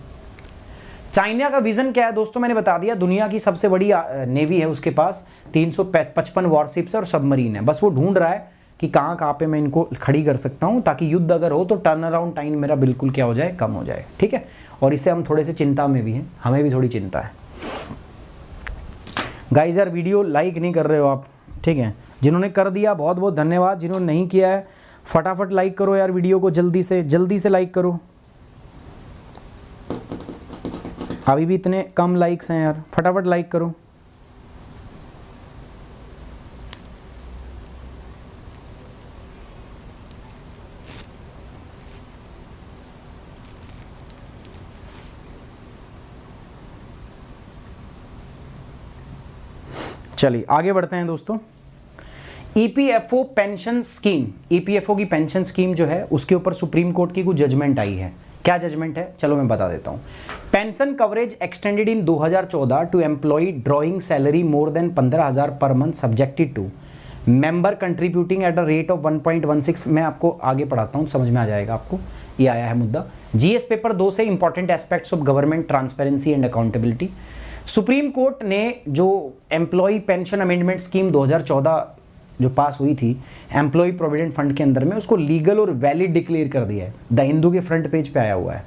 चाइना का विजन क्या है दोस्तों, मैंने बता दिया, दुनिया की सबसे बड़ी नेवी है उसके पास, 355 वॉरशिप्स है और सबमरीन है। बस वो ढूंढ रहा है कि कहाँ कहाँ पे मैं इनको खड़ी कर सकता हूँ ताकि युद्ध अगर हो तो टर्न अराउंड टाइम मेरा बिल्कुल क्या हो जाए, कम हो जाए। ठीक है, और इससे हम थोड़े से चिंता में भी हैं, हमें भी थोड़ी चिंता है। गाइस यार वीडियो लाइक नहीं कर रहे हो आप, ठीक है, जिन्होंने कर दिया बहुत बहुत धन्यवाद, जिन्होंने नहीं किया है फटाफट लाइक करो यार, वीडियो को जल्दी से लाइक करो। अभी भी इतने कम लाइक्स हैं यार, फटाफट लाइक करो। चलिए आगे बढ़ते हैं दोस्तों। ईपीएफओ पेंशन स्कीम, ईपीएफओ की पेंशन स्कीम जो है उसके ऊपर सुप्रीम कोर्ट की कुछ जजमेंट आई है। क्या जजमेंट है चलो मैं बता देता हूं। Pension coverage extended in 2014 to employ drawing salary more than 15,000 per month subjected to member contributing at a rate of 1.16। मैं आपको आगे पढ़ाता हूं, समझ में आ जाएगा आपको, ये आया है मुद्दा जीएस पेपर 2 से, important aspects of government transparency and accountability. Supreme court ने जो एम्प्लॉय पेंशन अमेंडमेंट स्कीम 2014 जो पास हुई थी एम्प्लॉय प्रोविडेंट फंड के अंदर में, उसको लीगल और वैलिड डिक्लेयर कर दिया है। द हिंदू के फ्रंट पेज पे आया हुआ है।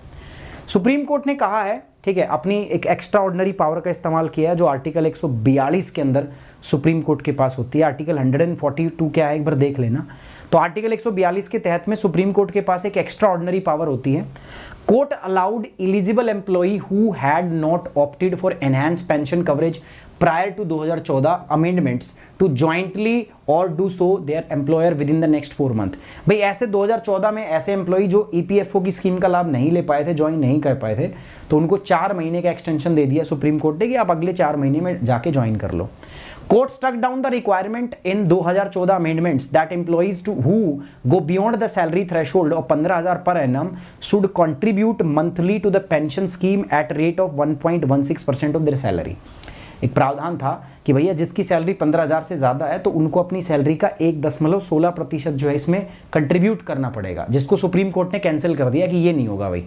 सुप्रीम कोर्ट ने कहा है, ठीक है, अपनी एक एक्स्ट्रा ऑर्डिनरी पावर का इस्तेमाल किया है जो आर्टिकल 142 के अंदर सुप्रीम कोर्ट के पास होती है। आर्टिकल 142 क्या है एक बार देख लेना। तो आर्टिकल 142 के तहत में सुप्रीम कोर्ट के पास एक एक्स्ट्रा ऑर्डिनरी पावर होती है। Court allowed eligible employee who had not opted for enhance pension coverage prior to 2014 amendments to jointly or do so their employer within the next 4 month. भाई ऐसे 2014 में ऐसे employee जो EPFO की scheme का लाभ नहीं ले पाए थे, ज्वाइन नहीं कर पाए थे, तो उनको 4 महीने का एक्सटेंशन दे दिया सुप्रीम कोर्ट ने कि आप अगले 4 महीने में जाके ज्वाइन कर लो। Court struck down the requirement in 2014 amendments that employees who go beyond the salary threshold of 15,000 per annum should contribute monthly to the pension scheme at rate of 1.16% of their salary। एक प्रावधान था कि भैया जिसकी salary 15,000 से ज़्यादा है तो उनको अपनी सैलरी का 1.16% जो है इसमें कंट्रीब्यूट करना पड़ेगा, जिसको सुप्रीम कोर्ट ने कैंसिल कर दिया कि ये नहीं होगा भाई।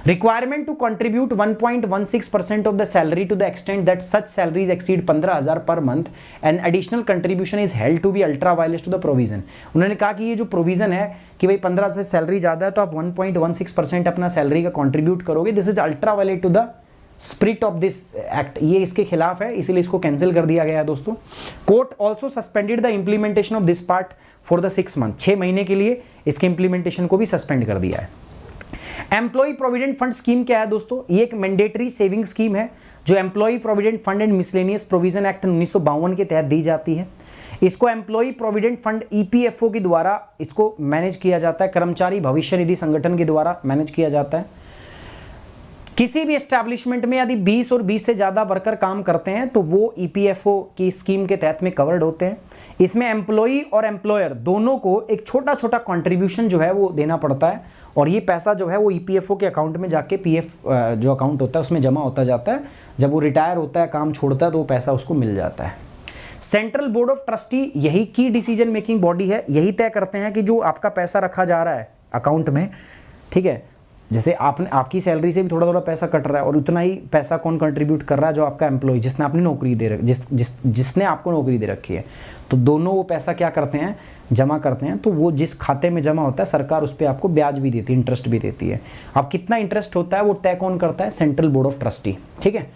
Requirement to contribute 1.16% of the salary to the extent that such salaries exceed 15,000 per month and additional contribution is held to be ultra violation to the provision। उन्होंने कहा कि ये जो प्रोविजन है कि भाई 15 से सैलरी ज़्यादा है तो आप 1.16% अपना सैलरी का कंट्रीब्यूट करोगे, this is ultra violet to the spirit of this act, ये इसके खिलाफ है, इसीलिए इसको कैंसिल कर दिया गया है दोस्तों। Court also suspended the implementation of this part for the 6 month, 6 महीने के लिए इसके इंप्लीमेंटेशन को भी सस्पेंड कर दिया है। एम्प्लॉय प्रोविडेंट फंड स्कीम क्या है दोस्तों, ये एक मैंडेटरी सेविंग स्कीम है जो employ provident fund and miscellaneous provision act 1952 के तहत दी जाती है। इसको एम्प्लॉय प्रोविडेंट फंड ईपीएफओ के द्वारा इसको मैनेज किया जाता है, कर्मचारी भविष्य निधि संगठन के द्वारा मैनेज किया जाता है। किसी भी एस्टैब्लिशमेंट में यदि 20 और 20 से ज़्यादा वर्कर काम करते हैं तो वो ईपीएफओ की स्कीम के तहत में कवर्ड होते हैं। इसमें एम्प्लॉई और एम्प्लॉयर दोनों को एक छोटा छोटा कंट्रीब्यूशन जो है वो देना पड़ता है और ये पैसा जो है वो ईपीएफओ के अकाउंट में जाके पीएफ जो अकाउंट होता है उसमें जमा होता जाता है। जब वो रिटायर होता है, काम छोड़ता है, तो वो पैसा उसको मिल जाता है। सेंट्रल बोर्ड ऑफ ट्रस्टी यही की डिसीजन मेकिंग बॉडी है, यही तय करते हैं कि जो आपका पैसा रखा जा रहा है अकाउंट में, ठीक है, जैसे आपकी सैलरी से भी थोड़ा थोड़ा पैसा कट रहा है और उतना ही पैसा कौन कंट्रीब्यूट कर रहा है, जो आपका एम्प्लॉय जिसने आपने नौकरी दे जिसने आपको नौकरी दे रखी है, तो दोनों वो पैसा क्या करते हैं, जमा करते हैं। तो वो जिस खाते में जमा होता है सरकार उस पर आपको ब्याज भी देती है, इंटरेस्ट भी देती है। अब कितना इंटरेस्ट होता है वो तय कौन करता है, सेंट्रल बोर्ड ऑफ ट्रस्टी, ठीक है।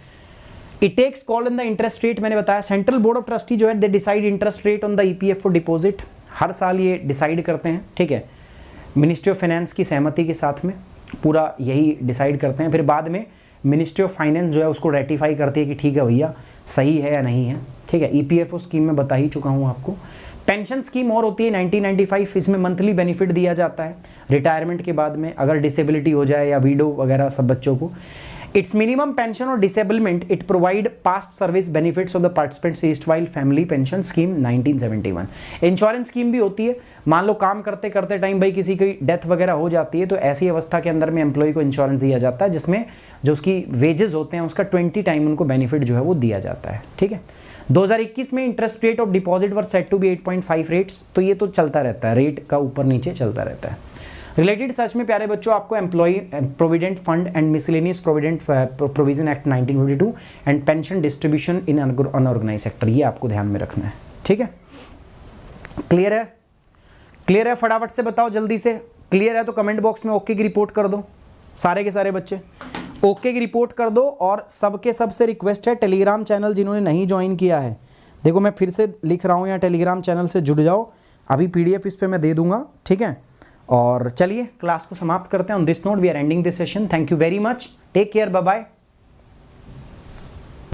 It takes call on the interest rate, मैंने बताया सेंट्रल बोर्ड ऑफ ट्रस्टी जो है they decide interest rate on the EPFO deposit, हर साल ये डिसाइड करते हैं, ठीक है, मिनिस्ट्री ऑफ फाइनेंस की सहमति के साथ में पूरा यही डिसाइड करते हैं। फिर बाद में मिनिस्ट्री ऑफ फाइनेंस जो है उसको रेटिफाई करती है कि ठीक है भैया सही है या नहीं है, ठीक है। ईपीएफओ स्कीम में बता ही चुका हूँ आपको। पेंशन स्कीम और होती है 1995, इसमें मंथली बेनिफिट दिया जाता है रिटायरमेंट के बाद में, अगर डिसेबिलिटी हो जाए या वीडो वगैरह सब बच्चों को। इट्स मिनिमम पेंशन और disablement it provide past service benefits of the participants east while family pension scheme 1971। Insurance scheme भी होती है, मान लो काम करते करते टाइम भाई किसी की डेथ वगैरह हो जाती है तो ऐसी अवस्था के अंदर में एम्प्लॉय को इंश्योरेंस दिया जाता है, जिसमें जो उसकी वेजेस होते हैं उसका 20 टाइम उनको बेनिफिट जो है वो दिया जाता है, ठीक है। 2021 में interest rate of deposit were set to be 8.5 rates, तो ये तो चलता रहता है, रेट का ऊपर नीचे चलता रहता है। रिलेटेड सर्च में प्यारे बच्चों आपको employ provident fund and miscellaneous provident provision act 1952 and pension distribution in unorganise sector, ये आपको ध्यान में रखना है। ठीक है, क्लियर है? क्लियर है? फटाफट से बताओ जल्दी से। क्लियर है तो कमेंट बॉक्स में ओके की रिपोर्ट कर दो, सारे के सारे बच्चे ओके की रिपोर्ट कर दो। और सबके सबसे रिक्वेस्ट है, टेलीग्राम चैनल जिन्होंने नहीं ज्वाइन किया है, देखो मैं फिर से लिख रहा हूँ यहाँ, टेलीग्राम चैनल से जुड़ जाओ। अभी PDF इस पे मैं दे दूंगा, ठीक है। और चलिए क्लास को समाप्त करते हैं। On this note we are ending this session. Thank you very much, take care, bye bye.